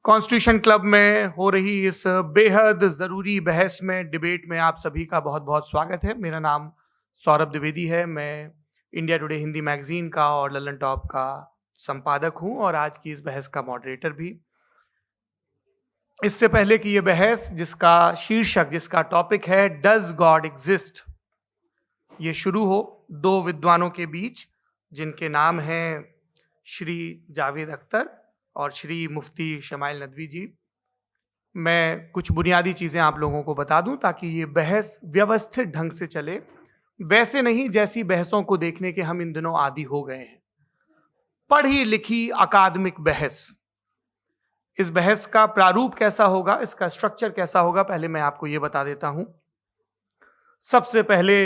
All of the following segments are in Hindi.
कॉन्स्टिट्यूशन क्लब में हो रही इस बेहद ज़रूरी बहस में, डिबेट में आप सभी का बहुत बहुत स्वागत है। मेरा नाम सौरभ द्विवेदी है। मैं इंडिया टुडे हिंदी मैगजीन का और लल्लन टॉप का संपादक हूं और आज की इस बहस का मॉडरेटर भी। इससे पहले कि ये बहस, जिसका शीर्षक, जिसका टॉपिक है डज गॉड एग्जिस्ट, ये शुरू हो दो विद्वानों के बीच जिनके नाम हैं श्री जावेद अख्तर और श्री मुफ्ती शमाइल नदवी जी, मैं कुछ बुनियादी चीज़ें आप लोगों को बता दूं ताकि ये बहस व्यवस्थित ढंग से चले, वैसे नहीं जैसी बहसों को देखने के हम इन दिनों आदी हो गए हैं। पढ़ी लिखी अकादमिक बहस। इस बहस का प्रारूप कैसा होगा, इसका स्ट्रक्चर कैसा होगा, पहले मैं आपको ये बता देता हूं। सबसे पहले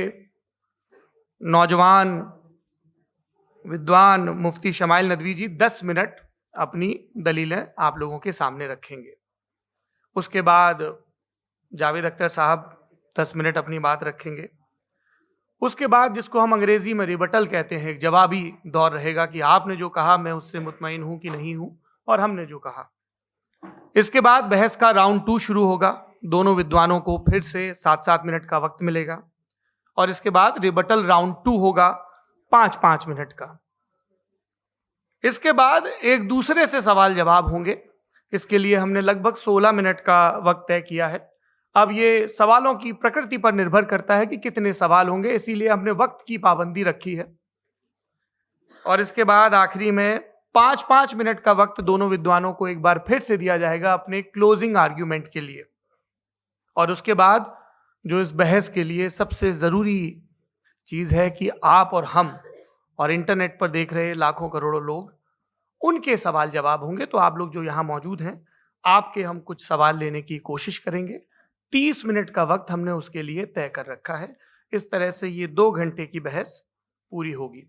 नौजवान विद्वान मुफ्ती शमाइल नदवी जी 10 मिनट अपनी दलीलें आप लोगों के सामने रखेंगे। उसके बाद जावेद अख्तर साहब 10 मिनट अपनी बात रखेंगे। उसके बाद जिसको हम अंग्रेजी में रिबटल कहते हैं, एक जवाबी दौर रहेगा कि आपने जो कहा मैं उससे मुतमईन हूं कि नहीं हूं और हमने जो कहा। इसके बाद बहस का राउंड 2 शुरू होगा। दोनों विद्वानों को फिर से 7-7 मिनट का वक्त मिलेगा और इसके बाद रिबटल राउंड 2 होगा 5-5 मिनट का। इसके बाद एक दूसरे से सवाल जवाब होंगे। इसके लिए हमने लगभग 16 मिनट का वक्त तय किया है। अब ये सवालों की प्रकृति पर निर्भर करता है कि कितने सवाल होंगे, इसीलिए हमने वक्त की पाबंदी रखी है। और इसके बाद आखिरी में 5-5 मिनट का वक्त दोनों विद्वानों को एक बार फिर से दिया जाएगा अपने क्लोजिंग आर्ग्यूमेंट के लिए। और उसके बाद जो इस बहस के लिए सबसे जरूरी चीज है कि आप और हम और इंटरनेट पर देख रहे लाखों करोड़ों लोग, उनके सवाल जवाब होंगे। तो आप लोग जो यहां मौजूद हैं, आपके हम कुछ सवाल लेने की कोशिश करेंगे। 30 मिनट का वक्त हमने उसके लिए तय कर रखा है। इस तरह से ये 2 घंटे की बहस पूरी होगी।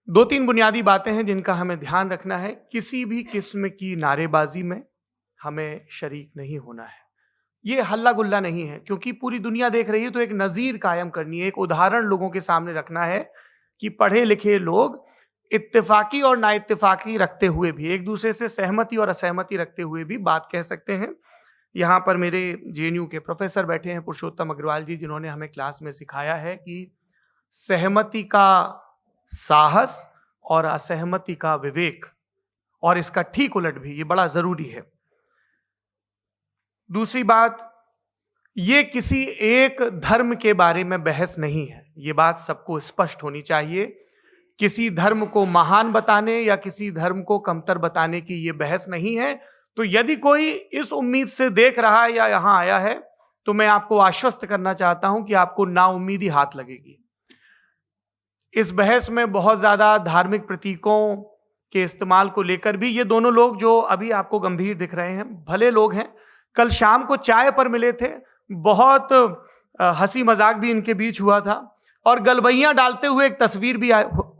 2-3 बुनियादी बातें हैं जिनका हमें ध्यान रखना है। किसी भी किस्म की नारेबाजी में हमें शरीक नहीं होना है। ये हल्ला गुल्ला नहीं है, क्योंकि पूरी दुनिया देख रही है, तो एक नजीर कायम करनी है, एक उदाहरण लोगों के सामने रखना है कि पढ़े लिखे लोग इत्तेफाकी और ना इत्तेफाकी रखते हुए भी, एक दूसरे से सहमति और असहमति रखते हुए भी बात कह सकते हैं। यहाँ पर मेरे जेएनयू के प्रोफेसर बैठे हैं, पुरुषोत्तम अग्रवाल जी, जिन्होंने हमें क्लास में सिखाया है कि सहमति का साहस और असहमति का विवेक, और इसका ठीक उलट भी, ये बड़ा जरूरी है। दूसरी बात, ये किसी एक धर्म के बारे में बहस नहीं है, ये बात सबको स्पष्ट होनी चाहिए। किसी धर्म को महान बताने या किसी धर्म को कमतर बताने की ये बहस नहीं है। तो यदि कोई इस उम्मीद से देख रहा है या यहां आया है, तो मैं आपको आश्वस्त करना चाहता हूं कि आपको नाउम्मीदी हाथ लगेगी। इस बहस में बहुत ज्यादा धार्मिक प्रतीकों के इस्तेमाल को लेकर भी ये दोनों लोग जो अभी आपको गंभीर दिख रहे हैं, भले लोग हैं, कल शाम को चाय पर मिले थे, बहुत हंसी मजाक भी इनके बीच हुआ था और गलबैयां डालते हुए एक तस्वीर भी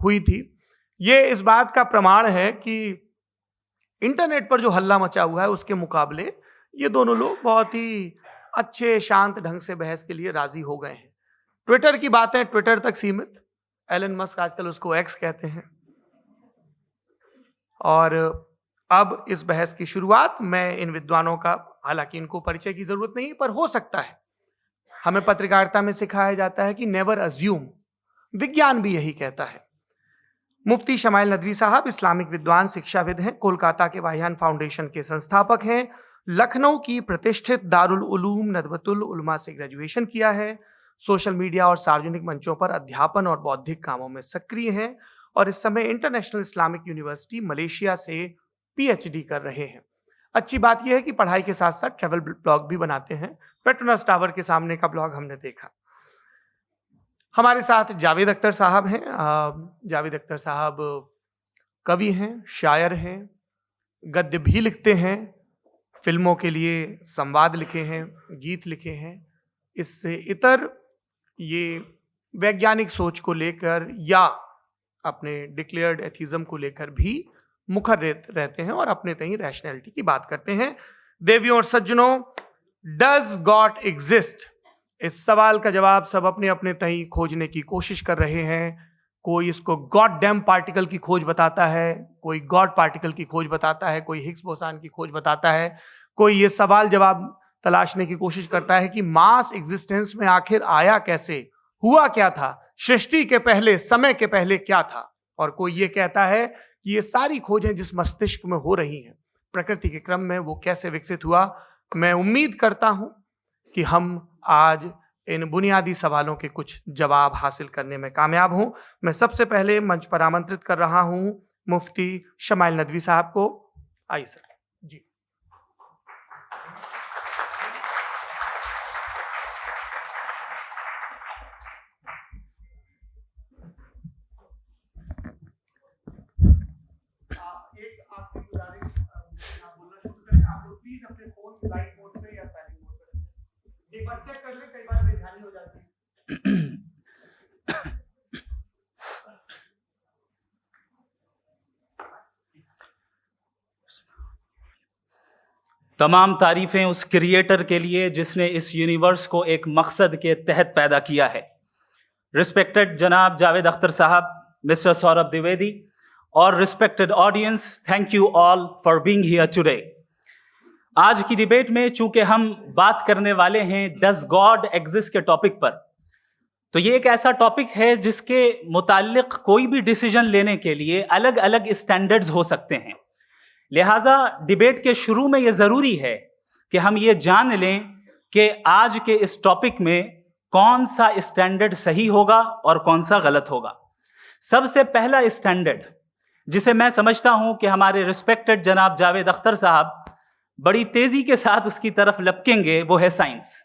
हुई थी। ये इस बात का प्रमाण है कि इंटरनेट पर जो हल्ला मचा हुआ है उसके मुकाबले ये दोनों लोग बहुत ही अच्छे शांत ढंग से बहस के लिए राजी हो गए हैं। ट्विटर की बातें ट्विटर तक सीमित, एलन मस्क आजकल उसको एक्स कहते हैं। और अब इस बहस की शुरुआत मैं इन विद्वानों का, हालांकि इनको परिचय की जरूरत नहीं, पर हो सकता है, हमें पत्रकारिता में सिखाया जाता है कि नेवर अज्यूम, विज्ञान भी यही कहता है। मुफ्ती शमाइल नदवी साहब इस्लामिक विद्वान, शिक्षाविद हैं, कोलकाता के वाहियान फाउंडेशन के संस्थापक हैं, लखनऊ की प्रतिष्ठित दारुल उलूम नदवतुल उलमा से ग्रेजुएशन किया है, सोशल मीडिया और सार्वजनिक मंचों पर अध्यापन और बौद्धिक कामों में सक्रिय हैं और इस समय इंटरनेशनल इस्लामिक यूनिवर्सिटी मलेशिया से पीएचडी कर रहे हैं। अच्छी बात यह है कि पढ़ाई के साथ साथ ट्रैवल ब्लॉग भी बनाते हैं। पेट्रोनस टावर के सामने का ब्लॉग हमने देखा। हमारे साथ जावेद अख्तर साहब हैं। जावेद अख्तर साहब कवि हैं, शायर हैं, गद्य भी लिखते हैं, फिल्मों के लिए संवाद लिखे हैं, गीत लिखे हैं। इससे इतर ये वैज्ञानिक सोच को लेकर या अपने डिक्लेयर्ड एथिज्म को लेकर भी मुखर रहते हैं और अपने तहीं रैशनैलिटी की बात करते हैं। देवियों और सज्जनों, डज गॉड एग्जिस्ट, इस सवाल का जवाब सब अपने अपने तहीं खोजने की कोशिश कर रहे हैं। कोई इसको गॉड डैम पार्टिकल की खोज बताता है, कोई गॉड पार्टिकल की खोज बताता है, कोई हिग्स बोसान की खोज बताता है, कोई ये सवाल जवाब तलाशने की कोशिश करता है कि मास एग्जिस्टेंस में आखिर आया कैसे, हुआ क्या था, सृष्टि के पहले, समय के पहले क्या था। और कोई ये कहता है कि ये सारी खोजें जिस मस्तिष्क में हो रही हैं प्रकृति के क्रम में, वो कैसे विकसित हुआ। मैं उम्मीद करता हूं कि हम आज इन बुनियादी सवालों के कुछ जवाब हासिल करने में कामयाब हूं। मैं सबसे पहले मंच पर आमंत्रित कर रहा हूं मुफ्ती शमाइल नदवी साहब को। आइए सर जी। एक बार चेक कर ले, कई बार बेध्यानी हो जाती है। तमाम तारीफें उस क्रिएटर के लिए जिसने इस यूनिवर्स को एक मकसद के तहत पैदा किया है। रिस्पेक्टेड जनाब जावेद अख्तर साहब, मिस्टर सौरभ द्विवेदी और respected audience, thank you all for being here today. आज की डिबेट में चूंकि हम बात करने वाले हैं डज गॉड एग्जिस्ट के टॉपिक पर, तो ये एक ऐसा टॉपिक है जिसके मुताल्लिक कोई भी डिसीजन लेने के लिए अलग अलग स्टैंडर्ड्स हो सकते हैं। लिहाजा डिबेट के शुरू में ये जरूरी है कि हम ये जान लें कि आज के इस टॉपिक में कौन सा स्टैंडर्ड सही होगा और कौन सा गलत होगा। सबसे पहला स्टैंडर्ड जिसे मैं समझता हूं कि हमारे रिस्पेक्टेड जनाब जावेद अख्तर साहब बड़ी तेजी के साथ उसकी तरफ लपकेंगे, वो है साइंस।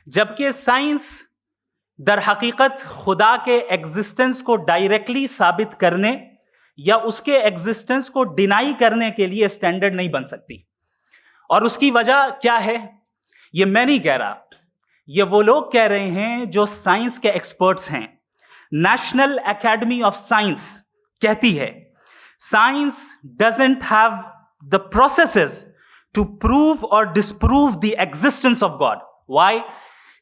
जबकि साइंस दर हकीकत खुदा के एग्जिस्टेंस को डायरेक्टली साबित करने या उसके एग्जिस्टेंस को डिनाई करने के लिए स्टैंडर्ड नहीं बन सकती। और उसकी वजह क्या है, ये मैं नहीं कह रहा, ये वो लोग कह रहे हैं जो साइंस के एक्सपर्ट्स हैं। नेशनल एकेडमी ऑफ साइंस कहती है science doesn't have the processes to prove और disprove the existence of God. Why?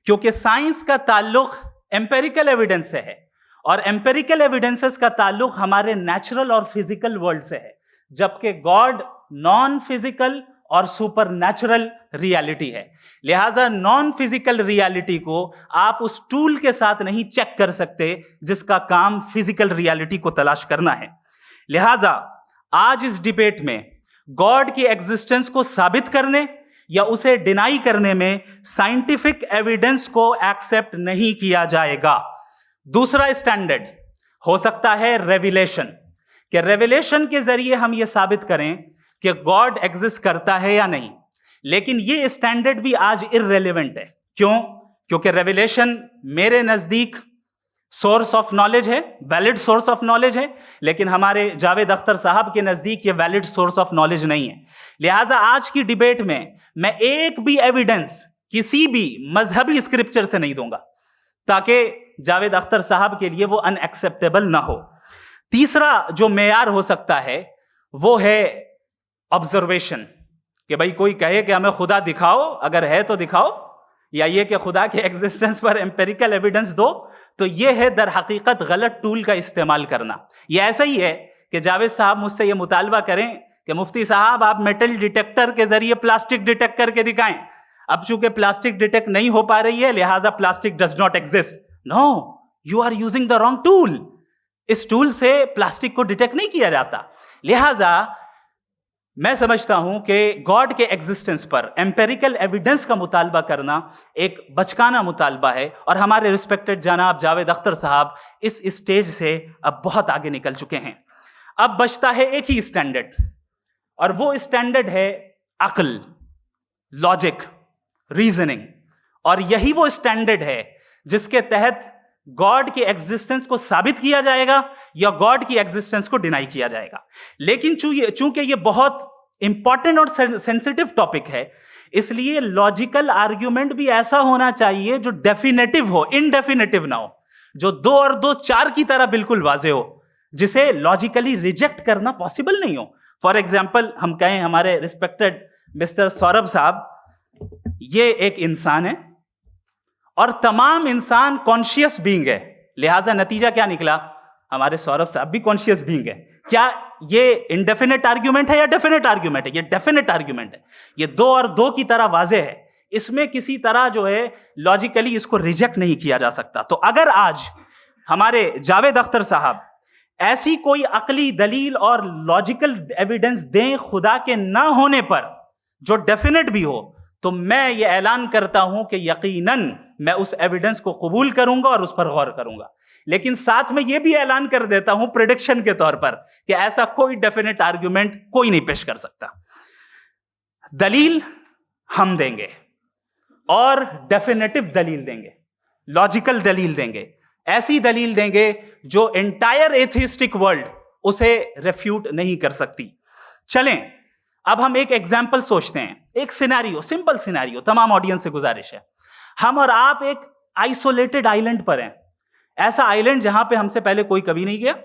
क्योंकि साइंस का ताल्लुक एम्पेरिकल एविडेंस से है और एम्पेरिकल एविडेंसेस का ताल्लुक हमारे नेचुरल और फिजिकल वर्ल्ड से है, जबकि गॉड नॉन फिजिकल और सुपर नेचुरल रियलिटी है। लिहाजा नॉन फिजिकल रियलिटी को आप उस टूल के साथ नहीं चेक कर सकते जिसका काम फिजिकल रियलिटी को तलाश करना है। लिहाजा आज इस डिबेट में गॉड की एग्जिस्टेंस को साबित करने या उसे डिनाई करने में साइंटिफिक एविडेंस को एक्सेप्ट नहीं किया जाएगा। दूसरा स्टैंडर्ड हो सकता है रेविलेशन, कि रेविलेशन के जरिए हम यह साबित करें कि गॉड एग्जिस्ट करता है या नहीं। लेकिन यह स्टैंडर्ड भी आज इररेलेवेंट है। क्यों? क्योंकि रेविलेशन मेरे नजदीक सोर्स ऑफ नॉलेज है, वैलिड सोर्स ऑफ नॉलेज है, लेकिन हमारे जावेद अख्तर साहब के नजदीक ये वैलिड सोर्स ऑफ नॉलेज नहीं है। लिहाजा आज की डिबेट में मैं एक भी एविडेंस किसी भी मजहबी स्क्रिप्चर से नहीं दूंगा ताकि जावेद अख्तर साहब के लिए वो अनएक्सेप्टेबल ना हो। तीसरा जो मेयार हो सकता है वो है ऑब्जर्वेशन, कि भाई कोई कहे कि हमें खुदा दिखाओ, अगर है तो दिखाओ, या ये कि खुदा के एग्जिस्टेंस पर एम्पेरिकल एविडेंस दो, तो ये है दर हकीकत गलत टूल का इस्तेमाल करना। ये ऐसा ही है कि जावेद साहब मुझसे ये मुतालबा करें कि मुफ्ती साहब आप मेटल डिटेक्टर के जरिए प्लास्टिक डिटेक्ट करके दिखाएं। अब चूंकि प्लास्टिक डिटेक्ट नहीं हो पा रही है लिहाजा plastic does not exist. No, you are using the wrong tool. इस टूल से प्लास्टिक को डिटेक्ट नहीं किया जाता। लिहाजा मैं समझता हूं कि गॉड के एग्जिस्टेंस पर एम्पेरिकल एविडेंस का मुतालबा करना एक बचकाना मुतालबा है और हमारे रिस्पेक्टेड जनाब जावेद अख्तर साहब इस स्टेज से अब बहुत आगे निकल चुके हैं। अब बचता है एक ही स्टैंडर्ड, और वो स्टैंडर्ड है अक्ल, लॉजिक, रीजनिंग। और यही वो स्टैंडर्ड है जिसके तहत गॉड की एग्जिस्टेंस को साबित किया जाएगा या गॉड की एग्जिस्टेंस को डिनाई किया जाएगा। लेकिन चूंकि ये बहुत इंपॉर्टेंट और सेंसिटिव टॉपिक है, इसलिए लॉजिकल आर्ग्यूमेंट भी ऐसा होना चाहिए जो डेफिनेटिव हो, इनडेफिनेटिव ना हो, जो 2 और 2 4 की तरह बिल्कुल वाजे हो, जिसे लॉजिकली रिजेक्ट करना पॉसिबल नहीं हो। फॉर एग्जाम्पल हम कहें हमारे रिस्पेक्टेड मिस्टर सौरभ साहब, ये एक इंसान है और तमाम इंसान कॉन्शियस बीइंग है। लिहाजा नतीजा क्या निकला? हमारे सौरभ साहब भी कॉन्शियस बीइंग है। क्या ये इंडेफिनेट आर्ग्यूमेंट है या डेफिनेट आर्ग्यूमेंट है? ये डेफिनेट आर्ग्यूमेंट है। ये 2 और 2 की तरह वाजे है, इसमें किसी तरह जो है लॉजिकली इसको रिजेक्ट नहीं किया जा सकता। तो अगर आज हमारे जावेद अख्तर साहब ऐसी कोई अकली दलील और लॉजिकल एविडेंस दें खुदा के ना होने पर जो डेफिनेट भी हो, तो मैं ये ऐलान करता हूं कि यकीनन मैं उस एविडेंस को कबूल करूंगा और उस पर गौर करूंगा। लेकिन साथ में यह भी ऐलान कर देता हूं प्रेडिक्शन के तौर पर कि ऐसा कोई डेफिनेट आर्ग्यूमेंट कोई नहीं पेश कर सकता। दलील हम देंगे और डेफिनेटिव दलील देंगे, लॉजिकल दलील देंगे, ऐसी दलील देंगे जो एंटायर एथिस्टिक वर्ल्ड उसे रेफ्यूट नहीं कर सकती। चलें अब हम एक एग्जाम्पल सोचते हैं, एक सिनेरियो, सिंपल सिनेरियो, तमाम ऑडियंस से गुजारिश है, हम और आप एक आइसोलेटेड आइलैंड पर हैं, ऐसा आइलैंड जहां पे हमसे पहले कोई कभी नहीं गया।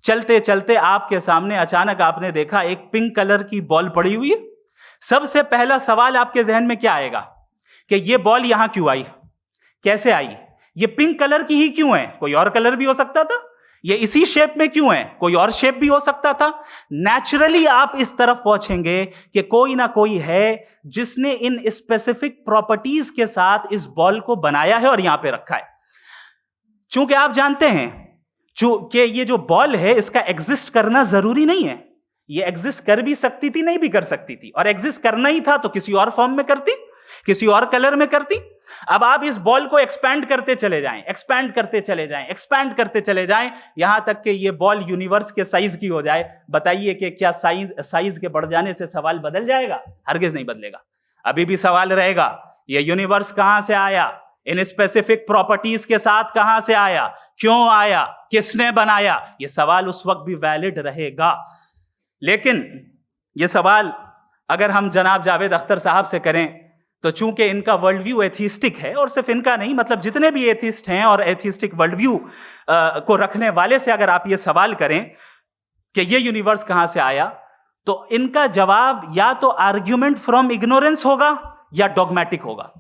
चलते चलते आपके सामने अचानक आपने देखा एक पिंक कलर की बॉल पड़ी हुई है। सबसे पहला सवाल आपके जहन में क्या आएगा कि ये बॉल यहां क्यों आई, कैसे आई, ये पिंक कलर की ही क्यों है, कोई और कलर भी हो सकता था, ये इसी शेप में क्यों है, कोई और शेप भी हो सकता था। नेचुरली आप इस तरफ पहुंचेंगे कि कोई ना कोई है जिसने इन स्पेसिफिक प्रॉपर्टीज के साथ इस बॉल को बनाया है और यहां पे रखा है। चूंकि आप जानते हैं कि ये जो बॉल है इसका एग्जिस्ट करना जरूरी नहीं है, ये एग्जिस्ट कर भी सकती थी, नहीं भी कर सकती थी, और एग्जिस्ट करना ही था तो किसी और फॉर्म में करती, किसी और कलर में करती। अब आप इस बॉल को एक्सपैंड करते चले जाएं, एक्सपैंड करते चले जाएं, एक्सपैंड करते चले जाएं, यहां तक कि ये बॉल यूनिवर्स के साइज की हो जाए। बताइए कि क्या साइज के बढ़ जाने से सवाल बदल जाएगा? हरगिज नहीं बदलेगा। अभी भी सवाल रहेगा, ये यूनिवर्स कहां से आया, इन स्पेसिफिक प्रॉपर्टीज के साथ कहां से आया, क्यों आया, किसने बनाया, ये सवाल उस वक्त भी वैलिड रहेगा। लेकिन ये सवाल अगर हम जनाब जावेद अख्तर साहब से करें तो चूंकि इनका वर्ल्ड व्यू एथिस्टिक है, और सिर्फ इनका नहीं, मतलब जितने भी एथिस्ट हैं और एथिस्टिक वर्ल्ड व्यू को रखने वाले से अगर आप ये सवाल करें कि ये यूनिवर्स कहां से आया, तो इनका जवाब या तो आर्ग्यूमेंट फ्रॉम इग्नोरेंस होगा या डॉगमेटिक होगा।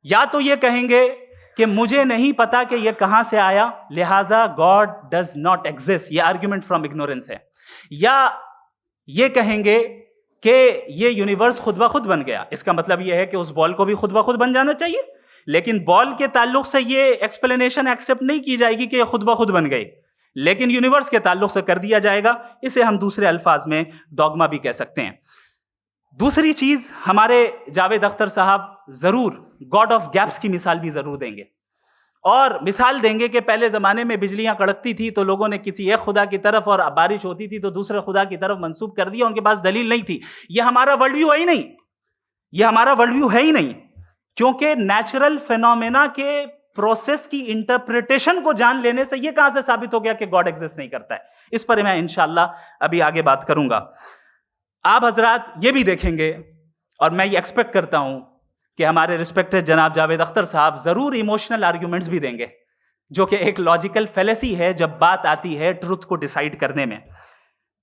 या तो ये कहेंगे कि मुझे नहीं पता कि ये कहां से आया, लिहाजा गॉड डज नॉट एग्जिस्ट, ये आर्ग्यूमेंट फ्रॉम इग्नोरेंस है। या ये कहेंगे कि ये यूनिवर्स खुद ब खुद बन गया, इसका मतलब ये है कि उस बॉल को भी खुद ब खुद बन जाना चाहिए। लेकिन बॉल के ताल्लुक से ये एक्सप्लेनेशन एक्सेप्ट नहीं की जाएगी कि ये खुद ब खुद बन गई, लेकिन यूनिवर्स के ताल्लुक से कर दिया जाएगा। इसे हम दूसरे अल्फाज में डॉगमा भी कह सकते हैं। दूसरी चीज, हमारे जावेद अख्तर साहब जरूर गॉड ऑफ गैप्स की मिसाल भी जरूर देंगे, और मिसाल देंगे कि पहले जमाने में बिजलियां कड़कती थी तो लोगों ने किसी एक खुदा की तरफ, और बारिश होती थी तो दूसरे खुदा की तरफ मंसूब कर दिया, उनके पास दलील नहीं थी। यह हमारा वर्ल्ड व्यू है ही नहीं, यह हमारा वर्ल्ड व्यू है ही नहीं, क्योंकि नेचुरल फेनोमेना के प्रोसेस की इंटरप्रिटेशन को जान लेने से यह कहां से साबित हो गया कि गॉड एग्जिस्ट नहीं करता है। इस पर मैं इंशाअल्लाह अभी आगे बात करूंगा। आप हजरात ये भी देखेंगे, और मैं ये एक्सपेक्ट करता हूं कि हमारे रिस्पेक्टेड जनाब जावेद अख्तर साहब जरूर इमोशनल आर्ग्यूमेंट्स भी देंगे, जो कि एक लॉजिकल फेलेसी है जब बात आती है ट्रुथ को डिसाइड करने में।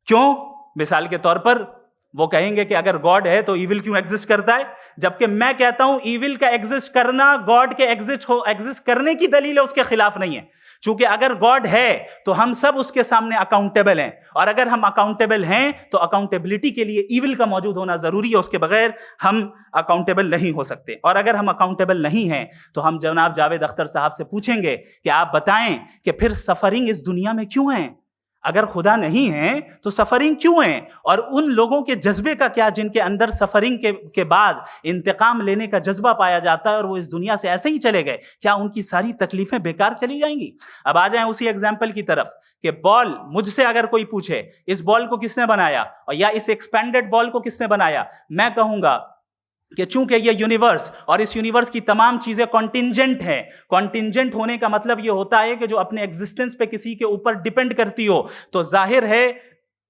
क्यों? मिसाल के तौर पर वो कहेंगे कि अगर गॉड है तो ईविल क्यों एग्जिस्ट करता है, जबकि मैं कहता हूं ईविल का एग्जिस्ट करना गॉड के एग्जिस्ट करने की दलील है, उसके खिलाफ नहीं है। चूंकि अगर गॉड है तो हम सब उसके सामने अकाउंटेबल हैं, और अगर हम अकाउंटेबल हैं तो अकाउंटेबिलिटी के लिए ईविल का मौजूद होना जरूरी है, उसके बगैर हम अकाउंटेबल नहीं हो सकते। और अगर हम अकाउंटेबल नहीं हैं तो हम जनाब जावेद अख्तर साहब से पूछेंगे कि आप बताएं कि फिर सफरिंग इस दुनिया में क्यों है? अगर खुदा नहीं है तो सफरिंग क्यों है? और उन लोगों के जज्बे का क्या जिनके अंदर सफरिंग के बाद इंतकाम लेने का जज्बा पाया जाता है और वो इस दुनिया से ऐसे ही चले गए, क्या उनकी सारी तकलीफें बेकार चली जाएंगी? अब आ जाएं उसी एग्जाम्पल की तरफ कि बॉल, मुझसे अगर कोई पूछे इस बॉल को किसने बनाया और या इस एक्सपेंडेड बॉल को किसने बनाया, मैं कहूंगा कि चूंकि ये यूनिवर्स और इस यूनिवर्स की तमाम चीजें कॉन्टिंजेंट हैं। कॉन्टिंजेंट होने का मतलब ये होता है कि जो अपने एग्जिस्टेंस पे किसी के ऊपर डिपेंड करती हो, तो जाहिर है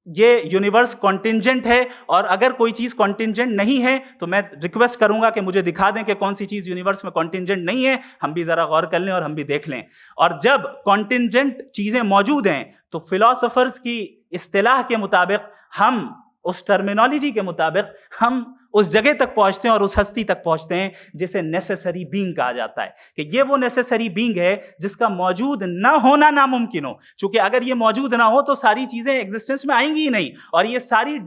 ये यूनिवर्स कॉन्टिंजेंट है। और अगर कोई चीज कॉन्टिंजेंट नहीं है तो मैं रिक्वेस्ट करूंगा कि मुझे दिखा दें कि कौन सी चीज यूनिवर्स में कॉन्टिंजेंट नहीं है, हम भी जरा गौर कर लें और हम भी देख लें। और जब कॉन्टिंजेंट चीजें मौजूद हैं तो फिलोसोफर्स की इस्तिलाह के मुताबिक, हम उस टर्मिनोलॉजी के मुताबिक, हम उस जगह तक पहुंचते हैं और उस हस्ती तक पहुंचते हैं जिसे नेसेसरी बीइंग कहा जाता है, कि ये वो नेसेसरी बीइंग है जिसका मौजूद ना होना नामुमकिन हो। क्योंकि अगर ये मौजूद ना हो तो सारी चीजें एग्जिस्टेंस में आएंगी ही नहीं, और ये सारी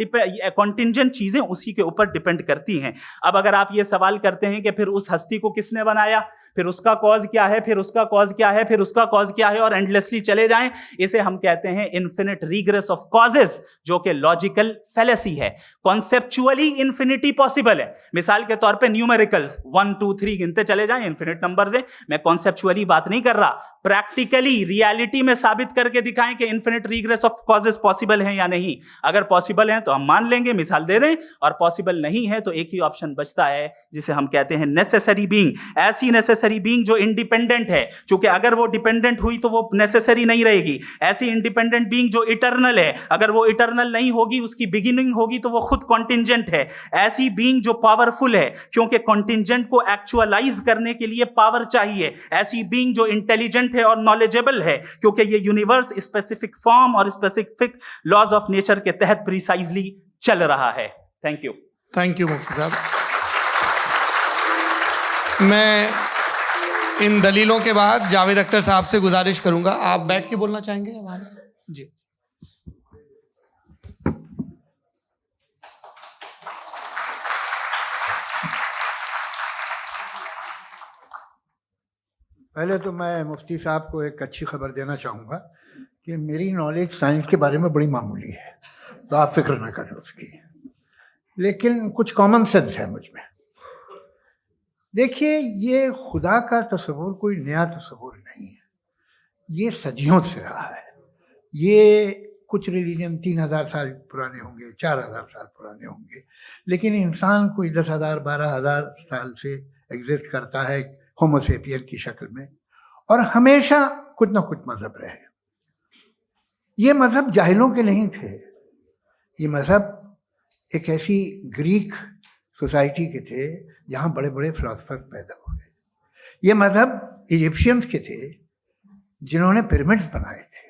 कॉन्टिंजेंट चीजें उसी के ऊपर डिपेंड करती हैं। अब अगर आप ये सवाल करते हैं कि फिर उस हस्ती को किसने बनाया, फिर उसका कॉज क्या है, फिर उसका कॉज क्या है, फिर उसका कॉज क्या है, और एंडलेसली चले जाएं, इसे हम कहते हैं इन्फिनिट रिग्रेस ऑफ कॉजेस, जो कि लॉजिकल फैलेसी है। कॉन्सेप्चुअली इंफिनिटी पॉसिबल है। मिसाल के तौर पे न्यूमेरिकल्स 1 2 3 गिनते चले जाएं, इन्फिनिट नंबर्स हैं। मैं कॉन्सेप्चुअली बात नहीं कर रहा, प्रैक्टिकली रियलिटी में साबित करके दिखाएं कि infinite regress of causes possible हैं या नहीं। अगर पॉसिबल हैं तो हम मान लेंगे, मिसाल दे दें, और पॉसिबल नहीं है तो एक ही ऑप्शन बचता है जिसे हम कहते हैं नेसेसरी बीइंग। ऐसी नेसेसरी बीइंग जो इंडिपेंडेंट है, क्योंकि अगर वो डिपेंडेंट हुई तो वो नेसेसरी नहीं रहेगी। ऐसी इंडिपेंडेंट बीइंग जो इटर्नल है, अगर वो इटर्नल नहीं होगी, उसकी बिगिनिंग होगी तो वो खुद कॉन्टिंजेंट है। ऐसी बीइंग जो पावरफुल है, क्योंकि कॉन्टिंजेंट को एक्चुअलाइज करने के लिए पावर चाहिए। ऐसी बीइंग जो इंटेलिजेंट है और नॉलेजेबल है, क्योंकि ये यूनिवर्स स्पेसिफिक फॉर्म और स्पेसिफिक लॉज ऑफ नेचर के तहत प्रिसाइजली चल रहा है। थैंक यू मुफ्ती साहब। मैं इन दलीलों के बाद जावेद अख्तर साहब से गुजारिश करूंगा, आप बैठ के बोलना चाहेंगे हमारे? जी। पहले तो मैं मुफ्ती साहब को एक अच्छी खबर देना चाहूँगा कि मेरी नॉलेज साइंस के बारे में बड़ी मामूली है, तो आप फिक्र ना करें उसकी, लेकिन कुछ कॉमन सेंस है मुझ में। देखिए, ये खुदा का तस्वुर कोई नया तस्वुर नहीं है, ये सदियों से रहा है। ये कुछ रिलीजन 3000 साल पुराने होंगे, 4000 साल पुराने होंगे, लेकिन इंसान कोई 10,000 12,000 साल से एग्जिस्ट करता है होमोसेपियन की शक्ल में, और हमेशा कुछ ना कुछ मजहब रहे। ये मजहब जाहिलों के नहीं थे, ये मजहब एक ऐसी ग्रीक सोसाइटी के थे जहाँ बड़े बड़े फिलोसफर पैदा हुए। ये मजहब इजिप्शियंस के थे जिन्होंने पिरामिड्स बनाए थे।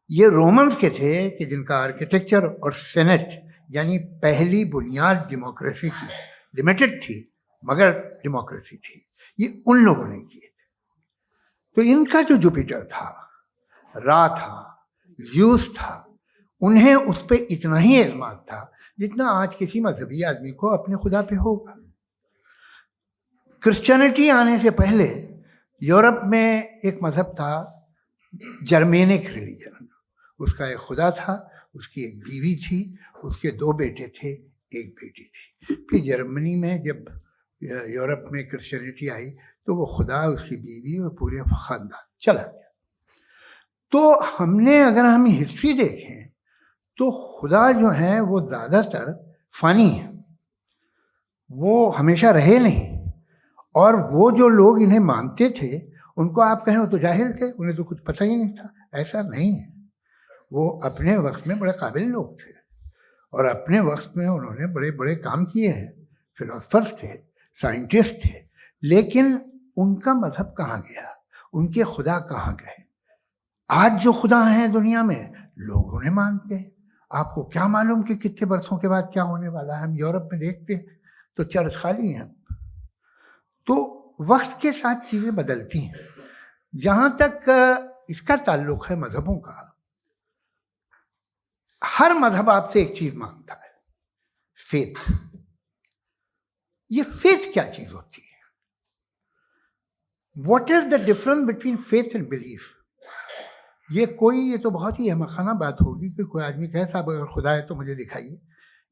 ये रोमन्स के थे कि जिनका आर्किटेक्चर और सेनेट यानी पहली बुनियाद डेमोक्रेसी की, लिमिटेड थी मगर डेमोक्रेसी थी, ये उन लोगों ने किए थे। तो इनका जो जुपिटर था, रा था, ज़्यूस था, उन्हें उस पर इतना ही एतमाद था जितना आज किसी मजहबी आदमी को अपने खुदा पे होगा। क्रिश्चियनिटी आने से पहले यूरोप में एक मजहब था, जर्मेनिक रिलीजन। उसका एक खुदा था, उसकी एक बीवी थी, उसके 2 बेटे थे, एक बेटी थी। फिर जर्मनी में जब यूरोप में क्रिश्चियनिटी आई तो वो खुदा, उसकी बीवी और पूरे ख़ानदान चला गया। तो हमने, अगर हम हिस्ट्री देखें तो खुदा जो है वो ज़्यादातर फ़ानी है, वो हमेशा रहे नहीं। और वो जो लोग इन्हें मानते थे उनको आप कहें वो तो जाहिल थे, उन्हें तो कुछ पता ही नहीं था, ऐसा नहीं है। वो अपने वक्त में बड़े काबिल लोग थे और अपने वक्त में उन्होंने बड़े बड़े काम किए हैं, फिलोसफर्स थे, साइंटिस्ट थे, लेकिन उनका मजहब कहाँ गया, उनके खुदा कहाँ गए? आज जो खुदा हैं दुनिया में लोग उन्हें मानते हैं। आपको क्या मालूम कि कितने बरसों के बाद क्या होने वाला है? हम यूरोप में देखते हैं तो चर्च खाली हैं। तो वक्त के साथ चीज़ें बदलती हैं। जहाँ तक इसका ताल्लुक है मजहबों का, हर मजहब आपसे एक चीज़ मांगता है, फेथ। ये फेथ क्या चीज़ होती है? What is the difference between faith and belief? ये तो बहुत ही अहमखाना बात होगी कि कोई आदमी कहे साहब अगर खुदा है तो मुझे दिखाइए।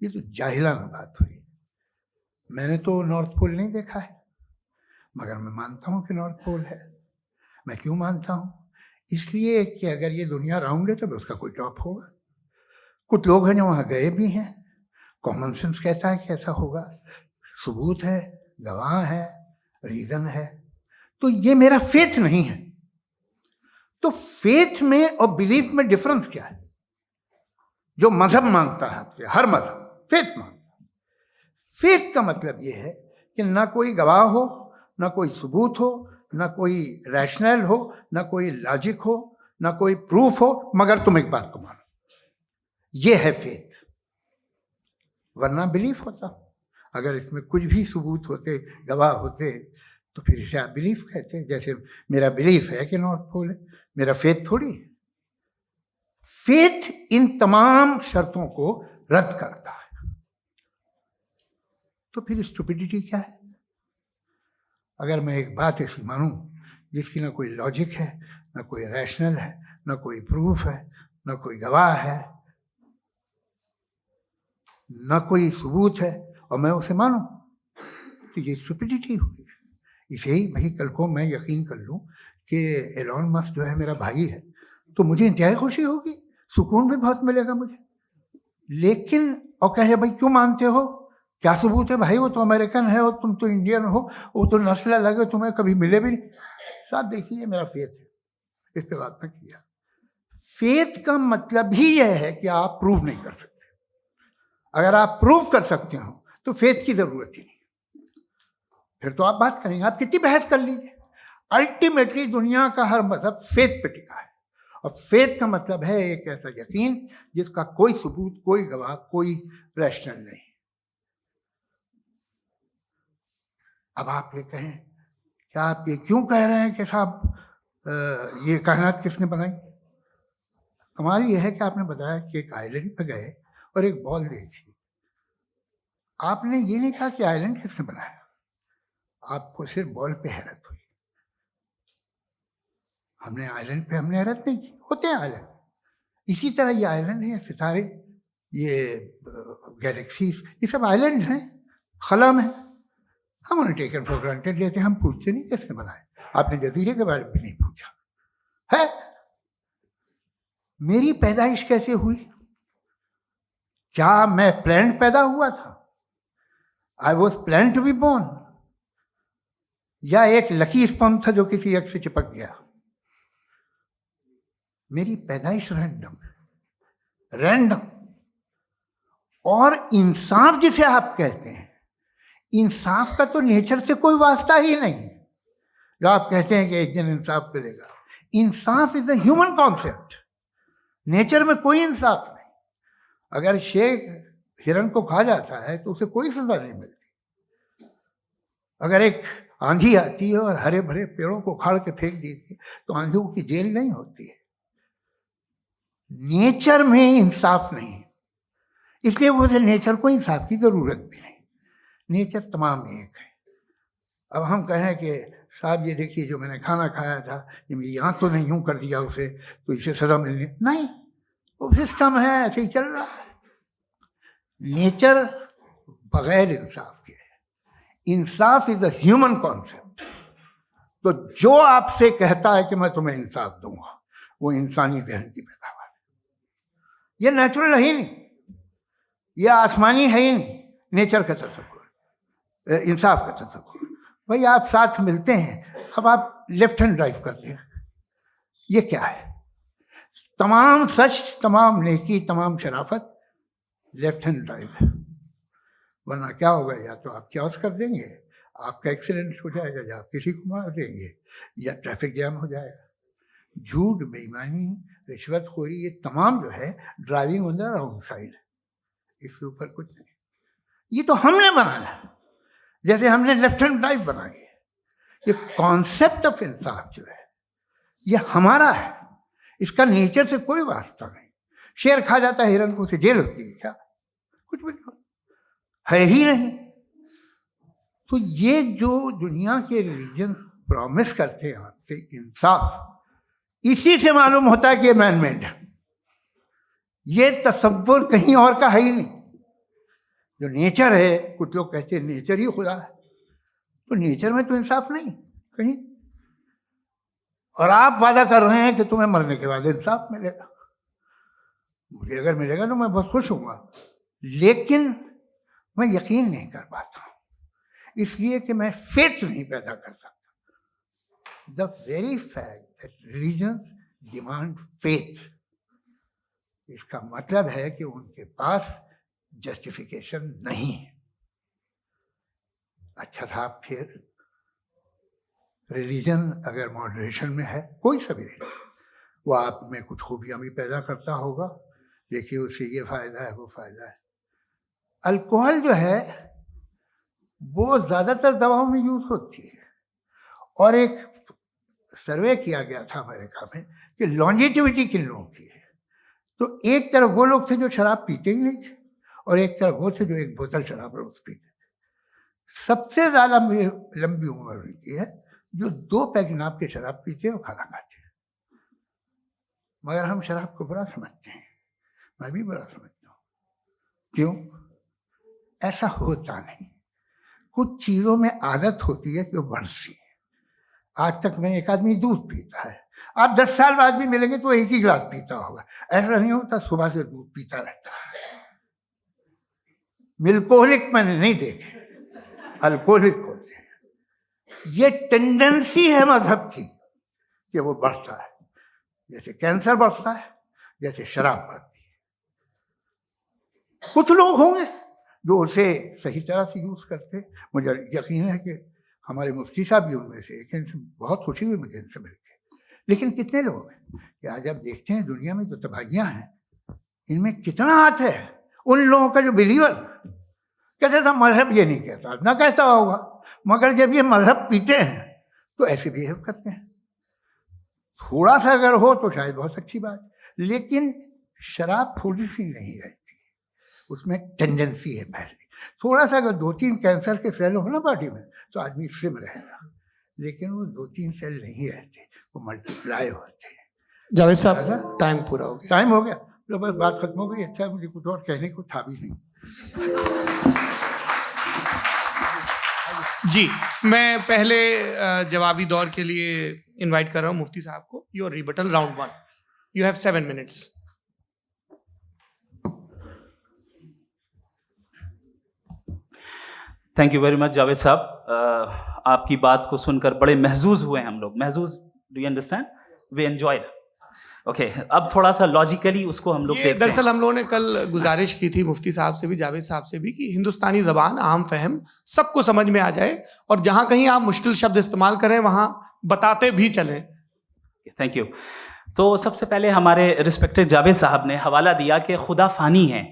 ये तो जाहिलाना बात हुई। मैंने तो नॉर्थ पोल नहीं देखा है, मगर मैं मानता हूँ कि नॉर्थ पोल है। मैं क्यों मानता हूँ? इसलिए कि अगर ये दुनिया राउंड है तो उसका कोई टॉप होगा। कुछ लोग हैं जो वहाँ गए भी हैं, कॉमन सेंस कहता है कि ऐसा होगा, सबूत है, गवाह है, रीज़न है। तो ये मेरा फेथ नहीं है। तो फेथ में और बिलीफ में डिफरेंस क्या है? जो मजहब मांगता है आपसे, हर मजहब फेथ मांगता है। फेथ का मतलब ये है कि ना कोई गवाह हो, ना कोई सबूत हो, ना कोई रैशनल हो, ना कोई लॉजिक हो, ना कोई प्रूफ हो, मगर तुम एक बात को मानो। ये है फेथ। वरना बिलीफ होता। अगर इसमें कुछ भी सबूत होते, गवाह होते, तो फिर इसे आप बिलीफ कहते हैं। जैसे मेरा बिलीफ है कि नॉर्थ पोल है, मेरा फेथ थोड़ी है। फेथ इन तमाम शर्तों को रद्द करता है। तो फिर स्टुपिडिटी क्या है? अगर मैं एक बात ऐसी मानूं जिसकी ना कोई लॉजिक है, ना कोई रैशनल है, ना कोई प्रूफ है, ना कोई गवाह है, ना कोई सबूत है, और मैं उसे मानूं, तो ये स्टुपिडिटी हुई। इसे ही भाई कल को मैं यकीन कर लूं कि एलॉन मस्क जो है मेरा भाई है, तो मुझे इंतहाई खुशी होगी, सुकून भी बहुत मिलेगा मुझे। लेकिन और कहे भाई क्यों मानते हो, क्या सबूत है भाई, वो तो अमेरिकन है और तुम तो इंडियन हो, वो तो नस्ल अलग है, तुम्हें कभी मिले भी नहीं। साहब देखिए मेरा फेथ है, इस पे बात न किया। फेथ का मतलब ही यह है कि आप प्रूव नहीं कर सकते। अगर आप प्रूव कर सकते हो तो फेथ की जरूरत ही नहीं, फिर तो आप बात करेंगे, आप कितनी बहस कर लीजिए। अल्टीमेटली दुनिया का हर मजहब फेथ पे टिका है, और फेथ का मतलब है एक ऐसा यकीन जिसका कोई सबूत, कोई गवाह, कोई रैशनल नहीं। अब आप ये कहें, क्या आप ये क्यों कह रहे हैं कि साहब ये कायनात किसने बनाई? कमाल ये है कि आपने बताया कि एक आइलैंड पे गए और एक बॉल देखी। आपने ये नहीं कहा कि आइलैंड किसने बनाया, आपको सिर्फ बॉल पे हैरत हुई। हमने आइलैंड पे हमने हैरत नहीं की, होते हैं आइलैंड। इसी तरह ये आइलैंड है, सितारे, ये गैलेक्सीज, ये सब आइलैंड हैं, खला में। हम उन्हें टेकन फॉर ग्रांटेड लेते हैं, हम पूछते नहीं किसने बनाए। आपने जजीरे के बारे में भी नहीं पूछा है। मेरी पैदाइश कैसे हुई? क्या मैं प्लान्ड पैदा हुआ था? I was plan to be born, या एक लकी स्पर्म था जो किसी एग से चिपक गया? मेरी पैदाइश रैंडम। और इंसाफ जिसे आप कहते हैं, इंसाफ का तो नेचर से कोई वास्ता ही नहीं। जो आप कहते हैं कि एक दिन इंसाफ मिलेगा, इंसाफ is a human concept, nature में कोई इंसाफ नहीं। अगर शेर हिरन को खा जाता है तो उसे कोई सजा नहीं मिलती। अगर एक आंधी आती है और हरे भरे पेड़ों को उखाड़ के फेंक देती है तो आंधियों की जेल नहीं होती है। नेचर में इंसाफ नहीं, इसलिए मुझे नेचर को इंसाफ की जरूरत भी नहीं। नेचर तमाम एक है। अब हम कहें कि साहब ये देखिए जो मैंने खाना खाया था, ये मेरी आंख तो नहीं यूं कर दिया उसे, तो इसे सजा मिलनी नहीं, वो सिस्टम है, ऐसे ही चल रहा है। नेचर बगैर इंसाफ के है। इंसाफ इज अ ह्यूमन कॉन्सेप्ट। तो जो आपसे कहता है कि मैं तुम्हें इंसाफ दूंगा, वो इंसानी जहन की पैदावार है। ये नेचुरल है ही नहीं, ये आसमानी है ही नहीं। नेचर का तसव्वुर, इंसाफ का तसव्वुर। भाई आप साथ मिलते हैं, अब आप लेफ्ट हैंड ड्राइव करते हैं, ये क्या है? तमाम सच, तमाम नेकी, तमाम शराफत लेफ्ट हैंड ड्राइव है। वरना क्या होगा, या तो आप क्रॉस कर देंगे, आपका एक्सीडेंट हो जाएगा, या आप किसी को मार देंगे, या ट्रैफिक जैम हो जाएगा। झूठ, बेईमानी, रिश्वतखोरी, ये तमाम जो है driving on the wrong side, इसके ऊपर कुछ नहीं। ये तो हमने बनाया, जैसे हमने लेफ्ट हैंड ड्राइव बनाई है। ये कॉन्सेप्ट ऑफ इंसाफ जो है ये हमारा है, इसका नेचर से कोई वास्ता नहीं। शेर खा जाता है हिरन को, उसे जेल होती है क्या? कुछ भी नहीं, है ही नहीं। तो ये जो दुनिया के रिलीजन प्रॉमिस करते हैं आपसे इंसाफ, इसी से मालूम होता है कि ये मैन मेड है। ये तसव्वुर कहीं और का है ही नहीं। जो नेचर है, कुछ लोग कहते हैं नेचर ही खुदा है, तो नेचर में तो इंसाफ नहीं कहीं। और आप वादा कर रहे हैं कि तुम्हें मरने के बाद इंसाफ मिलेगा। मुझे अगर मिलेगा तो मैं बहुत खुश होऊंगा, लेकिन मैं यकीन नहीं कर पाता हूं, इसलिए कि मैं फेथ नहीं पैदा कर सकता। The very fact that religion demand faith, इसका मतलब है कि उनके पास जस्टिफिकेशन नहीं है। अच्छा साहब, फिर रिलीजन अगर मॉडरेशन में है, कोई सा भी नहीं, वो आप में कुछ खूबियां भी पैदा करता होगा, देखिए उससे ये फायदा है, वो फायदा है। अल्कोहल जो है वो ज़्यादातर दवाओं में यूज़ होती है। और एक सर्वे किया गया था अमेरिका में कि लॉन्जेटिविटी किन लोगों की है, तो एक तरफ वो लोग थे जो शराब पीते ही नहीं थे और एक तरफ वो थे जो एक बोतल शराब रोज पीते थे। सबसे ज़्यादा लंबी उम्र होती है जो 2 पैक नाप के शराब पीते हैं और खाना खाते हैं। मगर हम शराब को बुरा समझते हैं, मैं भी बुरा समझता हूँ। क्यों? ऐसा होता नहीं। कुछ चीज़ों में आदत होती है कि वो बढ़ती है। आज तक में एक आदमी दूध पीता है, आप 10 साल बाद भी मिलेंगे तो एक ही गिलास पीता होगा। ऐसा नहीं होता, सुबह से दूध पीता रहता है। मिल्कोहलिक मैंने नहीं देखे, अल्कोहलिक होते हैं। ये टेंडेंसी है मजहब की कि वो बढ़ता है, जैसे कैंसर बढ़ता है, जैसे शराब बढ़ती है। कुछ लोग होंगे जो उसे सही तरह से यूज करते। मुझे यकीन है कि हमारे मुफ्ती साहब भी उनमें से एक, इनसे बहुत खुशी हुई मुझे इनसे मिलकर। लेकिन कितने लोग हैं कि आज आप देखते हैं दुनिया में जो तबाहियां हैं, इनमें कितना हाथ है उन लोगों का जो बिलीवर कहते था मजहब ये नहीं कहता, ना कहता होगा, मगर जब ये मजहब पीते हैं तो ऐसे बिहेव करते हैं। थोड़ा सा अगर हो तो शायद बहुत अच्छी बात, लेकिन शराब थोड़ी सी नहीं रहती, उसमें टेंडेंसी है पहले। थोड़ा सा अगर 2-3 कैंसर के सेल हो ना बॉडी में तो आदमी सिम रहेगा, लेकिन वो 2-3 सेल नहीं रहते, वो मल्टीप्लाई होते हैं। जावेद साहब टाइम पूरा हो गया। टाइम हो गया तो बस बात खत्म हो गई। अच्छा, मुझे कुछ और कहने को था भी नहीं। जी, मैं पहले जवाबी दौर के लिए इनवाइट कर रहा हूँ मुफ्ती साहब को। Your rebuttal round 1, you have 7 minutes. Thank you very much Javed साहब। आपकी बात को सुनकर बड़े महजूज हुए हम लोग। महजूज, do you understand? We enjoyed. Okay, अब थोड़ा सा लॉजिकली उसको हम लोग देखते हैं। दरअसल हम लोगों ने कल गुजारिश की थी मुफ्ती साहब से भी, जावेद साहब से भी, कि हिंदुस्तानी ज़बान आम फहम सबको समझ में आ जाए और जहाँ कहीं आप मुश्किल शब्द इस्तेमाल करें वहाँ बताते भी चलें। Thank you. तो सबसे पहले हमारे रिस्पेक्टेड जावेद साहब ने हवाला दिया कि खुदा फ़ानी है।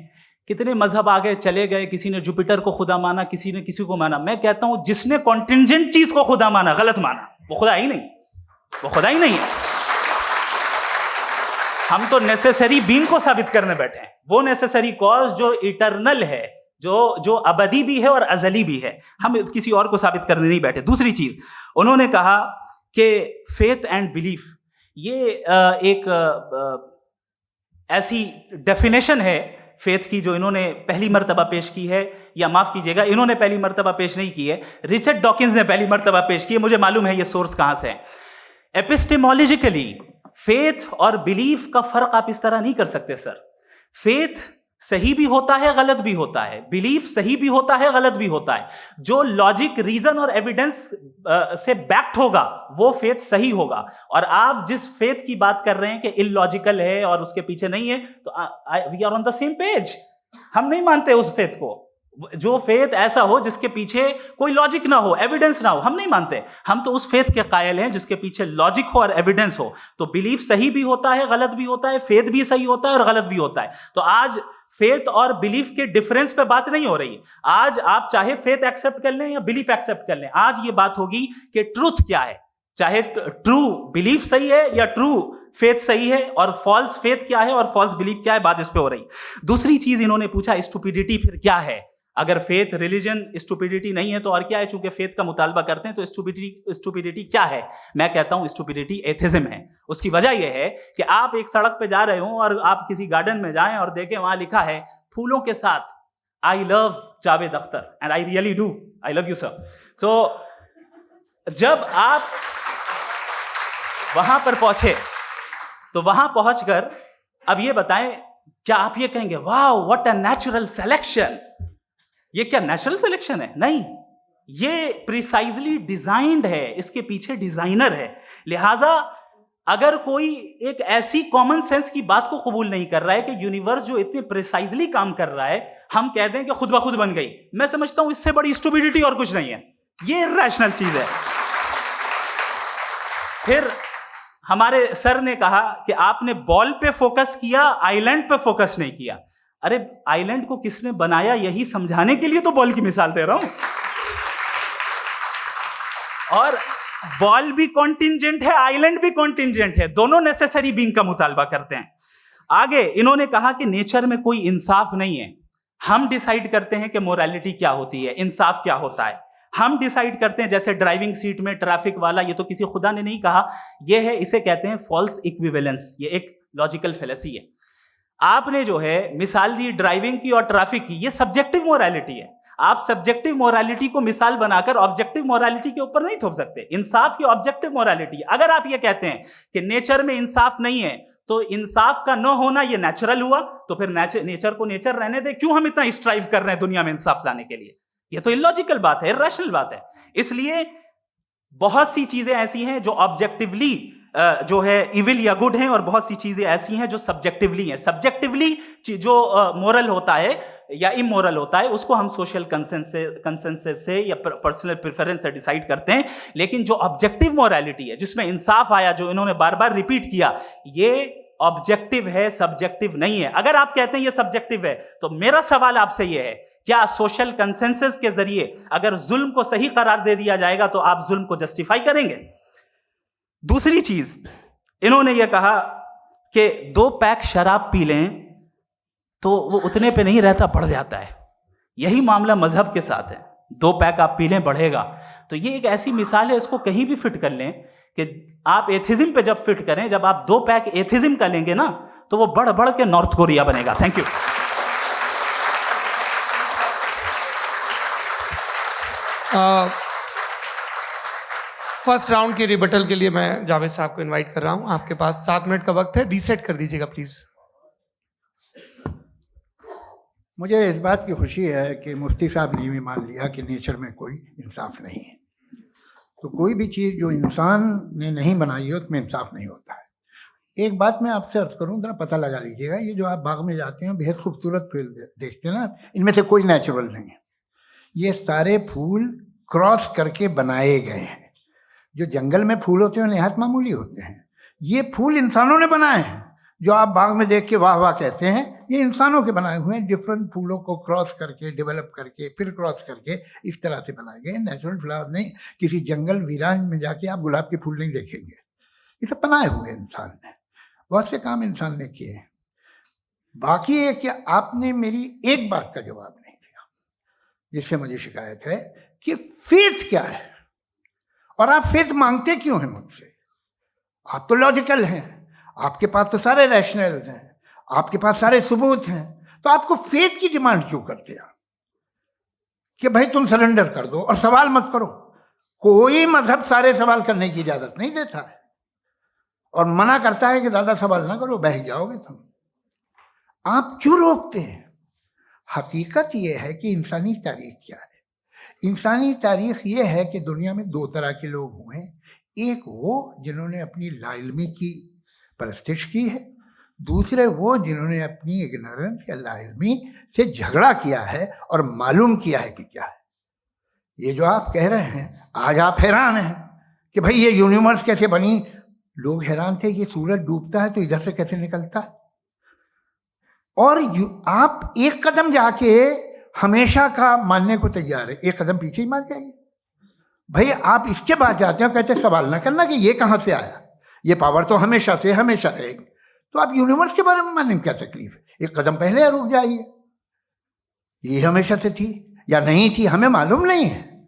कितने मजहब आगे चले गए, किसी ने जुपिटर को खुदा माना, किसी ने किसी को माना। मैं कहता हूँ जिसने कॉन्टिंजेंट चीज़ को खुदा माना, गलत माना, वो खुदा ही नहीं, वो खुदा ही नहीं है। हम तो नेसेसरी बीइंग को साबित करने बैठे हैं, वो नेसेसरी कॉज जो इटरनल है, जो अबदी भी है और अजली भी है। हम किसी और को साबित करने नहीं बैठे। दूसरी चीज उन्होंने कहा कि फेथ एंड बिलीफ, ये एक ऐसी डेफिनेशन है फेथ की जो इन्होंने पहली मर्तबा पेश की है, या माफ कीजिएगा इन्होंने पहली मर्तबा पेश नहीं की है, रिचर्ड डॉकिंस ने पहली मर्तबा पेश की है। मुझे मालूम है ये सोर्स कहां से है। एपिस्टेमोलॉजिकली फेथ और बिलीफ का फर्क आप इस तरह नहीं कर सकते सर। फेथ सही भी होता है, गलत भी होता है। बिलीफ सही भी होता है, गलत भी होता है। जो लॉजिक, रीजन और एविडेंस से बैक्ड होगा वो फेथ सही होगा। और आप जिस फेथ की बात कर रहे हैं कि इलॉजिकल है और उसके पीछे नहीं है, तो we are on the same page. हम नहीं मानते उस फेथ को। जो फेथ ऐसा हो जिसके पीछे कोई लॉजिक ना हो, एविडेंस ना हो, हम नहीं मानते। हम तो उस फेथ के कायल हैं जिसके पीछे लॉजिक हो और एविडेंस हो। तो बिलीफ सही भी होता है, गलत भी होता है, फेथ भी सही होता है और गलत भी होता है। तो आज फेथ और बिलीफ के डिफरेंस पे बात नहीं हो रही। आज आप चाहे फेथ एक्सेप्ट कर लें या बिलीफ एक्सेप्ट कर लें, आज ये बात होगी कि ट्रूथ क्या है। चाहे ट्रू बिलीफ सही है या ट्रू फेथ सही है, और फॉल्स फेथ क्या है और फॉल्स बिलीफ क्या है, बात इस पे हो रही। दूसरी चीज इन्होंने पूछा, स्टुपिडिटी फिर क्या है? अगर फेथ रिलीजन स्टुपिडिटी नहीं है तो और क्या है? चूंकि फेथ का मुतालबा करते हैं तो स्टुपिडिटी क्या है? मैं कहता हूं स्टुपिडिटी एथिज्म है। उसकी वजह यह है कि आप एक सड़क पे जा रहे हो और आप किसी गार्डन में जाएं और देखें वहां लिखा है फूलों के साथ, I love Javed Akhtar, and I really do, I love you sir. सो जब आप वहां पर पहुंचे तो वहां पहुंचकर अब ये बताएं, क्या आप ये कहेंगे वाह व्हाट अ नेचुरल सिलेक्शन? ये क्या नेचुरल सिलेक्शन है? नहीं, ये प्रिसाइजली डिजाइंड है, इसके पीछे डिजाइनर है। लिहाजा अगर कोई एक ऐसी कॉमन सेंस की बात को कबूल नहीं कर रहा है कि यूनिवर्स जो इतने प्रिसाइजली काम कर रहा है, हम कह दें कि खुद ब खुद बन गई, मैं समझता हूं इससे बड़ी स्टुपिडिटी और कुछ नहीं है। ये इरैशनल चीज है। फिर हमारे सर ने कहा कि आपने बॉल पे फोकस किया, आइलैंड पे फोकस नहीं किया। अरे आइलैंड को किसने बनाया, यही समझाने के लिए तो बॉल की मिसाल दे रहा हूं। और बॉल भी कॉन्टिंजेंट है, आइलैंड भी कॉन्टिंजेंट है, दोनों नेसेसरी बीइंग का मुतालबा करते हैं। आगे इन्होंने कहा कि नेचर में कोई इंसाफ नहीं है, हम डिसाइड करते हैं कि मोरालिटी क्या होती है, इंसाफ क्या होता है, हम डिसाइड करते हैं। जैसे ड्राइविंग सीट में ट्रैफिक वाला, ये तो किसी खुदा ने नहीं कहा, ये है, इसे कहते हैं फॉल्स इक्विवेलेंस, ये एक लॉजिकल फेलेसी है। आपने जो है मिसाल दी ड्राइविंग की और ट्रैफिक की, ये सब्जेक्टिव मोरालिटी है। आप सब्जेक्टिव मोरालिटी को मिसाल बनाकर ऑब्जेक्टिव मोरालिटी के ऊपर नहीं थोप सकते। इंसाफ की ऑब्जेक्टिव मोरालिटी। अगर आप ये कहते हैं कि नेचर में इंसाफ नहीं है, तो इंसाफ का न होना ये नेचुरल हुआ, तो फिर नेचर को नेचर रहने दे, क्यों हम इतना स्ट्राइव कर रहे हैं दुनिया में इंसाफ लाने के लिए? ये तो इलॉजिकल बात है, इरैशनल बात है। इसलिए बहुत सी चीजें ऐसी हैं जो ऑब्जेक्टिवली जो है इविल या गुड हैं, और बहुत सी चीजें ऐसी हैं जो सब्जेक्टिवली हैं। सब्जेक्टिवली जो मोरल होता है या इमोरल होता है, उसको हम सोशल कंसेंसस से या पर्सनल प्रेफरेंस से डिसाइड करते हैं। लेकिन जो ऑब्जेक्टिव मोरालिटी है, जिसमें इंसाफ आया, जो इन्होंने बार बार रिपीट किया, ये ऑब्जेक्टिव है, सब्जेक्टिव नहीं है। अगर आप कहते हैं ये सब्जेक्टिव है, तो मेरा सवाल आपसे ये है, क्या सोशल कंसेंसस के जरिए अगर जुल्म को सही करार दे दिया जाएगा तो आप जुल्म को जस्टिफाई करेंगे? दूसरी चीज इन्होंने ये कहा कि 2 पैक शराब पी लें तो वो उतने पे नहीं रहता, बढ़ जाता है। यही मामला मजहब के साथ है, 2 पैक आप पी लें बढ़ेगा। तो ये एक ऐसी मिसाल है, इसको कहीं भी फिट कर लें कि आप एथिज्म पे जब फिट करें, जब आप 2 पैक एथिज्म का लेंगे ना, तो वो बढ़ बढ़ के नॉर्थ कोरिया बनेगा। Thank you. फर्स्ट राउंड के रिबटल के लिए मैं जावेद साहब को इनवाइट कर रहा हूं। आपके पास 7 मिनट का वक्त है, रीसेट कर दीजिएगा प्लीज। मुझे इस बात की खुशी है कि मुफ्ती साहब ने भी मान लिया कि नेचर में कोई इंसाफ नहीं है। तो कोई भी चीज़ जो इंसान ने नहीं बनाई है उसमें इंसाफ नहीं होता है। एक बात मैं आपसे अर्ज करूँ, जरा पता लगा लीजिएगा, ये जो आप बाग में जाते हैं बेहद खूबसूरत फूल देखते हैं ना, इनमें से कोई नेचुरल नहीं है। ये सारे फूल क्रॉस करके बनाए गए हैं। जो जंगल में फूल होते हैं नहायत मामूली होते हैं, ये फूल इंसानों ने बनाए हैं। जो आप बाग में देख के वाह वाह कहते हैं, ये इंसानों के बनाए हुए हैं। डिफरेंट फूलों को क्रॉस करके, डेवलप करके, फिर क्रॉस करके इस तरह से बनाए गए। नेचुरल फ्लावर नहीं। किसी जंगल वीरान में जाके आप गुलाब के फूल नहीं देखेंगे, ये सब बनाए हुए इंसान ने। बहुत से काम इंसान ने किए हैं। बाकी है कि आपने मेरी एक बात का जवाब नहीं दिया, जिससे मुझे शिकायत है कि फेथ क्या है और आप फेथ मांगते क्यों हैं मुझसे? आप तो लॉजिकल हैं, आपके पास तो सारे रैशनल्स हैं, आपके पास सारे सबूत हैं, तो आपको फेथ की डिमांड क्यों करते हैं कि भाई तुम सरेंडर कर दो और सवाल मत करो? कोई मजहब सारे सवाल करने की इजाजत नहीं देता है और मना करता है कि ज्यादा सवाल ना करो, बह जाओगे तुम। आप क्यों रोकते हैं? हकीकत यह है कि इंसानी तारीख क्या है। इंसानी तारीख ये है कि दुनिया में 2 तरह के लोग हुए। एक वो जिन्होंने अपनी लाइल्मी की परस्तिश की है, दूसरे वो जिन्होंने अपनी इग्नोरेंस या लाइल्मी से झगड़ा किया है और मालूम किया है कि क्या है। ये जो आप कह रहे हैं, आज आप हैरान हैं कि भाई ये यूनिवर्स कैसे बनी। लोग हैरान थे कि सूरज डूबता है तो इधर से कैसे निकलता है। और आप एक कदम जाके हमेशा का मानने को तैयार है, एक कदम पीछे ही मान जाइए। भाई आप इसके बाद जाते हो, कहते सवाल ना करना कि ये कहाँ से आया, ये पावर तो हमेशा से हमेशा रहेगी। तो आप यूनिवर्स के बारे में मानने में क्या तकलीफ है? एक कदम पहले रुक जाइए। ये हमेशा से थी या नहीं थी, हमें मालूम नहीं है।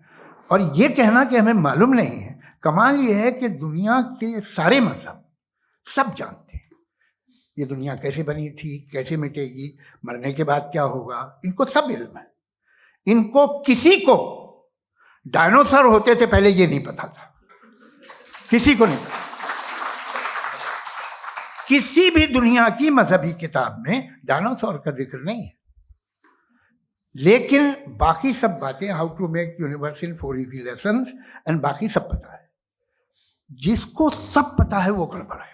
और ये कहना कि हमें मालूम नहीं है, कमाल ये है कि दुनिया के सारे मजहब सब जानते हैं ये दुनिया कैसे बनी थी, कैसे मिटेगी, मरने के बाद क्या होगा, इनको सब इल्म है। इनको किसी को डायनासोर होते थे पहले ये नहीं पता था, किसी को नहीं पता। किसी भी दुनिया की मजहबी किताब में डायनासोर का जिक्र नहीं है। लेकिन बाकी सब बातें, how to make universe in 4 easy lessons and बाकी सब पता है। जिसको सब पता है वो गड़बड़ है।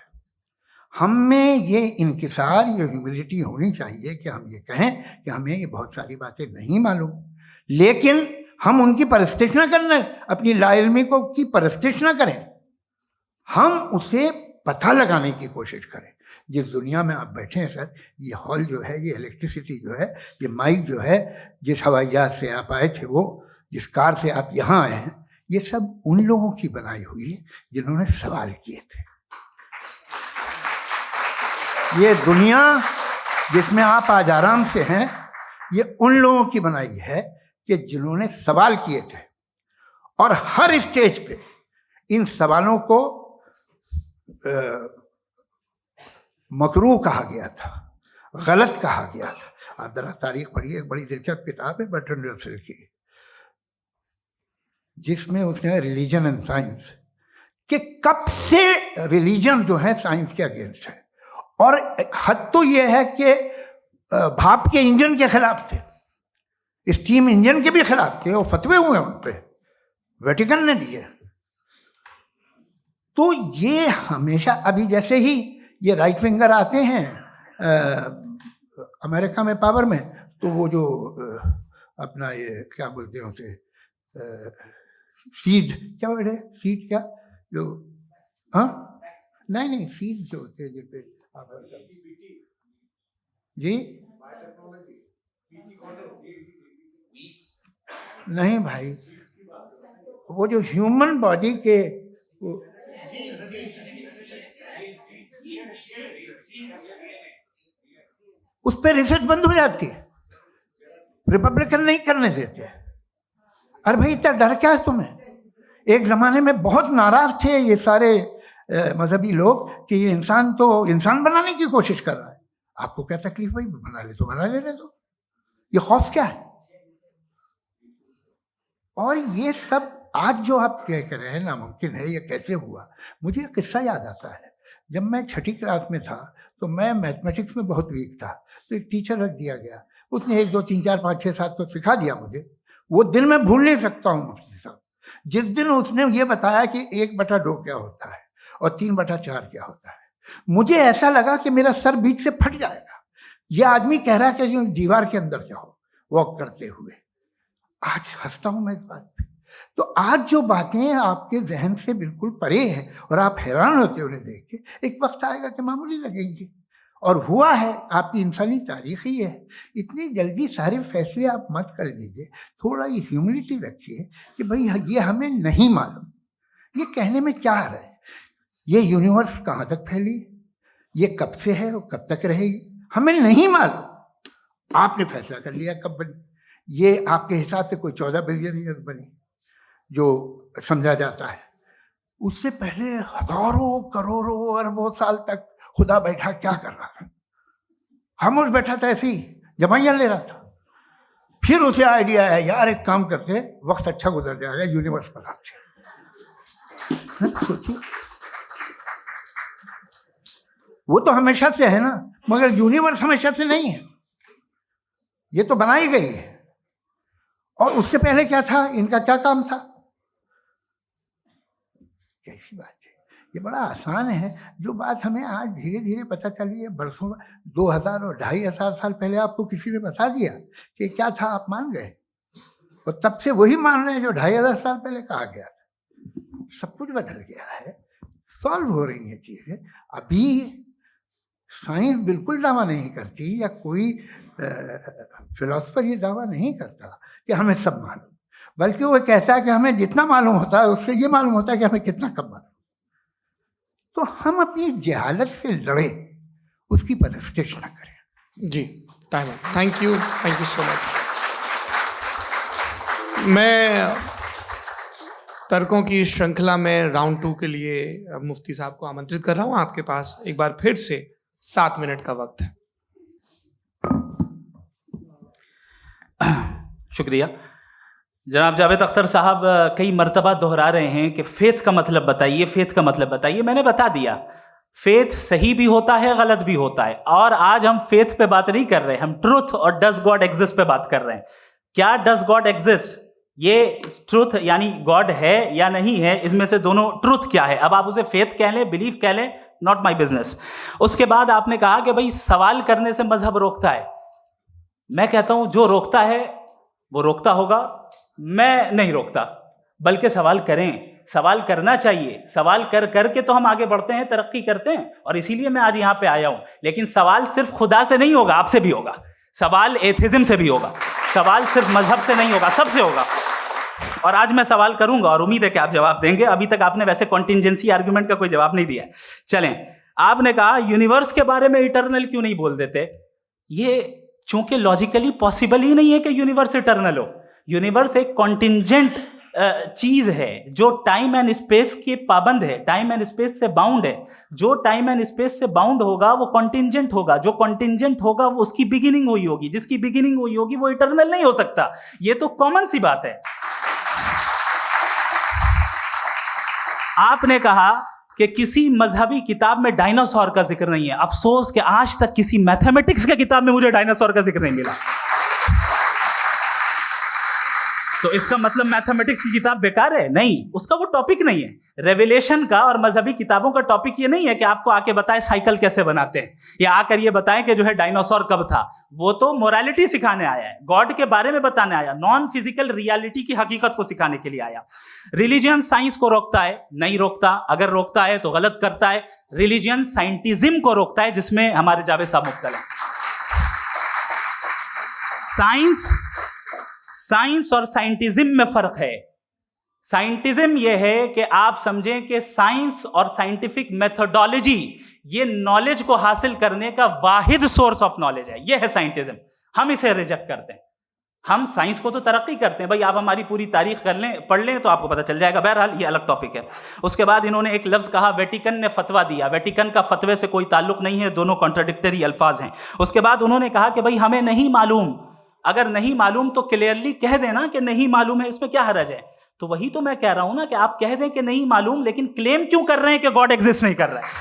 हम में ये इंकिसार, ये ह्यूमिलिटी होनी चाहिए कि हम ये कहें कि हमें ये बहुत सारी बातें नहीं मालूम, लेकिन हम उनकी परस्तिश ना करें, अपनी लाइल्मी को की परस्तिश ना करें, हम उसे पता लगाने की कोशिश करें। जिस दुनिया में आप बैठे हैं सर, ये हॉल जो है, ये इलेक्ट्रिसिटी जो है, ये माइक जो है, जिस हवाई जहाज से आप आए थे, वो जिस कार से आप यहाँ आए हैं, ये सब उन लोगों की बनाई हुई है जिन्होंने सवाल किए थे। ये दुनिया जिसमें आप आज आराम से हैं, ये उन लोगों की बनाई है कि जिन्होंने सवाल किए थे, और हर स्टेज पे इन सवालों को मकरूह कहा गया था, गलत कहा गया था। आप जरा तारीख पढ़िए, एक बड़ी दिलचस्प किताब है बर्ट्रैंड रसेल की, जिसमें उसने रिलीजन एंड साइंस कि कब से रिलीजन जो है साइंस के अगेंस्ट है, और हद तो यह है कि भाप के इंजन के खिलाफ थे, स्टीम इंजन के भी खिलाफ थे, और फतवे हुए उन पे, वेटिकन ने दिए। तो ये हमेशा, अभी जैसे ही ये राइट विंगर आते हैं अमेरिका में पावर में, तो वो जो अपना ये क्या बोलते हैं उसे, सीड क्या बोलते हैं, सीड क्या जो, हाँ नहीं सीड जो होते हैं जैसे जी, नहीं भाई, वो जो ह्यूमन बॉडी के उस पर रिसर्च बंद हो जाती है, रिपब्लिकन नहीं करने देते। अरे भाई इतना डर क्या है तुम्हें? एक जमाने में बहुत नाराज थे ये सारे मजहबी लोग कि ये इंसान तो इंसान बनाने की कोशिश कर रहा है। आपको क्या तकलीफ भाई, बना ले तो बना लेने दो, ये खौफ क्या है? और ये सब आज जो आप कह रहे हैं नामुमकिन है, ये कैसे हुआ? मुझे एक किस्सा याद आता है। जब मैं 6ठी क्लास में था तो मैं मैथमेटिक्स में बहुत वीक था, तो एक टीचर रख दिया गया, उसने 1 2 3 4 5 6 7 को सिखा दिया मुझे। वो दिन मैं भूल नहीं सकता हूँ मुफ्ती साहब, जिस दिन उसने ये बताया कि 1/2 क्या होता है और 3/4 क्या होता है, मुझे ऐसा लगा कि मेरा सर बीच से फट जाएगा। ये आदमी कह रहा है कि जो दीवार के अंदर जाओ वॉक करते हुए। आज हंसता हूं मैं इस बात पे। तो आज जो बातें आपके जहन से बिल्कुल परे हैं और आप हैरान होते उन्हें देख के, एक वक्त आएगा कि मामूली लगेंगे। और हुआ है, आपकी इंसानी तारीख ही है। इतनी जल्दी सारे फैसले आप मत कर लीजिए, थोड़ा ये ह्यूमिलिटी रखिए कि भाई ये हमें नहीं मालूम। ये कहने में क्या आ रहा है? ये यूनिवर्स कहाँ तक फैली, ये कब से है और कब तक रहेगी, हमें नहीं मालूम। आपने फैसला कर लिया कब बनी। ये आपके हिसाब से कोई 14 बिलियन ईयर बनी जो समझा जाता है। उससे पहले हजारों करोड़ों अरबों साल तक खुदा बैठा क्या कर रहा था? खामोश बैठा था, ऐसी जमाइयाँ ले रहा था। फिर उसे आइडिया है, यार एक काम करते, वक्त अच्छा गुजर जाएगा, यूनिवर्स बना दे। सोचिए, वो तो हमेशा से है ना, मगर यूनिवर्स हमेशा से नहीं है, ये तो बनाई गई है। और उससे पहले क्या था, इनका क्या काम था? कैसी बात है, ये बड़ा आसान है। जो बात हमें आज धीरे धीरे पता चली है, बरसों 2000 और 2500 साल पहले आपको किसी ने बता दिया कि क्या था, आप मान गए, और तब से वही मान रहे हैं जो 2500 साल पहले कहा गया था। सब कुछ बदल गया है, सॉल्व हो रही हैं चीजें। अभी साइंस बिल्कुल दावा नहीं करती, या कोई फिलोसफर ये दावा नहीं करता कि हमें सब मालूम, बल्कि वो कहता है कि हमें जितना मालूम होता है उससे ये मालूम होता है कि हमें कितना कम मालूम। तो हम अपनी जहालत से लड़े, उसकी परस्तिश न करें। जी, time. Thank you so much. मैं तर्कों की श्रृंखला में राउंड 2 के लिए मुफ्ती साहब को आमंत्रित कर रहा हूं। आपके पास एक बार फिर से 7 मिनट का वक्त है। शुक्रिया। जनाब जावेद अख्तर साहब कई मर्तबा दोहरा रहे हैं कि फेथ का मतलब बताइए, फेथ का मतलब बताइए। मैंने बता दिया, फेथ सही भी होता है, गलत भी होता है। और आज हम फेथ पे बात नहीं कर रहे, हम ट्रूथ और डज गॉड एग्जिस्ट पे बात कर रहे हैं। क्या डज गॉड एग्जिस्ट, ये ट्रूथ यानी गॉड है या नहीं है, इसमें से दोनों ट्रूथ क्या है। अब आप उसे फेथ कह लें, बिलीफ कह लें, नॉट माई बिजनेस। उसके बाद आपने कहा कि भाई सवाल करने से मजहब रोकता है। मैं कहता हूं जो रोकता है वो रोकता होगा, मैं नहीं रोकता, बल्कि सवाल करें, सवाल करना चाहिए। सवाल कर करके तो हम आगे बढ़ते हैं, तरक्की करते हैं, और इसीलिए मैं आज यहां पे आया हूं। लेकिन सवाल सिर्फ खुदा से नहीं होगा, आपसे भी होगा। सवाल एथिज्म से भी होगा, सवाल सिर्फ मजहब से नहीं होगा, सबसे होगा। और आज मैं सवाल करूंगा और उम्मीद है कि आप जवाब देंगे। अभी तक आपने वैसे कॉन्टिंजेंसी आर्गुमेंट का कोई जवाब नहीं दिया है। चलें, आपने कहा यूनिवर्स के बारे में इटर्नल क्यों नहीं बोल देते। ये चूंकि लॉजिकली पॉसिबल ही नहीं है कि यूनिवर्स इटर्नल हो। यूनिवर्स एक कॉन्टिंजेंट चीज है जो टाइम एंड स्पेस के पाबंद है, टाइम एंड स्पेस से बाउंड है। जो टाइम एंड स्पेस से बाउंड होगा वो कॉन्टिंजेंट होगा, जो कॉन्टिंजेंट होगा वो उसकी बिगिनिंग हुई होगी, जिसकी बिगिनिंग हुई होगी वो इटर्नल नहीं हो सकता। ये तो कॉमन सी बात है। आपने कहा कि किसी मजहबी किताब में डायनासोर का जिक्र नहीं है। अफसोस कि आज तक किसी मैथमेटिक्स के किताब में मुझे डायनासोर का जिक्र नहीं मिला। तो इसका मतलब मैथमेटिक्स की किताब बेकार है? नहीं, उसका वो टॉपिक नहीं है। रेवलेशन का और मजहबी किताबों का टॉपिक ये नहीं है कि आपको आके बताए साइकिल कैसे बनाते हैं, या आकर ये बताएं कि जो है डायनासोर कब था। वो तो मोरालिटी सिखाने आया है, गॉड के बारे में बताने आया, नॉन फिजिकल रियलिटी की हकीकत को सिखाने के लिए आया। रिलीजियन साइंस को रोकता है? नहीं रोकता। अगर रोकता है तो गलत करता है। रिलीजियन साइंटिज्म को रोकता है, जिसमें हमारे जावेद साहब मुब्तला हैं। साइंस और साइंटिज्म में फर्क है। साइंटिज्म यह है कि आप समझें कि साइंस और साइंटिफिक मेथोडोलॉजी ये नॉलेज को हासिल करने का वाहिद सोर्स ऑफ नॉलेज है। यह है साइंटिज्म। हम इसे रिजेक्ट करते हैं। हम साइंस को तो तरक्की करते हैं। भाई आप हमारी पूरी तारीख कर लें, पढ़ लें तो आपको पता चल जाएगा। बहरहाल ये अलग टॉपिक है। उसके बाद इन्होंने एक लफ्ज कहा, वेटिकन ने फतवा दिया। वेटिकन का फतवे से कोई ताल्लुक नहीं है, दोनों कॉन्ट्राडिक्टरी अल्फाज हैं। उसके बाद उन्होंने कहा कि भाई हमें नहीं मालूम। अगर नहीं मालूम तो क्लियरली कह देना कि नहीं मालूम है, इसमें क्या हर्ज है। तो वही तो मैं कह रहा हूं ना कि आप कह दें कि नहीं मालूम, लेकिन क्लेम क्यों कर रहे हैं कि गॉड एग्जिस्ट नहीं कर रहा है।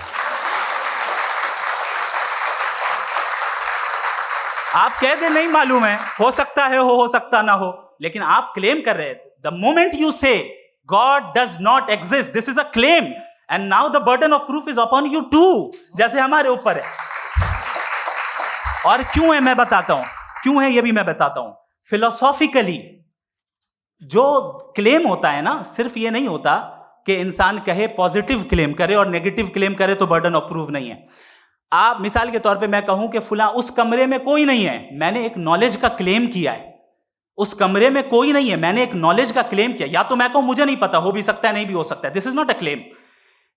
आप कह दें नहीं मालूम है, हो सकता है हो सकता ना हो, लेकिन आप क्लेम कर रहे हैं। The moment you say God does not exist, this is a claim, and now the burden of proof is upon you too, जैसे हमारे ऊपर है। और क्यों है मैं बताता हूं, क्यों है ये भी मैं बताता हूं। फिलोसॉफिकली जो क्लेम होता है ना, सिर्फ ये नहीं होता कि इंसान कहे पॉजिटिव क्लेम करे और नेगेटिव क्लेम करे तो बर्डन ऑफ प्रूफ नहीं है। आप मिसाल के तौर पे मैं कहूं कि फुला उस कमरे में कोई नहीं है, मैंने एक नॉलेज का क्लेम किया है। उस कमरे में कोई नहीं है, मैंने एक नॉलेज का क्लेम किया। या तो मैं कहूं मुझे नहीं पता, हो भी सकता है नहीं भी हो सकता है, this is not a claim.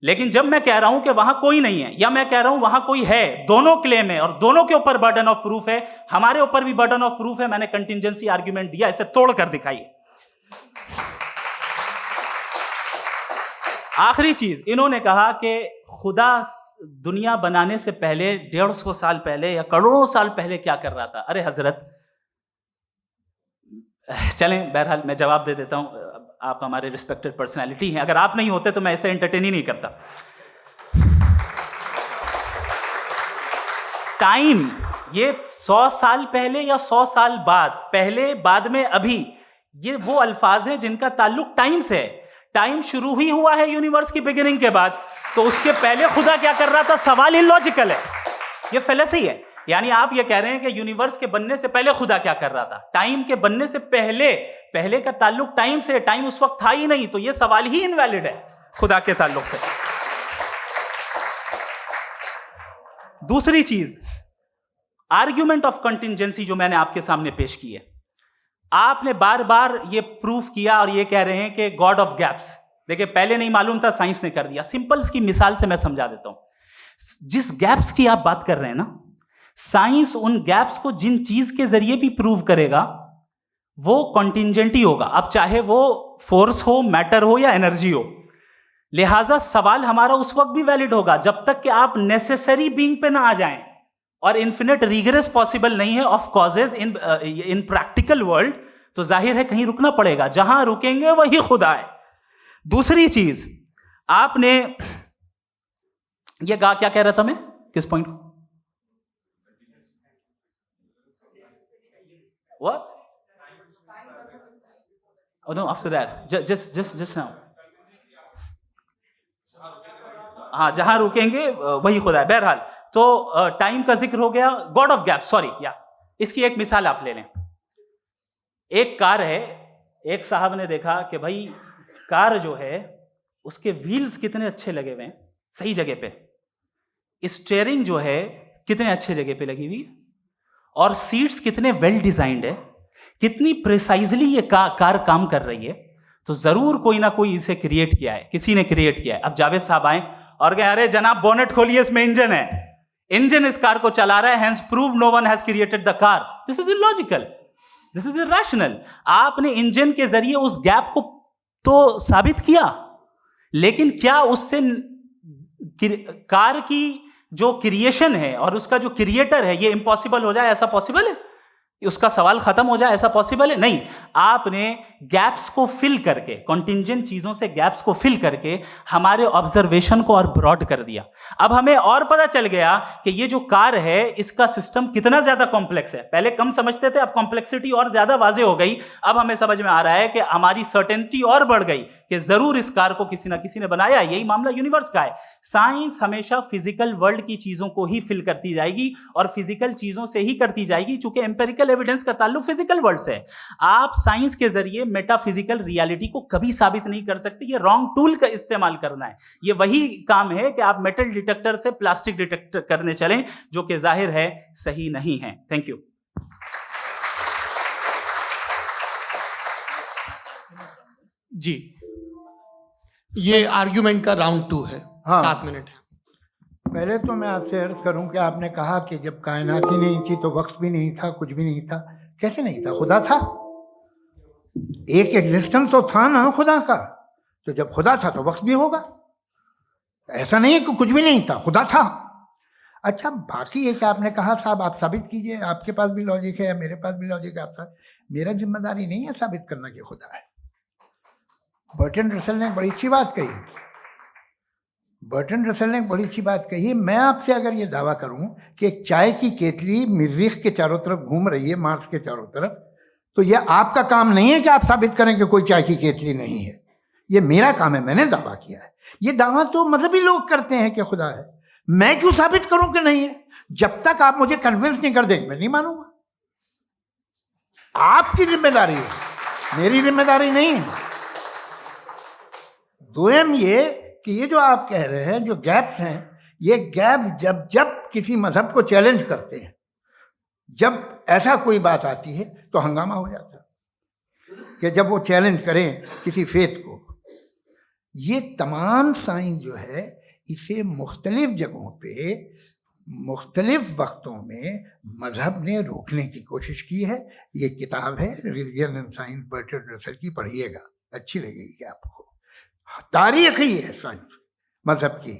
लेकिन जब मैं कह रहा हूं कि वहां कोई नहीं है, या मैं कह रहा हूं वहां कोई है, दोनों क्लेम है और दोनों के ऊपर बर्डन ऑफ प्रूफ है। हमारे ऊपर भी बर्डन ऑफ प्रूफ है। मैंने कंटिंजेंसी आर्ग्यूमेंट दिया, इसे तोड़कर दिखाइए। आखिरी चीज, इन्होंने कहा कि खुदा दुनिया बनाने से पहले 150 साल पहले या करोड़ों साल पहले क्या कर रहा था। अरे हजरत, चलें बहरहाल मैं जवाब दे देता हूं। आप हमारे रिस्पेक्टेड पर्सनैलिटी हैं, अगर आप नहीं होते तो मैं ऐसे एंटरटेन ही नहीं करता। टाइम ये 100 साल पहले या 100 साल बाद, पहले बाद में अभी, ये वो अल्फाज हैं जिनका ताल्लुक टाइम से है। टाइम शुरू ही हुआ है यूनिवर्स की बिगिनिंग के बाद, तो उसके पहले खुदा क्या कर रहा था, सवाल इलॉजिकल है, ये फेलेसी है। यानी आप ये कह रहे हैं कि यूनिवर्स के बनने से पहले खुदा क्या कर रहा था। टाइम के बनने से पहले, पहले का ताल्लुक टाइम से, टाइम उस वक्त था ही नहीं, तो ये सवाल ही इनवैलिड है खुदा के ताल्लुक से। दूसरी चीज, आर्ग्यूमेंट ऑफ कंटिंजेंसी जो मैंने आपके सामने पेश की है, आपने बार बार ये प्रूफ किया और ये कह रहे हैं कि गॉड ऑफ गैप्स। देखिए पहले नहीं मालूम था, साइंस ने कर दिया। सिंपल्स की मिसाल से मैं समझा देता हूं। जिस गैप्स की आप बात कर रहे हैं ना, साइंस उन गैप्स को जिन चीज के जरिए भी प्रूव करेगा वो कॉन्टिंजेंट ही होगा। अब चाहे वो फोर्स हो, मैटर हो या एनर्जी हो। लिहाजा सवाल हमारा उस वक्त भी वैलिड होगा जब तक कि आप नेसेसरी बीइंग पे ना आ जाएं। और इन्फिनिट रिग्रेस पॉसिबल नहीं है of causes in practical world, तो जाहिर है कहीं रुकना पड़ेगा, जहां रुकेंगे वही खुदा है। दूसरी चीज, आपने ये कहा, क्या कह रहा था मैं, किस पॉइंट को? What? Oh no, after that, just now. हाँ, जहां रुकेंगे वही खुदा है। बहरहाल, तो टाइम का जिक्र हो गया, गॉड ऑफ गैप, सॉरी, या इसकी एक मिसाल आप ले लें। एक कार है, एक साहब ने देखा कि भाई कार जो है उसके व्हील्स कितने अच्छे लगे हुए हैं, सही जगह पे, स्टीयरिंग जो है कितने अच्छे जगह पे लगी हुई, और सीट्स कितने वेल डिजाइंड है, कितनी प्रिसाइजली ये कार काम कर रही है। तो जरूर कोई ना कोई इसे क्रिएट किया है, किसी ने क्रिएट किया है। अब जावेद साहब आए और कहे अरे जनाब बोनेट खोलिए, इसमें इंजन है, इंजन इस कार को चला रहा है, hence prove no one has created the car. This is illogical, this is irrational. आपने इंजन के जरिए उस गैप को तो साबित किया, लेकिन क्या उससे कार की जो क्रिएशन है और उसका जो क्रिएटर है ये इम्पॉसिबल हो जाए? ऐसा पॉसिबल है? उसका सवाल खत्म हो जाए, ऐसा पॉसिबल है? नहीं। आपने गैप्स को फिल करके, कॉन्टिंजेंट चीजों से गैप्स को फिल करके हमारे ऑब्जर्वेशन को और ब्रॉड कर दिया। अब हमें और पता चल गया कि ये जो कार है इसका सिस्टम कितना ज्यादा कॉम्प्लेक्स है। पहले कम समझते थे, अब कॉम्प्लेक्सिटी और ज्यादा वाजे हो गई। अब हमें समझ में आ रहा है कि हमारी सर्टेनिटी और बढ़ गई कि जरूर इस कार को किसी ना किसी ने बनाया। यही मामला यूनिवर्स का है। साइंस हमेशा फिजिकल वर्ल्ड की चीजों को ही फिल करती जाएगी और फिजिकल चीजों से ही करती जाएगी, क्योंकि एम्पिरिकल एविडेंस का ताल्लुक फिजिकल वर्ल्ड से है। आप साइंस के जरिए मेटाफिजिकल रियलिटी को कभी साबित नहीं कर सकते। ये रॉन्ग टूल का इस्तेमाल करना है। ये वही काम है कि आप मेटल डिटेक्टर से प्लास्टिक डिटेक्टर करने चलें, जो कि जाहिर है सही नहीं है। Thank you. जी, ये आर्ग्यूमेंट का राउंड 2 है। हाँ। 7 मिनट है। पहले तो मैं आपसे अर्ज करूं कि आपने कहा कि जब कायनात ही नहीं थी तो वक्त भी नहीं था, कुछ भी नहीं था। कैसे नहीं था? खुदा था। एक एग्जिस्टेंस तो था ना खुदा का। तो जब खुदा था तो वक्त भी होगा। ऐसा नहीं है कि कुछ भी नहीं था, खुदा था। अच्छा, बाकी एक आपने कहा साहब आप साबित कीजिए, आपके पास भी लॉजिक है या मेरे पास भी लॉजिक है। आप मेरा जिम्मेदारी नहीं है साबित करना कि खुदा है। बर्टन रसल ने बड़ी अच्छी बात कही। बर्टन रसल ने बड़ी अच्छी बात कही। मैं आपसे अगर ये दावा करूं कि एक चाय की केतली मरीख के चारों तरफ घूम रही है, मार्स के चारों तरफ, तो ये आपका काम नहीं है कि आप साबित करें कि कोई चाय की केतली नहीं है। ये मेरा काम है, मैंने दावा किया है। ये दावा तो मजहबी लोग करते हैं कि खुदा है। मैं क्यों साबित करूं कि नहीं है? जब तक आप मुझे कन्विंस नहीं कर देंगे मैं नहीं मानूंगा। आपकी जिम्मेदारी है, मेरी जिम्मेदारी नहीं है। दोयम ये कि ये जो आप कह रहे हैं, जो गैप्स हैं, ये गैप जब जब किसी मजहब को चैलेंज करते हैं, जब ऐसा कोई बात आती है तो हंगामा हो जाता है कि जब वो चैलेंज करें किसी फेथ को। ये तमाम साइंस जो है इसे मुख्तलिफ जगहों पे मुख्तलिफ वक्तों में मजहब ने रोकने की कोशिश की है। ये किताब है religion and science, Burton Russell की, पढ़िएगा, अच्छी लगेगी आपको। तारीख ही है साइंस, मजहब की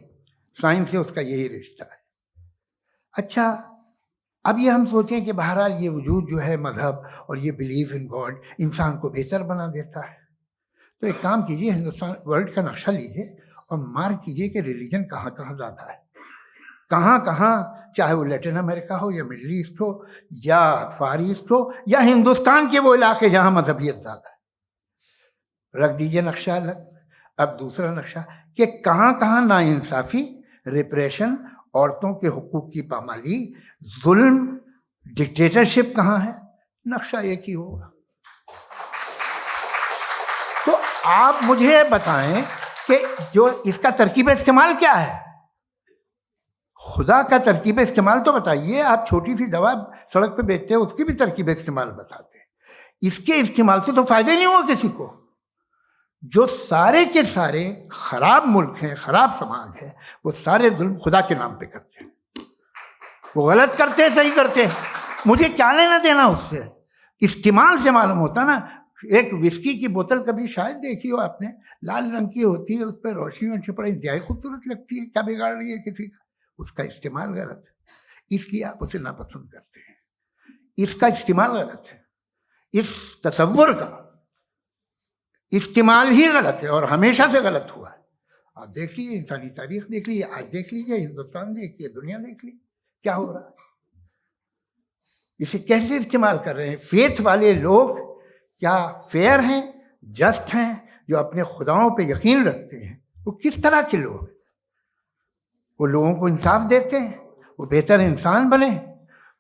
साइंस से उसका यही रिश्ता है। अच्छा, अब ये हम सोचें कि बहरहाल ये वजूद जो है मजहब और ये बिलीव इन गॉड इंसान को बेहतर बना देता है। तो एक काम कीजिए, हिंदुस्तान वर्ल्ड का नक्शा लीजिए और मार्क कीजिए कि रिलीजन कहाँ कहाँ ज़्यादा है, कहाँ कहाँ, चाहे वो लैटिन अमेरिका हो या मिडल ईस्ट हो या फार ईस्ट हो या हिंदुस्तान के वो इलाके जहाँ मजहबियत ज़्यादा है। रख दीजिए नक्शा अलग। अब दूसरा नक्शा कि कहाँ कहाँ नाइंसाफ़ी, रिप्रेशन, औरतों के हुकूक की पामाली, जुल्म, डिक्टेटरशिप कहाँ है। नक्शा एक ही होगा। तो आप मुझे बताएं कि जो इसका तरकीब इस्तेमाल क्या है। खुदा का तरकीब इस्तेमाल तो बताइए। आप छोटी सी दवा सड़क पे बेचते हैं, उसकी भी तरकीब इस्तेमाल बताते हैं। इसके इस्तेमाल से तो फायदा नहीं हुआ किसी को। जो सारे के सारे खराब मुल्क हैं, खराब समाज है, वो सारे जुल्म खुदा के नाम पे करते हैं। वो गलत करते हैं, सही करते हैं, मुझे क्या लेना देना उससे। इस्तेमाल से मालूम होता ना। एक विस्की की बोतल कभी शायद देखी हो आपने, लाल रंग की होती है, उस पर रोशनी वोशनी पड़ी, इंतहाई खूबसूरत लगती है। क्या बिगाड़ रही है किसी का? उसका इस्तेमाल गलत है, इसलिए आप उसे नापसंद करते हैं। इसका इस्तेमाल गलत है। इस तसव्वुर का इस्तेमाल ही गलत है और हमेशा से गलत हुआ है। आप देख लीजिए, इंसानी तारीख देख लीजिए, आज देख लीजिए, हिंदुस्तान देखिए, दुनिया देख लीजिए, क्या हो रहा है। इसे कैसे इस्तेमाल कर रहे हैं। फेथ वाले लोग क्या फेयर हैं, जस्ट हैं, जो अपने खुदाओं पे यकीन रखते हैं, वो किस तरह के लोग हैं? वो लोगों को इंसाफ देते हैं, वो बेहतर इंसान बने।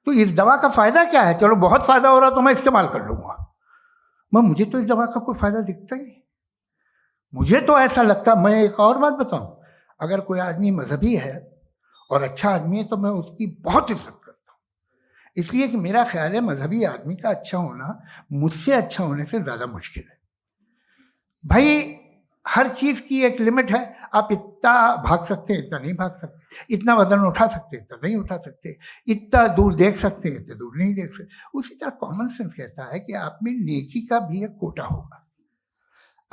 तो इस दवा का फ़ायदा क्या है? चलो बहुत फ़ायदा हो रहा तो मैं इस्तेमाल कर लूँगा, मैं मुझे तो इस दवा का कोई फ़ायदा दिखता ही नहीं। मुझे तो ऐसा लगता, मैं एक और बात बताऊं, अगर कोई आदमी मजहबी है और अच्छा आदमी है तो मैं उसकी बहुत इज्जत करता हूँ, इसलिए कि मेरा ख्याल है मजहबी आदमी का अच्छा होना मुझसे अच्छा होने से ज़्यादा मुश्किल है। भाई हर चीज की एक लिमिट है। आप इतना भाग सकते हैं, इतना नहीं भाग सकते, इतना वजन उठा सकते, इतना नहीं उठा सकते, इतना दूर देख सकते हैं, इतना दूर नहीं देख सकते। उसी तरह कॉमन सेंस कहता है कि आप में नेकी का भी एक कोटा होगा।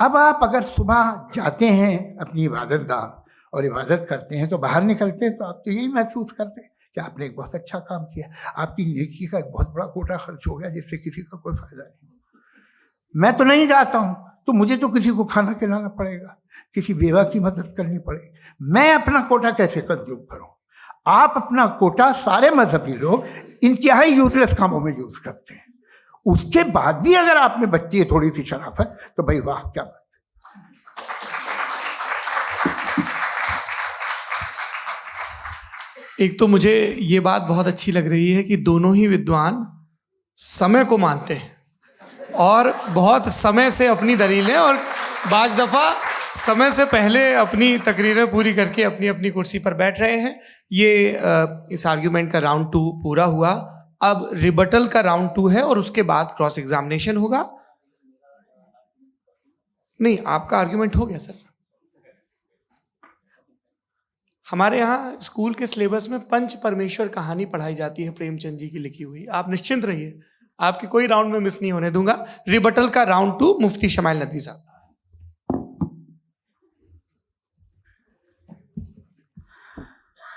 अब आप अगर सुबह जाते हैं अपनी इबादत गाह और इबादत करते हैं, तो बाहर निकलते हैं तो आप तो यही महसूस करते हैं कि आपने एक बहुत अच्छा काम किया, आपकी नेकी का एक बहुत बड़ा कोटा खर्च हो गया जिससे किसी का कोई फायदा नहीं। मैं तो नहीं जाता हूँ तो मुझे तो किसी को खाना खिलाना पड़ेगा, किसी बेवा की मदद करनी पड़ेगी। मैं अपना कोटा कैसे कंज्यूम करूं? आप अपना कोटा, सारे मजहबी लोग इंतहाई यूजलेस कामों में यूज करते हैं। उसके बाद भी अगर आप में बच्ची है थोड़ी सी शराफत, तो भाई वाह क्या बात। एक तो मुझे ये बात बहुत अच्छी लग रही है कि दोनों ही विद्वान समय को मानते हैं और बहुत समय से अपनी दलीलें और बाज दफ़ा समय से पहले अपनी तकरीरें पूरी करके अपनी अपनी कुर्सी पर बैठ रहे हैं। ये इस आर्ग्यूमेंट का राउंड 2 पूरा हुआ। अब रिबटल का राउंड 2 है और उसके बाद क्रॉस एग्जामिनेशन होगा। नहीं, आपका आर्ग्यूमेंट हो गया सर। हमारे यहाँ स्कूल के सिलेबस में पंच परमेश्वर कहानी पढ़ाई जाती है, प्रेमचंद जी की लिखी हुई। आप निश्चिंत रहिए, आपके कोई राउंड में मिस नहीं होने दूंगा। रिबटल का राउंड 2 मुफ्ती शमाइल नदवी साहब।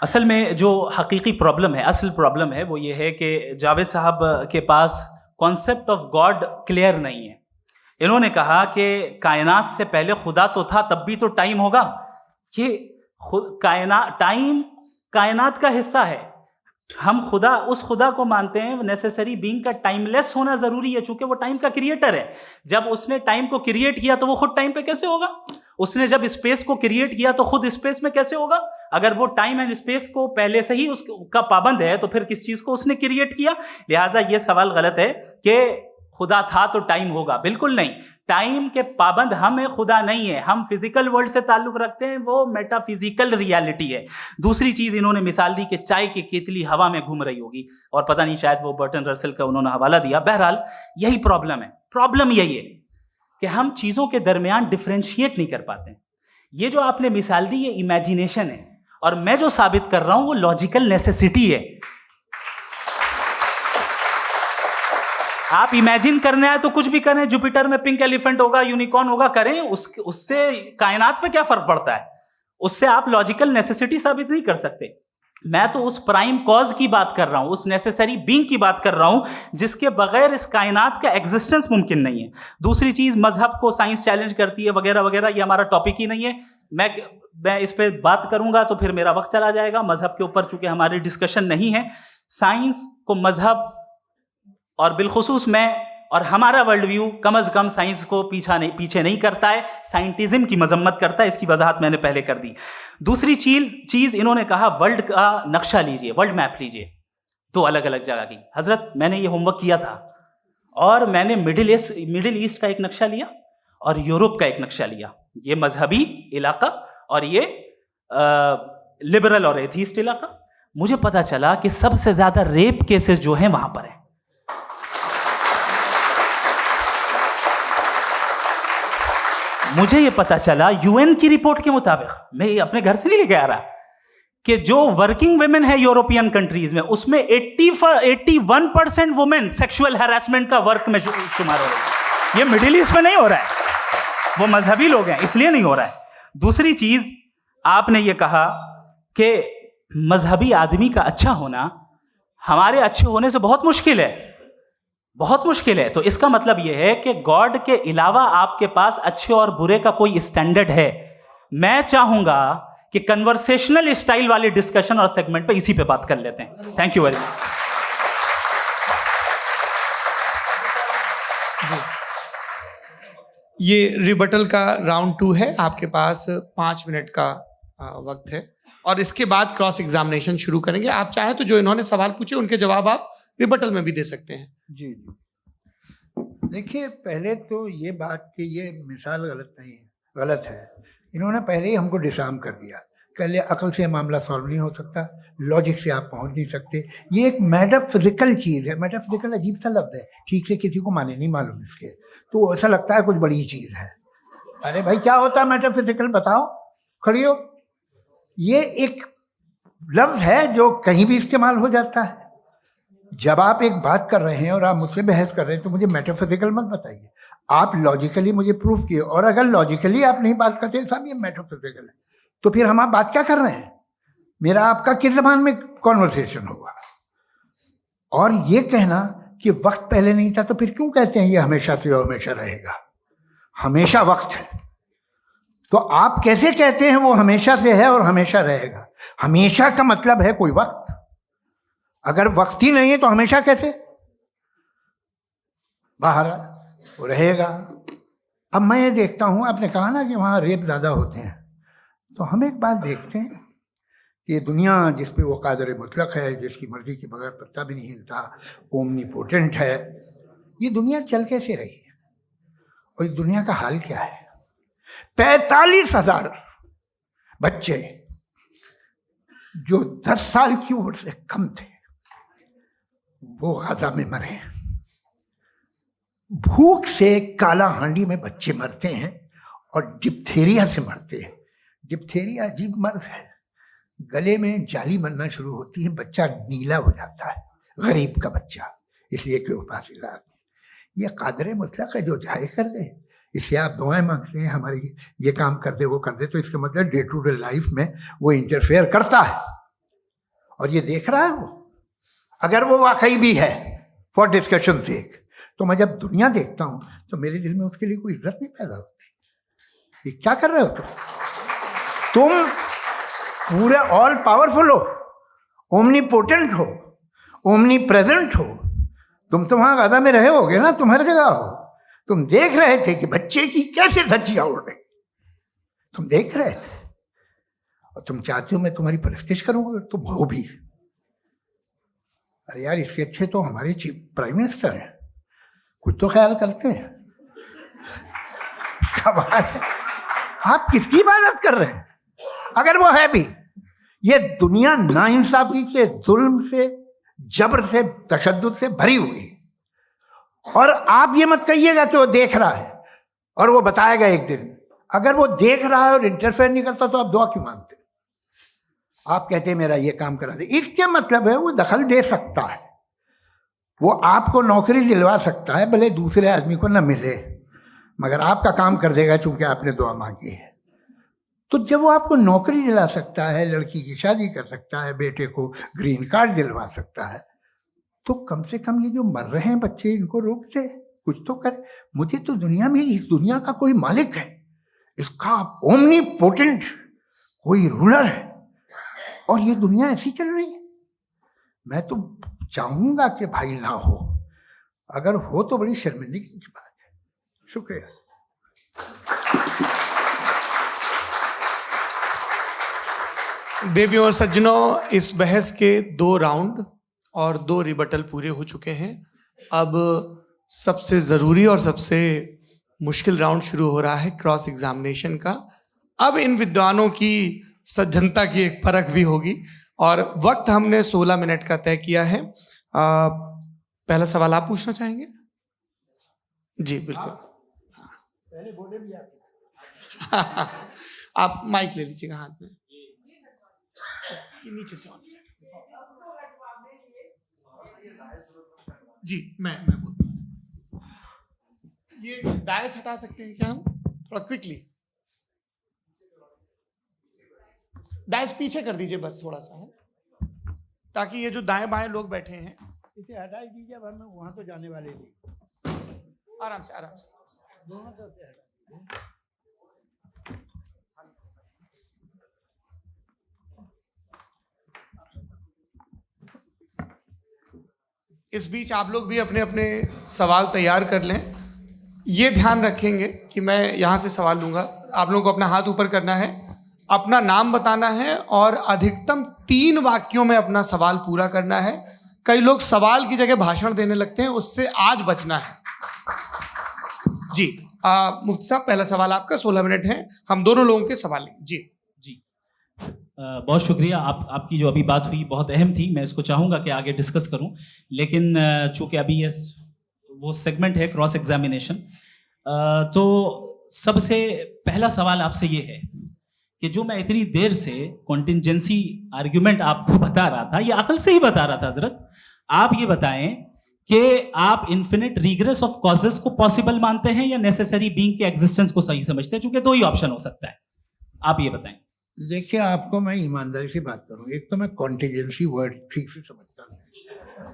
असल में जो हकीकी प्रॉब्लम है, असल प्रॉब्लम है, वो ये है कि जावेद साहब के पास कॉन्सेप्ट ऑफ गॉड क्लियर नहीं है। इन्होंने कहा कि कायनात से पहले खुदा तो था, तब भी तो टाइम होगा। ये टाइम कायनात का हिस्सा है। हम खुदा, उस खुदा को मानते हैं, नेसेसरी बीइंग का टाइमलेस होना जरूरी है, चूंकि वो टाइम का क्रिएटर है। जब उसने टाइम को क्रिएट किया तो वो खुद टाइम पे कैसे होगा? उसने जब स्पेस को क्रिएट किया तो खुद स्पेस में कैसे होगा? अगर वो टाइम एंड स्पेस को पहले से ही उसका पाबंद है तो फिर किस चीज को उसने क्रिएट किया? लिहाजा ये सवाल गलत है कि खुदा था तो टाइम होगा। बिल्कुल नहीं, टाइम के पाबंद हम है, खुदा नहीं है। हम फिजिकल वर्ल्ड से ताल्लुक रखते हैं, वो मेटाफिजिकल रियलिटी है। दूसरी चीज इन्होंने मिसाल दी कि चाय की केतली हवा में घूम रही होगी, और पता नहीं शायद वो बर्टन रसल का उन्होंने हवाला दिया। बहरहाल यही प्रॉब्लम है। प्रॉब्लम यही है कि हम चीजों के दरमियान डिफरेंशिएट नहीं कर पाते। ये जो आपने मिसाल दी ये इमेजिनेशन है, और मैं जो साबित कर रहा हूं वो लॉजिकल नेसेसिटी है। आप इमेजिन करने आए तो कुछ भी करें, जुपिटर में पिंक एलिफेंट होगा, यूनिकॉर्न होगा, करें, उससे कायनात पे क्या फर्क पड़ता है? उससे आप लॉजिकल नेसेसिटी साबित नहीं कर सकते। मैं तो उस प्राइम कॉज की बात कर रहा हूं, उस नेसेसरी बीइंग की बात कर रहा हूं जिसके बगैर इस कायनात का एग्जिस्टेंस मुमकिन नहीं है। दूसरी चीज, मजहब को साइंस चैलेंज करती है वगैरह वगैरह, ये हमारा टॉपिक ही नहीं है। मैं इस पे बात करूंगा तो फिर मेरा वक्त चला जाएगा। मजहब के ऊपर चूंकि हमारी डिस्कशन नहीं है, साइंस को मजहब और बिलखुसूस मैं और हमारा वर्ल्ड व्यू कम अज कम साइंस को पीछे नहीं करता है, साइंटिज्म की मजम्मत करता है। इसकी वजाहत मैंने पहले कर दी। दूसरी चीज इन्होंने कहा वर्ल्ड का नक्शा लीजिए, वर्ल्ड मैप लीजिए, 2 अलग अलग जगह की। हजरत, मैंने ये होमवर्क किया था और मैंने मिडिल ईस्ट का एक नक्शा लिया और यूरोप का एक नक्शा लिया। ये मजहबी इलाका और ये लिबरल और एथीस्ट इलाका। मुझे पता चला कि सबसे ज्यादा रेप केसेस जो हैं वहां पर है। मुझे ये पता चला यूएन की रिपोर्ट के मुताबिक, मैं अपने घर से नहीं लेके आ रहा, कि जो वर्किंग वुमेन है यूरोपियन कंट्रीज में, उसमें 81% वुमेन सेक्सुअल हैरेसमेंट का वर्क में शुमार हो रही है। ये मिडिल ईस्ट में नहीं हो रहा है, वो मजहबी लोग हैं इसलिए नहीं हो रहा है। दूसरी चीज, आपने ये कहा कि मजहबी आदमी का अच्छा होना हमारे अच्छे होने से बहुत मुश्किल है, बहुत मुश्किल है। तो इसका मतलब यह है कि गॉड के अलावा आपके पास अच्छे और बुरे का कोई स्टैंडर्ड है। मैं चाहूंगा कि कन्वर्सेशनल स्टाइल वाले डिस्कशन और सेगमेंट पे इसी पे बात कर लेते हैं। Thank you very much. ये रिबटल का राउंड 2 है। आपके पास 5 मिनट का वक्त है और इसके बाद क्रॉस एग्जामिनेशन शुरू करेंगे। आप चाहें तो जो इन्होंने सवाल पूछे उनके जवाब आप रिबटल में भी दे सकते हैं। जी जी, देखिए, पहले तो ये बात कि ये मिसाल गलत है। इन्होंने पहले ही हमको डिसार्म कर दिया। कह लिया अकल से मामला सॉल्व नहीं हो सकता, लॉजिक से आप पहुंच नहीं सकते। ये एक मेटाफिजिकल चीज़ है। मेटाफिजिकल अजीब सा लफ्ज़ है, ठीक से किसी को माने नहीं मालूम इसके, तो ऐसा लगता है कुछ बड़ी चीज़ है। अरे भाई क्या होता है मेटाफिजिकल, बताओ, खड़ी हो। ये एक लफ्ज है जो कहीं भी इस्तेमाल हो जाता है। जब आप एक बात कर रहे हैं और आप मुझसे बहस कर रहे हैं तो मुझे मेटाफिजिकल मत बताइए, आप लॉजिकली मुझे प्रूफ किए। और अगर लॉजिकली आप नहीं बात करते साहब ये मेटाफिजिकल है, तो फिर हम आप बात क्या कर रहे हैं? मेरा आपका किस जबान में कॉन्वर्सेशन होगा? और ये कहना कि वक्त पहले नहीं था, तो फिर क्यों कहते हैं ये हमेशा से और हमेशा रहेगा? हमेशा वक्त है, तो आप कैसे कहते हैं वो हमेशा से है और हमेशा रहेगा? हमेशा का मतलब है कोई वक्त, अगर वक्त ही नहीं है तो हमेशा कैसे? बाहर वो रहेगा। अब मैं ये देखता हूं, आपने कहा ना कि वहां रेप ज्यादा होते हैं, तो हम एक बात देखते हैं कि दुनिया जिसपे वो कादर मुतलक है, जिसकी मर्जी के बगैर पत्ता भी नहीं हिलता, ओमनीपोटेंट है, ये दुनिया चल कैसे रही है? और इस दुनिया का हाल क्या है? 45,000 बच्चे जो 10 साल की उम्र से कम थे वो गाजा में मरे। भूख से काला हांडी में बच्चे मरते हैं और डिप्थेरिया से मरते हैं। डिप्थेरिया अजीब मर्ज है, गले में जाली बनना शुरू होती है, बच्चा नीला हो जाता है, गरीब का बच्चा, इसलिए कि वो पास इलाज नहीं। ये कादर मुतलक है जो चाहे कर दे, इससे आप दुआएं मांगते हैं हमारी ये काम कर दे वो कर दे, तो इसका मतलब डे टू डे लाइफ में वो इंटरफेयर करता है और ये देख रहा है वो। अगर वो वाकई भी है फॉर डिस्कशन सेक, तो मैं जब दुनिया देखता हूं तो मेरे दिल में उसके लिए कोई इज्जत नहीं पैदा होती। ये क्या कर रहे हो तुम पूरे ऑल पावरफुल हो, ओमनीपोटेंट हो, ओमनी प्रेजेंट हो। तुम तो वहां गाजा में रहे होगे ना, तुम हर जगह हो। तुम देख रहे थे कि बच्चे की कैसे धज्जियां उड़ रही, तुम देख रहे थे और तुम चाहते हो मैं तुम्हारी परस्तिश करूंगा, तुम हो भी। अरे यार, इसके अच्छे तो हमारे चीफ प्राइम मिनिस्टर हैं, कुछ तो ख्याल करते हैं। कमाल है, आप किसकी इबादत कर रहे हैं? अगर वो है भी, ये दुनिया नाइंसाफी से, जुल्म से, जबर से, तशद्दुद से भरी हुई, और आप ये मत कहिएगा कि वो देख रहा है और वो बताएगा एक दिन। अगर वो देख रहा है और इंटरफेयर नहीं करता तो आप दुआ क्यों मांगते? आप कहते हैं मेरा ये काम करा दे, इसके मतलब है वो दखल दे सकता है, वो आपको नौकरी दिलवा सकता है, भले दूसरे आदमी को न मिले, मगर आपका काम कर देगा चूंकि आपने दुआ मांगी है। तो जब वो आपको नौकरी दिला सकता है, लड़की की शादी कर सकता है, बेटे को ग्रीन कार्ड दिलवा सकता है, तो कम से कम ये जो मर रहे हैं बच्चे, इनको रोक दे, कुछ तो कर। मुझे तो दुनिया में, इस दुनिया का कोई मालिक है, इसका ओमनीपोटेंट कोई रूलर है, और ये दुनिया ऐसी चल रही है। मैं तो चाहूंगा कि भाई ना हो, अगर हो तो बड़ी शर्मिंदगी की बात है। शुक्रिया। देवियों और सज्जनों, इस बहस के 2 राउंड और 2 रिबटल पूरे हो चुके हैं। अब सबसे ज़रूरी और सबसे मुश्किल राउंड शुरू हो रहा है, क्रॉस एग्जामिनेशन का। अब इन विद्वानों की सज्जनता की एक परख भी होगी, और वक्त हमने 16 मिनट का तय किया है। पहला सवाल आप पूछना चाहेंगे? जी बिल्कुल। पहले बोले भी आप। आप माइक ले लीजिएगा हाथ में, ये नीचे से ऑन। जी मैं बोलता हूँ, ये डायस हटा सकते हैं क्या हम थोड़ा क्विकली? डायस पीछे कर दीजिए बस थोड़ा सा, ताकि ये जो दाएं बाएं लोग बैठे हैं, इसे हटा ही दीजिए, वहां तो जाने वाले नहीं। आराम से आराम से दोनों तरफ से हटा दीजिए। इस बीच आप लोग भी अपने अपने सवाल तैयार कर लें। ये ध्यान रखेंगे कि मैं यहाँ से सवाल लूँगा, आप लोगों को अपना हाथ ऊपर करना है, अपना नाम बताना है और अधिकतम 3 वाक्यों में अपना सवाल पूरा करना है। कई लोग सवाल की जगह भाषण देने लगते हैं, उससे आज बचना है। जी मुफ्ती साहब, पहला सवाल आपका, 16 मिनट है, हम दोनों लोगों के सवाल लेंगे। जी बहुत शुक्रिया। आपकी जो अभी बात हुई बहुत अहम थी, मैं इसको चाहूँगा कि आगे डिस्कस करूँ, लेकिन चूँकि अभी ये वो सेगमेंट है क्रॉस एग्जामिनेशन, तो सबसे पहला सवाल आपसे ये है कि जो मैं इतनी देर से कॉन्टिंजेंसी आर्ग्यूमेंट आपको बता रहा था, ये अकल से ही बता रहा था हजरत, आप ये बताएं कि आप इन्फिनिट रिग्रेस ऑफ कॉजेस को पॉसिबल मानते हैं या नेसेसरी बीइंग के एग्जिस्टेंस को सही समझते हैं, क्योंकि दो ही ऑप्शन हो सकता है, आप ये बताएं। देखिए, आपको मैं ईमानदारी से बात करूं, एक तो मैं कॉन्टिजेंसी वर्ड ठीक से समझता हूं,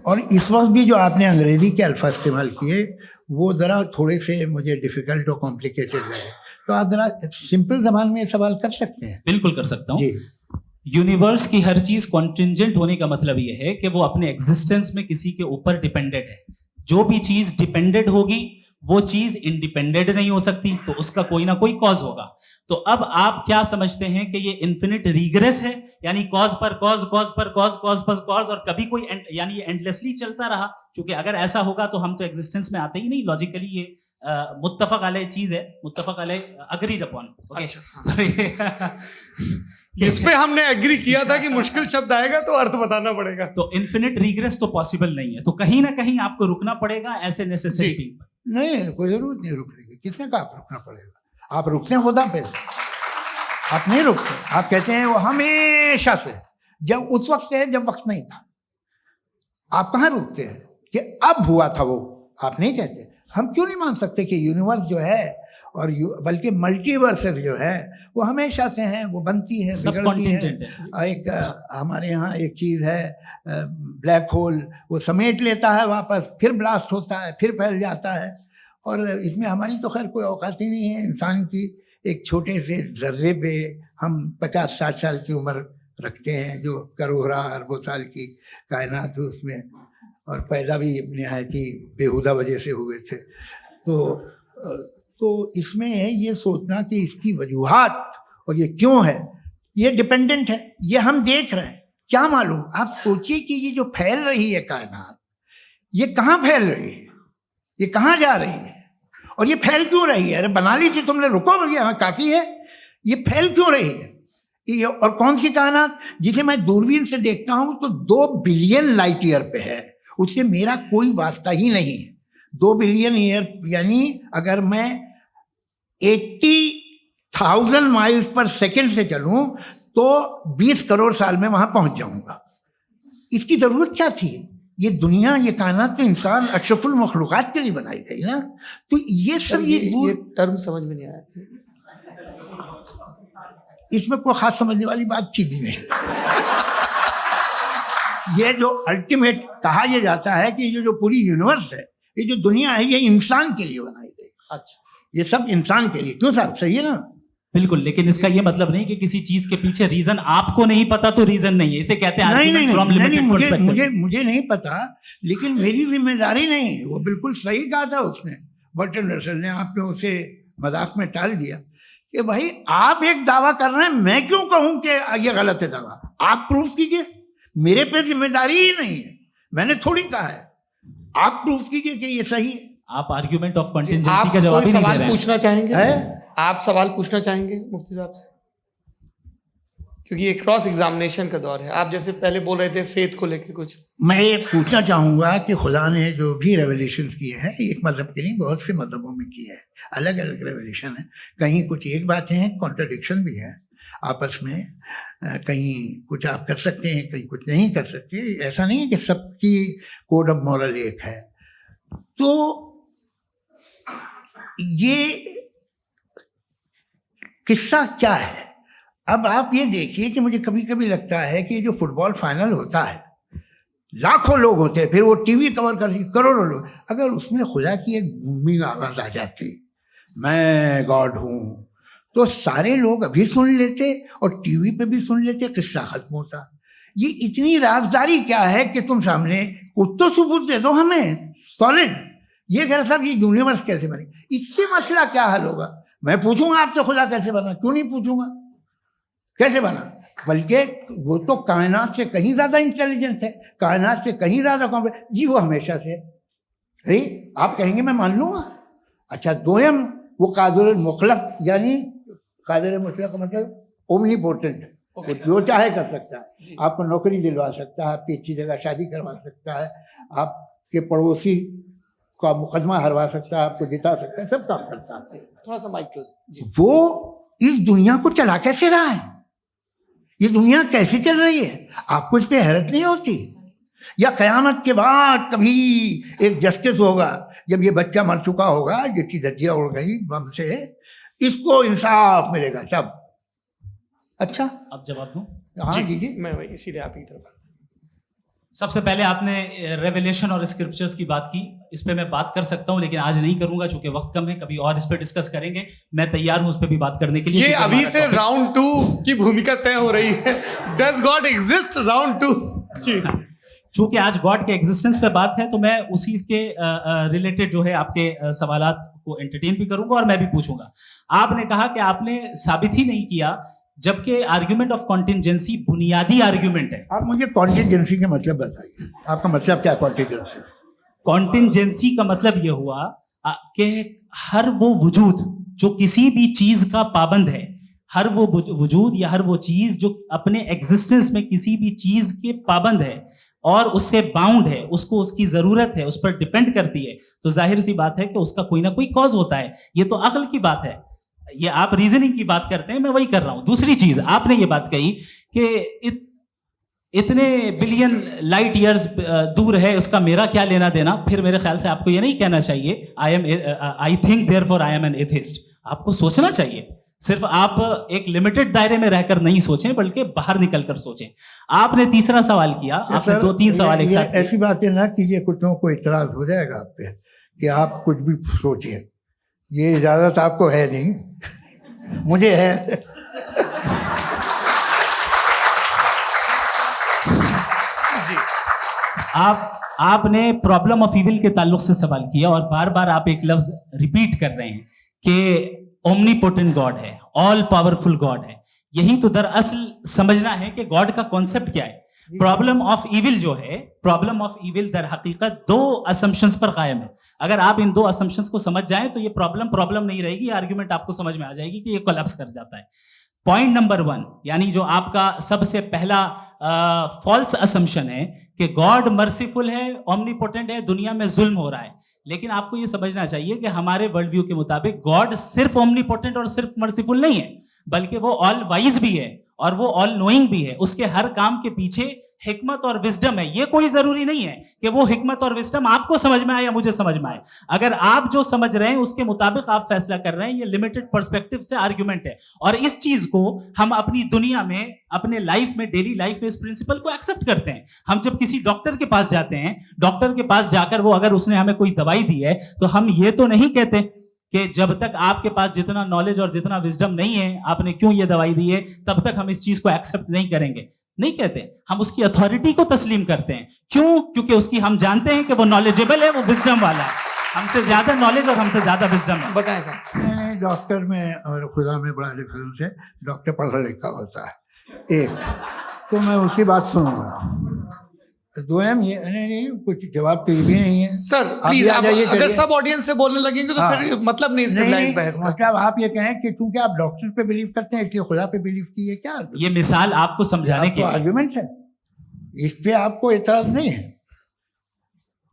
और इस वक्त भी जो आपने अंग्रेजी के अल्फाज इस्तेमाल किए वो ज़रा थोड़े से मुझे डिफिकल्ट और कॉम्प्लिकेटेड लगे, तो आप ज़रा सिंपल जबान में सवाल कर सकते हैं। बिल्कुल कर सकता हूँ जी। यूनिवर्स की हर चीज कॉन्टिंजेंट होने का मतलब यह है कि वो अपने एग्जिस्टेंस में किसी के ऊपर डिपेंडेंट है। जो भी चीज डिपेंडेंट होगी वो चीज इंडिपेंडेंट नहीं हो सकती, तो उसका कोई ना कोई कॉज होगा। तो अब आप क्या समझते हैं कि ये इन्फिनिट रिग्रेस है, यानी कॉज पर कॉज, कॉज पर कॉज, कॉज पर कॉज, और कभी कोई यानी एंडलेसली चलता रहा? क्योंकि अगर ऐसा होगा तो हम तो एग्जिस्टेंस में आते ही नहीं। लॉजिकली ये मुत्तफक अलैह चीज है, मुत्तफक अलैह, अग्रीड अपॉन। इस पे हमने एग्री किया था कि मुश्किल शब्द आएगा तो अर्थ बताना पड़ेगा। तो इन्फिनिट रिग्रेस तो पॉसिबल नहीं है, तो कहीं ना कहीं आपको रुकना पड़ेगा ऐसे नेसेसरी बीइंग पर। नहीं, कोई जरूरत नहीं रुकने की। किसने कहा आप रुकना पड़ेगा? आप रुकते हैं खुदा पे, आप नहीं रुकते। आप कहते हैं वो हमेशा से, जब उस वक्त से है जब वक्त नहीं था। आप कहाँ रुकते हैं कि अब हुआ था वो? आप नहीं कहते। हम क्यों नहीं मान सकते कि यूनिवर्स जो है और बल्कि मल्टीवर्सेस जो है वो हमेशा से हैं, वो बनती है, बिगड़ती है। एक हमारे यहाँ एक चीज़ है ब्लैक होल, वो समेट लेता है वापस, फिर ब्लास्ट होता है, फिर फैल जाता है। और इसमें हमारी तो खैर कोई औकात ही नहीं है इंसान की। एक छोटे से जर्रे पे हम 50-60 साल की उम्र रखते हैं, जो करोड़ों अरबों साल की कायनात है उसमें, और पैदा भी निहायत ही बेहुदा वजह से हुए थे। तो इसमें ये सोचना कि इसकी वजूहात और ये क्यों है, ये डिपेंडेंट है, ये हम देख रहे हैं, क्या मालूम। आप सोचिए कि ये जो फैल रही है कायनात, ये कहाँ फैल रही है, ये कहाँ जा रही है, और ये फैल क्यों रही है? अरे बना ली थी तुमने, रुको भैया, हाँ काफ़ी है। ये फैल क्यों रही है? ये और कौन सी कायनात जिसे मैं दूरबीन से देखता हूँ तो 2 बिलियन लाइट ईयर पे है, उससे मेरा कोई वास्ता ही नहीं है। 2 बिलियन ईयर यानी अगर मैं 80,000 माइल्स पर सेकेंड से चलूं तो 20 करोड़ साल में वहां पहुंच जाऊंगा। इसकी जरूरत क्या थी? ये दुनिया, ये कायनात तो इंसान अशरफुल मखलूकात के लिए बनाई गई ना। तो ये सब ये टर्म समझ में नहीं आया, इसमें कोई खास समझने वाली बात थी भी नहीं। ये जो अल्टीमेट कहा यह जाता है कि ये जो पूरी यूनिवर्स है, ये जो दुनिया है, ये इंसान के लिए बनाई गई। अच्छा, ये सब इंसान के लिए। क्यों साहब, सही है ना? बिल्कुल, लेकिन इसका ये मतलब नहीं कि किसी चीज के पीछे रीजन आपको नहीं पता तो रीजन नहीं है, इसे कहते हैं नहीं, मुझे नहीं पता, लेकिन मेरी जिम्मेदारी नहीं। वो बिल्कुल सही कहा था उसने, बर्टन रसल ने। आपने उसे मजाक में टाल दिया कि भाई आप एक दावा कर रहे हैं, मैं क्यों कहूं कि ये गलत है दावा? आप प्रूफ कीजिए, मेरे पे जिम्मेदारी ही नहीं है, मैंने थोड़ी कहा है। आप प्रूफ कीजिए कि ये सही है। आप आर्ग्यूमेंट ऑफ कंटिजेंसी का जवाब ही नहीं दे रहे हैं। पूछना चाहेंगे? आप सवाल पूछना चाहेंगे मुफ्ती साहब से? क्योंकि ये क्रॉस एग्जामिनेशन का दौर है। आप जैसे पहले बोल रहे थे फेथ को लेके कुछ, मैं ये पूछना चाहूँगा कि खुदा ने जो भी रेवल्यूशन किए हैं, एक मज़हब के लिए बहुत से मज़हबों में किए हैं, अलग अलग रेवल्यूशन है। कहीं कुछ एक बातें हैं, कॉन्ट्रडिक्शन भी है आपस में, कहीं कुछ आप कर सकते हैं, कहीं कुछ नहीं कर सकते। ऐसा नहीं है कि सबकी कोड ऑफ मॉरल एक है। तो ये किस्सा क्या है? अब आप ये देखिए कि मुझे कभी कभी लगता है कि जो फुटबॉल फाइनल होता है, लाखों लोग होते हैं, फिर वो टीवी कवर कर करोड़ों लोग, अगर उसमें खुदा की एक बूमिंग आवाज आ जाती, मैं गॉड हूं, तो सारे लोग अभी सुन लेते और टीवी पे भी सुन लेते, किस्सा खत्म होता। ये इतनी राजदारी क्या है कि तुम सामने कुछ तो सबूत दे दो हमें सॉलिड। ये कह साहब ये यूनिवर्स कैसे बनी, इससे मसला क्या हल होगा? मैं पूछूंगा आपसे खुदा कैसे बना? क्यों नहीं पूछूंगा कैसे बना? बल्कि वो तो कायनात से कहीं ज्यादा इंटेलिजेंट है, कायनात से कहीं ज्यादा कॉम्प्लेक्स। जी वो हमेशा से है। आप कहेंगे मैं मान लूंगा। अच्छा, दोयम वो कादिर मुतलक, यानी कादिर मुतलक का मतलब ओमनीपोटेंट, वो जो चाहे कर सकता है। आपको नौकरी दिलवा सकता है, आपकी अच्छी जगह शादी करवा सकता है, आपके पड़ोसी आपका मुकदमा हरवा सकता है, आपको जिता सकता है, सब काम करता है। थोड़ा सा माइक क्लोज जी। वो इस दुनिया को चला कैसे रहा है, ये दुनिया कैसे चल रही है, आपको इस पे हैरत नहीं होती? या कयामत के बाद कभी एक जस्टिस होगा, जब ये बच्चा मर चुका होगा, जिसकी धज्जियां उड़ गई बम से, इसको इंसाफ मिलेगा तब? अच्छा, अब जवाब दूं? हाँ जी। मैं इसीलिए आप की तरफ। सबसे पहले आपने रेवलेशन और स्क्रिप्चर्स की बात की, इस पे मैं बात कर सकता हूं लेकिन आज नहीं करूंगा चूंकि वक्त कम है, कभी और इस पे डिस्कस करेंगे। मैं तैयार हूं उस पे भी बात करने के लिए। ये अभी से राउंड 2 की भूमिका तय हो रही है। डज गॉड एग्जिस्ट राउंड 2 जी। चूंकि आज गॉड के एग्जिस्टेंस पे बात है तो मैं उसी के रिलेटेड जो है आपके सवालात को एंटरटेन भी करूंगा और मैं भी पूछूंगा। आपने कहा कि आपने साबित ही नहीं किया, जबकि आर्ग्यूमेंट ऑफ कॉन्टिंजेंसी बुनियादी आर्ग्यूमेंट है। आप मुझे कॉन्टिंजेंसी का मतलब बताइए, आपका मतलब क्या कॉन्टिंजेंसी? कॉन्टिंजेंसी का मतलब यह हुआ कि हर वो वजूद जो किसी भी चीज का पाबंद है, हर वो वजूद या हर वो चीज जो अपने एग्जिस्टेंस में किसी भी चीज के पाबंद है और उससे बाउंड है, उसको उसकी जरूरत है, उस पर डिपेंड करती है, तो जाहिर सी बात है कि उसका कोई ना कोई कॉज होता है। ये तो अक्ल की बात है। ये आप रीजनिंग की बात करते हैं, मैं वही कर रहा हूं। दूसरी चीज, आपने ये बात कही कि इतने बिलियन लाइट ईयर्स दूर है, उसका मेरा क्या लेना देना। फिर मेरे ख्याल से आपको ये नहीं कहना चाहिए I think therefore I am an atheist. आपको सोचना चाहिए, सिर्फ आप एक लिमिटेड दायरे में रहकर नहीं सोचें बल्कि बाहर निकलकर सोचें। आपने तीसरा सवाल किया, आपने 2-3 सवाल एक साथ। ऐसी बातें ना कीजिए, कुछ लोगों को इतराज हो जाएगा आप पे कि आप कुछ भी सोचिए। ये इजाजत आपको है नहीं, मुझे है। जी। आपने प्रॉब्लम ऑफ इविल के ताल्लुक से सवाल किया और बार बार आप एक लफ्ज रिपीट कर रहे हैं कि ओमनीपोटेंट गॉड है, ऑल पावरफुल गॉड है। यही तो दरअसल समझना है कि गॉड का कॉन्सेप्ट क्या है। प्रॉब्लम ऑफ इविल जो है, प्रॉब्लम ऑफ इविल दर हकीकत 2 असम्पशंस पर कायम है। अगर आप इन 2 असम्पशंस को समझ जाएं तो ये प्रॉब्लम नहीं रहेगी, आर्ग्यूमेंट आपको समझ में आ जाएगी कि ये कोलैप्स कर जाता है। पॉइंट नंबर 1, यानी जो आपका सबसे पहला फॉल्स असम्पशन है कि गॉड मर्सीफुल है, ओमनीपोटेंट है, दुनिया में जुल्म हो रहा है। लेकिन आपको ये समझना चाहिए कि हमारे वर्ल्ड व्यू के मुताबिक गॉड सिर्फ ओमनीपोटेंट और सिर्फ मर्सीफुल नहीं है, बल्कि वो ऑल वाइज भी है और वो ऑल नोइंग भी है। उसके हर काम के पीछे हिकमत और विजडम है। ये कोई जरूरी नहीं है कि वो हिकमत और विजडम आपको समझ में आए या मुझे समझ में आए। अगर आप जो समझ रहे हैं उसके मुताबिक आप फैसला कर रहे हैं, ये लिमिटेड पर्सपेक्टिव से आर्ग्यूमेंट है। और इस चीज को हम अपनी दुनिया में, अपने लाइफ में, डेली लाइफ में इस प्रिंसिपल को एक्सेप्ट करते हैं। हम जब किसी डॉक्टर के पास जाते हैं, डॉक्टर के पास जाकर वो अगर उसने हमें कोई दवाई दी है तो हम ये तो नहीं कहते कि जब तक आपके पास जितना नॉलेज और जितना विजडम नहीं है, आपने क्यों ये दवाई दी है, तब तक हम इस चीज को एक्सेप्ट नहीं करेंगे। नहीं कहते, हम उसकी अथॉरिटी को तस्लीम करते हैं। क्यों? क्योंकि उसकी हम जानते हैं कि वो नॉलेजेबल है, वो विजडम वाला है, हमसे ज्यादा नॉलेज और हमसे ज्यादा विजडम है। बताएं सर। मैंने डॉक्टर में और खुदा में बड़ा डिफरेंस है। डॉक्टर पढ़ा लिखा होता है एक, तो मैं उसकी बात सुनूंगा। 2 ये नहीं, कुछ जवाब तो ये भी नहीं है सर। प्लीज अगर सब ऑडियंस से बोलने लगेंगे तो फिर मतलब नहीं सिविलाइज्ड बहस का। मतलब आप ये कहें कि क्योंकि आप डॉक्टर पे बिलीव करते हैं इसलिए खुदा पे बिलीव कीजिए, क्या ये मिसाल आपको समझाने के लिए आर्गुमेंट है, इस पे आपको एतराज नहीं है।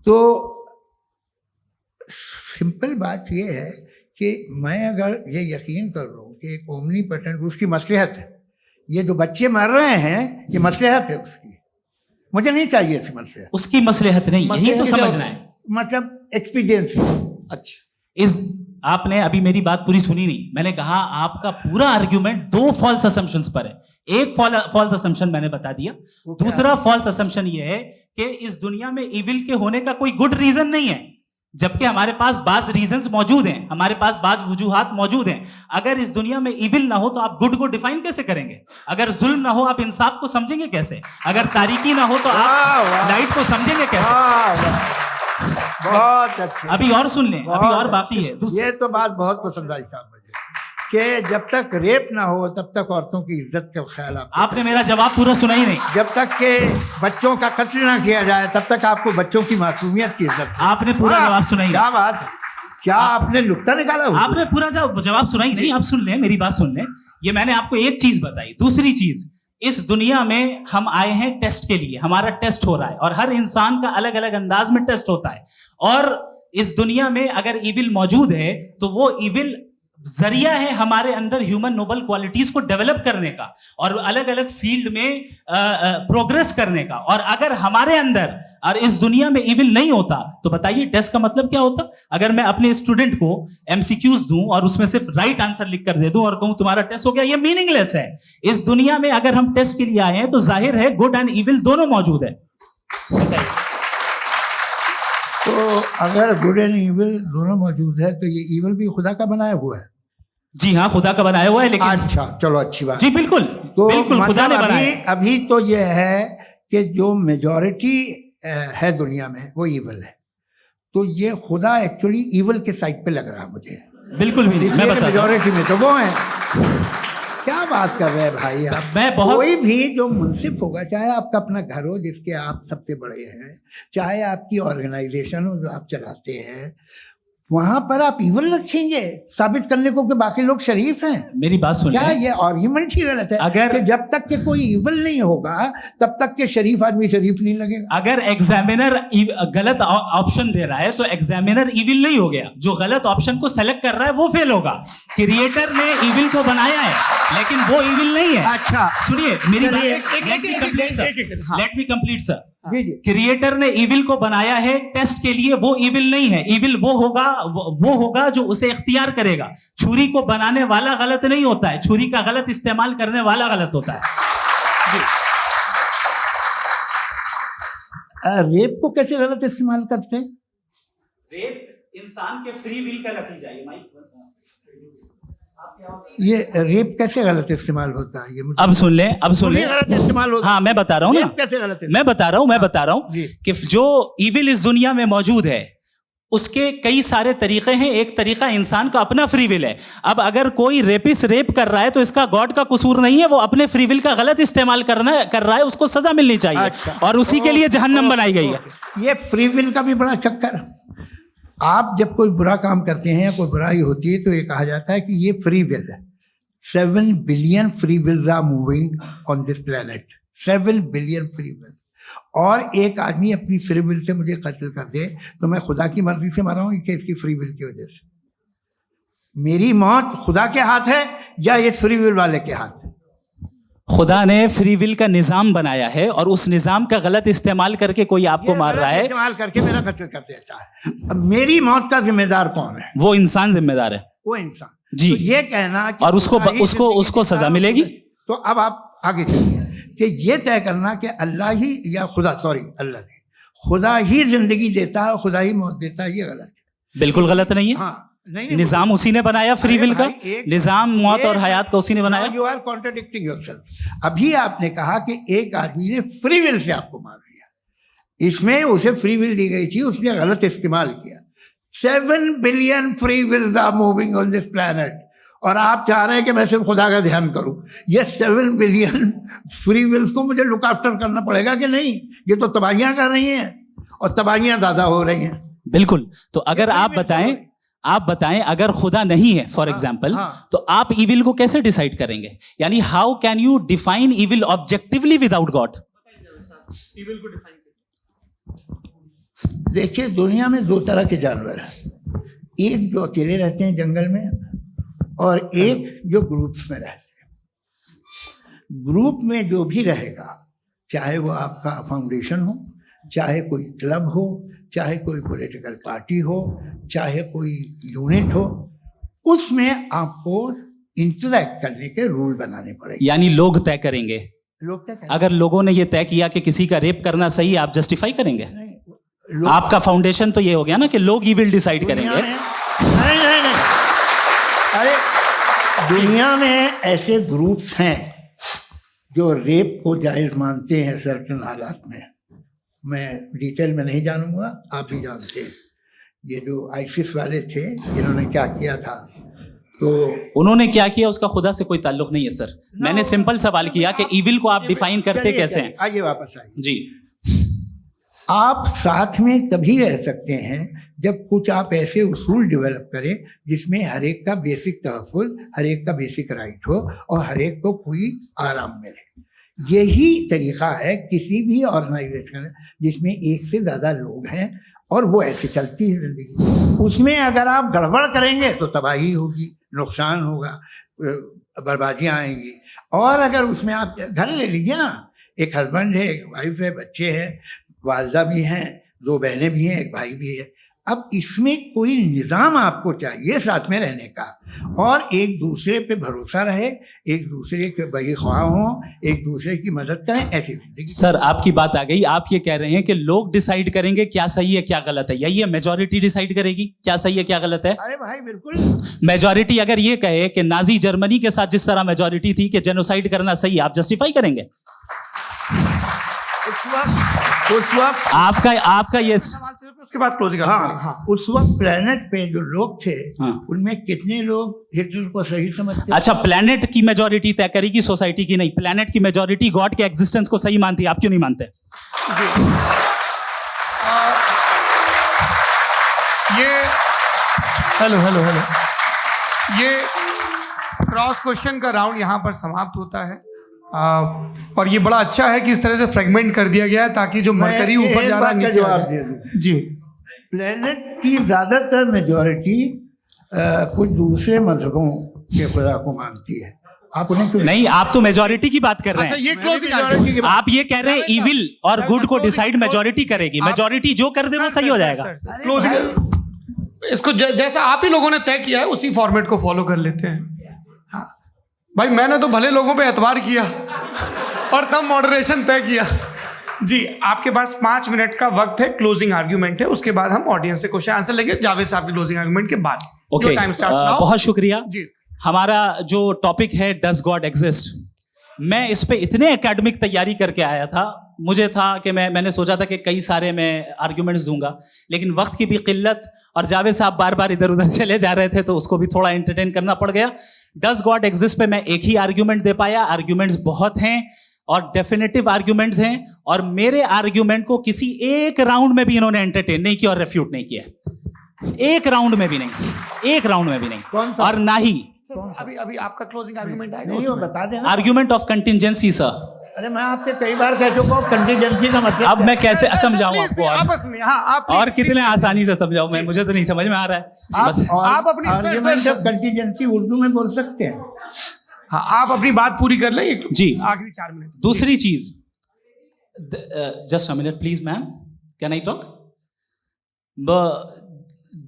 तो सिंपल बात ये है कि मैं अगर ये यकीन कर लूं कि एक ओमनीपोटेंट, उसकी मसलहत है, ये जो बच्चे मर रहे हैं ये मसलहत है उसकी, मुझे नहीं चाहिए थी मसलहत। उसकी मसलहत नहीं, यही तो समझना है, मतलब एक्सपीरियंस। अच्छा, इस आपने अभी मेरी बात पूरी सुनी नहीं। मैंने कहा आपका पूरा आर्ग्यूमेंट 2 फॉल्स असम्पशंस पर है। एक फॉल्स असम्पशन मैंने बता दिया, दूसरा फॉल्स असम्पशन ये है कि इस दुनिया में इविल के होने का कोई गुड रीजन नहीं है, जबकि हमारे पास बाज रीजंस मौजूद हैं, हमारे पास बाज वजूहात मौजूद हैं। अगर इस दुनिया में इविल ना हो तो आप गुड को डिफाइन कैसे करेंगे? अगर जुल्म ना हो आप इंसाफ को समझेंगे कैसे? अगर तारीकी ना हो तो आप लाइट को समझेंगे कैसे? बहुत अच्छे। अभी और सुन लें, अभी और बाकी है। ये तो बात बहुत पसंद आई साहब मुझे कि जब तक रेप ना हो तब तक औरतों की इज्जत का ख्याल आपने मेरा जवाब पूरा सुना ही नहीं। जब तक के बच्चों का कत्ल ना किया जाए तब तक आपको बच्चों की मासूमियत की इज्जत। आपने पूरा जवाब सुना ही नहीं। क्या बात है, क्या आपने नुक्ता निकाला? आपने पूरा जवाब सुना ही नहीं। आप सुन लें, मेरी बात सुन लें। ये मैंने आपको एक चीज बताई। दूसरी चीज, इस दुनिया में हम आए हैं टेस्ट के लिए, हमारा टेस्ट हो रहा है और हर इंसान का अलग अलग अंदाज में टेस्ट होता है। और इस दुनिया में अगर इविल मौजूद है तो वो इविल जरिया है हमारे अंदर ह्यूमन नोबल क्वालिटीज को डेवलप करने का और अलग अलग फील्ड में प्रोग्रेस करने का। और अगर हमारे अंदर और इस दुनिया में इविल नहीं होता तो बताइए टेस्ट का मतलब क्या होता? अगर मैं अपने स्टूडेंट को एमसीक्यूज दूं और उसमें सिर्फ राइट आंसर लिख कर दे दूं और कहूं तुम्हारा टेस्ट हो गया, ये मीनिंगलेस है। इस दुनिया में अगर हम टेस्ट के लिए आए हैं तो जाहिर है गुड एंड इविल दोनों मौजूद है। तो अगर गुड एंड इविल दोनों मौजूद है तो ये इविल भी खुदा का बनाया हुआ है। जी हाँ, खुदा का बनाया हुआ है। लेकिन अच्छा, चलो अच्छी बात। जी बिल्कुल, तो बिल्कुल खुदा ने मतलब बनाया। अभी तो ये है कि जो मेजॉरिटी है दुनिया में वो इविल है, तो ये खुदा एक्चुअली इविल के साइड पे लग रहा है मुझे। बिल्कुल भी नहीं, मैं बता मेजॉरिटी में तो वो है। क्या बात कर रहे हैं भाई आप? मैं बहुत कोई भी जो मुंसिफ होगा, चाहे आपका अपना घर हो जिसके आप सबसे बड़े हैं, चाहे आपकी ऑर्गेनाइजेशन हो जो आप चलाते हैं, वहां पर आप इविल रखेंगे साबित करने को कि बाकी लोग शरीफ हैं। मेरी बात सुनिए। क्या ये आर्ग्यूमेंट ही गलत है? अगर कि जब तक के कोई इविल नहीं होगा तब तक के शरीफ आदमी शरीफ नहीं लगेगा। अगर एग्जामिनर गलत ऑप्शन दे रहा है तो एग्जामिनर इविल नहीं हो गया, जो गलत ऑप्शन को सेलेक्ट कर रहा है वो फेल होगा। क्रिएटर ने इविल को बनाया है लेकिन वो इविल नहीं है। अच्छा सुनिए मेरी बात, लेट मी कंप्लीट सर। जी जी। क्रिएटर ने इविल को बनाया है टेस्ट के लिए, वो इविल नहीं है। इविल वो होगा जो उसे इख्तियार करेगा। छुरी को बनाने वाला गलत नहीं होता है, छुरी का गलत इस्तेमाल करने वाला गलत होता है। रेप को कैसे गलत इस्तेमाल करते हैं? रेप इंसान के फ्री विल का नतीजा है। ये रेप कैसे गलत इस्तेमाल होता है? ये अब सुन ले गलत इस्तेमाल होता है। हाँ मैं बता रहा हूँ ना, कैसे गलत इस्तेमाल? मैं बता रहा हूँ कि जो इविल इस दुनिया में मौजूद है उसके कई सारे तरीके हैं। एक तरीका इंसान का अपना फ्री विल है। अब अगर कोई रेपिस्ट रेप कर रहा है तो इसका गॉड का कसूर नहीं है, वो अपने फ्री विल का गलत इस्तेमाल कर रहा है, उसको सजा मिलनी चाहिए। अच्छा। और उसी के लिए जहन्नम बनाई गई है। ये फ्री विल का भी बड़ा चक्कर। आप जब कोई बुरा काम करते हैं या कोई बुराई होती है तो ये कहा जाता है कि ये फ्री विल है। 7 billion free wills are moving on this planet. 7 billion free will. और एक आदमी अपनी फ्री विल से मुझे कत्ल कर दे तो मैं खुदा की मर्जी से मरा हूं कि इसकी फ्री विल की वजह से? मेरी मौत खुदा के हाथ है या ये फ्री विल वाले के हाथ है? खुदा ने फ्री विल का निजाम बनाया है और उस निजाम का गलत इस्तेमाल करके कोई आपको मार रहा है, इस्तेमाल करके मेरा कत्ल कर देता है। अब मेरी मौत का जिम्मेदार कौन है? वो इंसान जिम्मेदार है। वो इंसान जी। तो ये कहना कि और उसको सजा मिलेगी। तो अब आप आगे चलिए कि ये तय करना कि अल्लाह ही या अल्लाह ने खुदा ही जिंदगी देता है, खुदा ही मौत देता है, ये गलत है। बिल्कुल गलत नहीं है। हाँ, नहीं, निजाम उसी ने बनाया फ्री विल का। निजाम मौत और हयात का उसी ने बनाया। You are contradicting yourself. अभी आपने कहा कि एक आदमी ने फ्री विल से आपको मार दिया, इसमें उसे फ्री विल दी गई थी, उसने गलत इस्तेमाल किया। 7 billion free wills are moving on this planet और आप चाह रहे हैं कि मैं सिर्फ खुदा का ध्यान करूं। ये 7 बिलियन फ्री विल्स को मुझे लुक आफ्टर करना पड़ेगा कि नहीं? ये तो तबाहियां कर रही हैं और तबाहियां ज्यादा हो रही हैं। बिल्कुल। तो अगर आप बताएं अगर खुदा नहीं है फॉर एग्जाम्पल, तो आप इविल को कैसे डिसाइड करेंगे? यानी how can you define evil objectively without God? देखिए, दुनिया में 2 तरह के जानवर हैं। एक जो अकेले रहते हैं जंगल में और एक जो ग्रुप्स में रहते हैं। ग्रुप में जो भी रहेगा, चाहे वो आपका फाउंडेशन हो, चाहे कोई क्लब हो, चाहे कोई पॉलिटिकल पार्टी हो, चाहे कोई यूनिट हो, उसमें आपको इंटरैक्ट करने के रूल बनाने पड़ेंगे। यानी लोग तय करेंगे। लोग तय करेंगे। अगर लोगों ने ये तय किया कि किसी का रेप करना सही है, आप जस्टिफाई करेंगे? आपका फाउंडेशन तो ये हो गया ना कि लोग ही विल डिसाइड करेंगे। नहीं। अरे दुनिया में ऐसे ग्रुप्स हैं जो रेप को जायज मानते हैं सर्टेन हालात में। मैं डिटेल में नहीं जानूंगा, आप भी जानते हैं। ये जो आईसिस वाले थे इन्होंने क्या किया था, तो उन्होंने क्या किया उसका खुदा से कोई ताल्लुक नहीं है सर। मैंने सिंपल सवाल किया कि इविल को आप डिफाइन करते कैसे हैं? आइए वापस आइए जी। आप साथ में तभी रह सकते हैं जब कुछ आप ऐसे उसूल डेवलप करें जिसमें हर एक का बेसिक तहफ़्फ़ुज़, हर एक का बेसिक राइट हो और हर एक को कोई आराम मिले। यही तरीका है किसी भी ऑर्गेनाइजेशन जिसमें एक से ज़्यादा लोग हैं। और वो ऐसे चलती है जिंदगी। उसमें अगर आप गड़बड़ करेंगे तो तबाही होगी, नुकसान होगा, बर्बादियाँ आएंगी। और अगर उसमें आप घर ले लीजिए ना, एक हस्बैंड है, एक वाइफ है, बच्चे हैं, वालदा भी हैं, 2 बहनें भी हैं, एक भाई भी है। अब इसमें कोई निज़ाम आपको चाहिए साथ में रहने का, और एक दूसरे पे भरोसा रहे, एक दूसरे के बहीख्वाह हों, एक दूसरे की मदद करें, ऐसी जिंदगी। सर आपकी बात आ गई, आप ये कह रहे हैं कि लोग डिसाइड करेंगे क्या सही है क्या गलत है, यही है मेजॉरिटी डिसाइड करेगी क्या सही है क्या गलत है? अरे भाई बिल्कुल। मेजॉरिटी अगर ये कहे कि नाजी जर्मनी के साथ जिस तरह मेजॉरिटी थी कि जेनोसाइड करना सही, आप जस्टिफाई करेंगे? उस वक्त आपका ये उसके बाद क्लोजिंग। हाँ, उस वक्त प्लेनेट पे जो लोग थे, हाँ। उनमें कितने लोग हिटलर को सही समझते? अच्छा, प्लेनेट की मेजॉरिटी तय करेगी, सोसाइटी की नहीं। प्लेनेट की मेजॉरिटी गॉड के एग्जिस्टेंस को सही मानती है, आप क्यों नहीं मानते? ये हेलो ये क्रॉस क्वेश्चन का राउंड यहाँ पर समाप्त होता है। और ये बड़ा अच्छा है कि इस तरह से फ्रेगमेंट कर दिया गया है ताकि जो मरकरी ऊपर जा रहा है नीचे जवाब आ दे जाए। दूं। जी, प्लेनेट की ज्यादातर मेजॉरिटी कुछ दूसरे मजहबों के खुदा को मानती है। आप उन्हें क्यों नहीं, आप तो मेजॉरिटी की बात कर रहे अच्छा हैं। ये क्लोजिंग आप ये कह रहे हैं इविल और गुड को डिसाइड मेजॉरिटी करेगी, मेजॉरिटी जो कर दे वो सही हो जाएगा। क्लोजिंग इसको जैसा आप ही लोगों ने तय किया है उसी फॉर्मेट को फॉलो कर लेते हैं। हाँ भाई, मैंने तो भले लोगों पे एतबार किया और तब मॉडरेशन तय किया। जी, आपके पास 5 मिनट का वक्त है, क्लोजिंग आर्ग्यूमेंट है, उसके बाद हम ऑडियंस से क्वेश्चन आंसर लेंगे जावेद साहब की क्लोजिंग आर्ग्यूमेंट के बाद। ओके, बहुत शुक्रिया जी। हमारा जो टॉपिक है डज गॉड एग्जिस्ट, मैं इस पे इतने एकेडमिक तैयारी करके आया था, मुझे था कि मैंने सोचा था कि कई सारे मैं आर्ग्यूमेंट्स दूंगा, लेकिन वक्त की भी किल्लत और जावेद साहब बार बार इधर उधर चले जा रहे थे तो उसको भी थोड़ा एंटरटेन करना पड़ गया। डज गॉड एग्जिस्ट पे मैं एक ही आर्ग्यूमेंट दे पाया, आर्ग्यूमेंट्स बहुत हैं और डेफिनेटिव आर्ग्यूमेंट्स हैं, और मेरे आर्ग्यूमेंट को किसी एक राउंड में भी इन्होंने एंटरटेन नहीं किया और रेफ्यूट नहीं किया, एक राउंड में भी नहीं, एक राउंड में भी नहीं, और ना ही अभी आपका क्लोजिंग आर्ग्यूमेंट आएगा, नहीं, वो बता देना। Argument of contingency. सर अरे मैं आपसे कई बार कह चुका हूँ कंटीजेंसी का मतलब अब मैं कैसे समझाऊं आपको आपस में? हाँ, आप और कितने आसानी से समझाऊं मैं, मुझे तो नहीं समझ में आ रहा है। आप अपनी आर्ग्यूमेंट ऑफ कंटीजेंसी उर्दू में बोल सकते हैं। हाँ, आप अपनी बात पूरी कर लें जी, आखिरी 4 मिनट। दूसरी चीज, just a minute please ma'am, can I talk?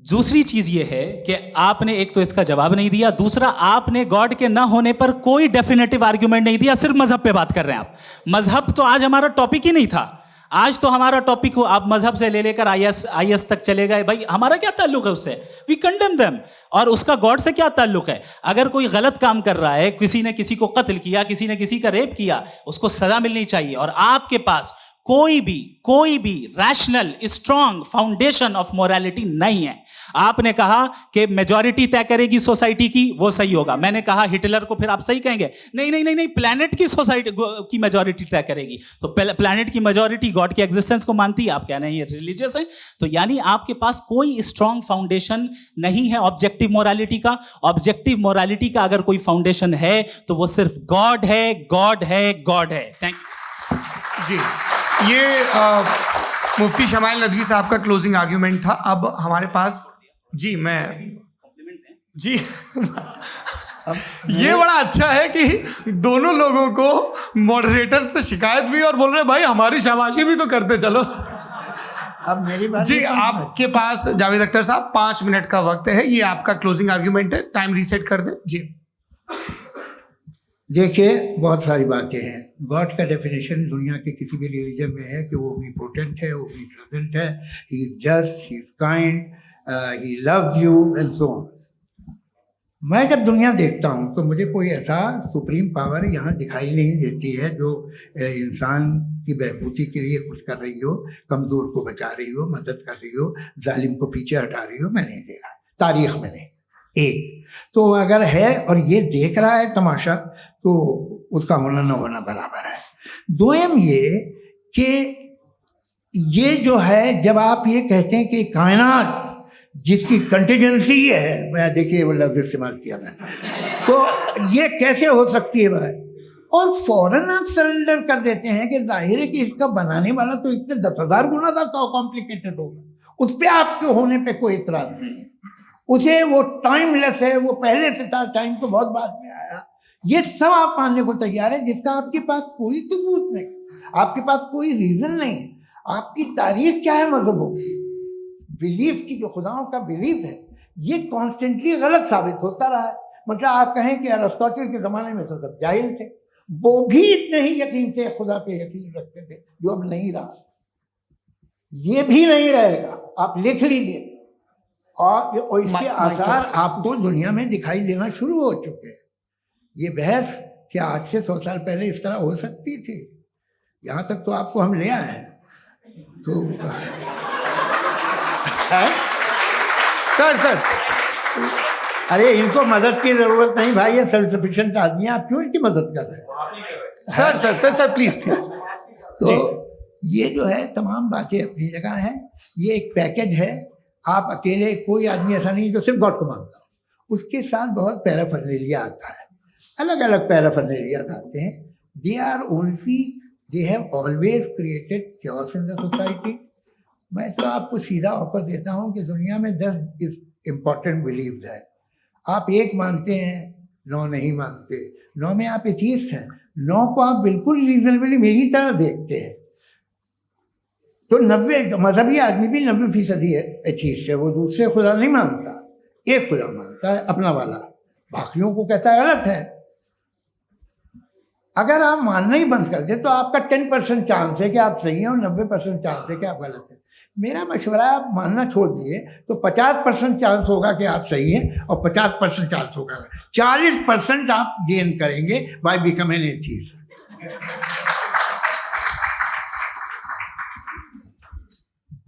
दूसरी चीज ये है कि आपने एक तो इसका जवाब नहीं दिया, दूसरा आपने गॉड के ना होने पर कोई डेफिनेटिव आर्ग्यूमेंट नहीं दिया, सिर्फ मजहब पे बात कर रहे हैं आप। मजहब तो आज हमारा टॉपिक ही नहीं था, आज तो हमारा टॉपिक हो, आप मजहब से ले लेकर आईएस तक चले गए। भाई हमारा क्या ताल्लुक है उससे? We condemn them. और उसका गॉड से क्या ताल्लुक है? अगर कोई गलत काम कर रहा है, किसी ने किसी को कत्ल किया, किसी ने किसी का रेप किया, उसको सजा मिलनी चाहिए। और आपके पास कोई भी rational strong foundation of morality नहीं है। आपने कहा कि मेजॉरिटी तय करेगी सोसाइटी की, वो सही होगा। मैंने कहा हिटलर को फिर आप सही कहेंगे, नहीं, प्लैनेट की सोसाइटी की मेजॉरिटी तय करेगी। तो प्लैनेट की मेजॉरिटी गॉड के एग्जिस्टेंस को मानती है, आप कह रहे हैं ये रिलीजियस है। तो यानी आपके पास कोई स्ट्रॉन्ग फाउंडेशन नहीं है ऑब्जेक्टिव मोरालिटी का। ऑब्जेक्टिव मोरालिटी का अगर कोई फाउंडेशन है तो वो सिर्फ गॉड है, गॉड है, गॉड है। थैंक यू जी। ये मुफ्ती शमाइल नदवी साहब का क्लोजिंग आर्ग्यूमेंट था। अब हमारे पास जी ये बड़ा अच्छा है कि दोनों लोगों को मॉडरेटर से शिकायत भी और बोल रहे भाई हमारी शाबाशी भी तो करते चलो। अब मेरी बात जी, आपके पास जावेद अख्तर साहब 5 मिनट का वक्त है, ये आपका क्लोजिंग आर्ग्यूमेंट है, टाइम रीसेट कर दें। जी देखिए, बहुत सारी बातें हैं। गॉड का डेफिनेशन दुनिया के किसी भी रिलीजन में है कि वो ओमनीपोटेंट है, वो ओमनीप्रेजेंट है, he is just, he is kind, he loves you and so on. मैं जब दुनिया देखता हूँ तो मुझे कोई ऐसा सुप्रीम पावर यहाँ दिखाई नहीं देती है जो इंसान की बहबूदी के लिए कुछ कर रही हो, कमज़ोर को बचा रही हो, मदद कर रही हो, जालिम को पीछे हटा रही हो। मैं नहीं देखा, तारीख में नहीं। एक तो अगर है और ये देख रहा है तमाशा, तो उसका होना न होना बराबर है। दोयम ये कि ये जो है, जब आप ये कहते हैं कि कायनात जिसकी कंटीजेंसी है, मैं देखिए वो लफ्ज़ इस्तेमाल किया मैं, तो ये कैसे हो सकती है भाई? और फौरन आप सरेंडर कर देते हैं कि जाहिर है कि इसका बनाने वाला तो इससे 10,000 गुना ज़्यादा कॉम्प्लिकेटेड होगा, उस पर आपके होने पे कोई इतराज नहीं है। उसे वो टाइमलेस है, वो पहले से था, टाइम तो बहुत बाद में आया, ये सब आप मानने को तैयार है, जिसका आपके पास कोई सबूत नहीं, आपके पास कोई रीजन नहीं है। आपकी तारीफ क्या है मजहबों की, बिलीफ की, जो खुदाओं का बिलीफ है, ये कॉन्स्टेंटली गलत साबित होता रहा है। मतलब आप कहें कि अरिस्टोटल के ज़माने में तो सब जाहिल थे, वो भी इतने ही यकीन से खुदा पे यकीन रखते थे, जो अब नहीं रहा, ये भी नहीं रहेगा, आप लिख लीजिए। और इसके आसार आपको दुनिया में दिखाई देना शुरू हो चुके हैं। ये बहस क्या आज से 100 साल पहले इस तरह हो सकती थी? यहाँ तक तो आपको हम ले आए हैं। तो सर अरे इनको मदद की जरूरत नहीं भाई, ये सेल्फ सफिशिएंट आदमी है, आप क्यों इनकी मदद कर रहे हैं? Sir please. तो ये जो है तमाम बातें अपनी जगह हैं, ये एक पैकेज है। आप अकेले, कोई आदमी ऐसा नहीं जो सिर्फ गॉड को मानता हो, उसके साथ बहुत पैराफर्नेलिया आता है, अलग अलग पैराफर्नेलिया आते हैं। They have always created chaos in the society. मैं तो आपको सीधा ऑफर देता हूँ कि दुनिया में 10 इम्पॉर्टेंट बिलीव्स है, आप एक मानते हैं, 9 नहीं मानते, 9 में आप एथीस्ट हैं, 9 को आप बिल्कुल रीजनेबली मेरी तरह देखते हैं। तो 90 मजहबी आदमी भी 90% एथीस्ट है, वो दूसरे खुदा नहीं मानता, एक खुदा मानता है अपना वाला, बाकियों को कहता है गलत है। अगर आप मानना ही बंद कर दे तो आपका 10% चांस है कि आप सही हैं और 90% चांस है कि आप गलत हैं। मेरा मशवरा है आप मानना छोड़ दिए तो 50% चांस होगा कि आप सही हैं और 50% चांस होगा, 40% आप गेन करेंगे बाय बिकमिंग एन एथीस्ट।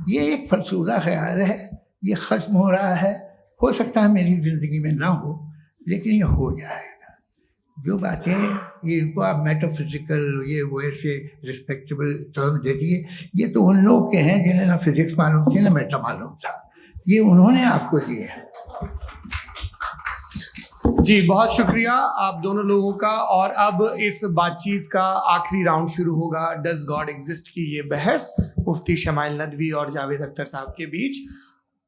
ये एक फरसूदा ख्याल है, ये ख़त्म हो रहा है। हो सकता है मेरी ज़िंदगी में ना हो, लेकिन ये हो जाएगा। जो बातें ये इनको आप मेटाफिजिकल ये वो ऐसे रिस्पेक्टेबल टर्म दे दिए, ये तो उन लोग के हैं जिन्हें ना फिजिक्स मालूम थी ना मेटा मालूम था, ये उन्होंने आपको दिए हैं। जी बहुत शुक्रिया आप दोनों लोगों का। और अब इस बातचीत का आखिरी राउंड शुरू होगा, डज गॉड एग्जिस्ट की ये बहस मुफ्ती शमाइल नदवी और जावेद अख्तर साहब के बीच।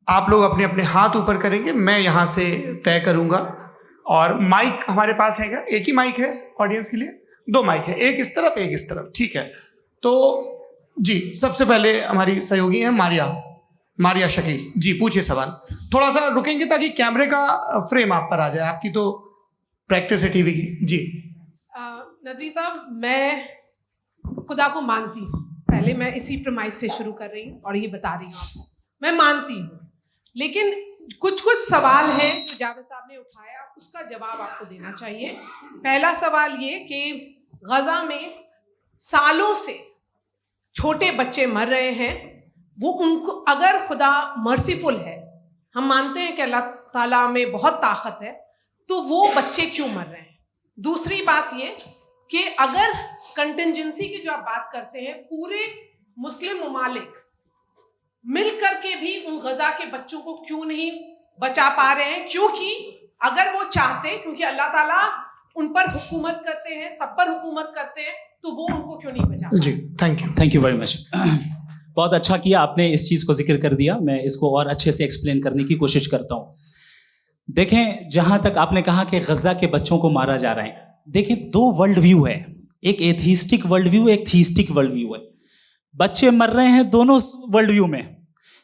आप लोग अपने अपने हाथ ऊपर करेंगे, मैं यहाँ से तय करूँगा। और माइक हमारे पास है क्या? एक ही माइक है ऑडियंस के लिए? 2 माइक है, एक इस तरफ एक इस तरफ, ठीक है। तो जी सबसे पहले हमारी सहयोगी है मारिया शकील जी, पूछिए सवाल। थोड़ा सा रुकेंगे ताकि कैमरे का फ्रेम आप पर आ जाए, आपकी तो प्रैक्टिस है टीवी की। जी नदवी साहब, मैं खुदा को मानती हूँ, पहले मैं इसी प्रमाइस से शुरू कर रही हूँ और ये बता रही हूँ आपको, मैं मानती हूँ, लेकिन कुछ सवाल हैं जो जावेद साहब ने उठाया, उसका जवाब आपको देना चाहिए। पहला सवाल ये कि गजा में सालों से छोटे बच्चे मर रहे हैं, वो उनको, अगर खुदा मर्सीफुल है, हम मानते हैं कि अल्लाह ताला में बहुत ताकत है, तो वो बच्चे क्यों मर रहे हैं? दूसरी बात ये कि अगर कंटिजेंसी की जो आप बात करते हैं, पूरे मुस्लिम ममालिक मिल करके भी उन गजा के बच्चों को क्यों नहीं बचा पा रहे हैं? क्योंकि अगर वो चाहते, क्योंकि अल्लाह ताला उन पर हुकूमत करते हैं, सब पर हुकूमत करते हैं, तो वो उनको क्यों नहीं बचा? जी थैंक यू वेरी मच। बहुत अच्छा किया आपने इस चीज़ को जिक्र कर दिया, मैं इसको और अच्छे से एक्सप्लेन करने की कोशिश करता हूँ। देखें, जहाँ तक आपने कहा कि गजा के बच्चों को मारा जा रहा है, देखिए 2 वर्ल्ड व्यू है, एक एथीस्टिक वर्ल्ड व्यू, एक थीस्टिक वर्ल्ड व्यू है। बच्चे मर रहे हैं दोनों वर्ल्ड व्यू में,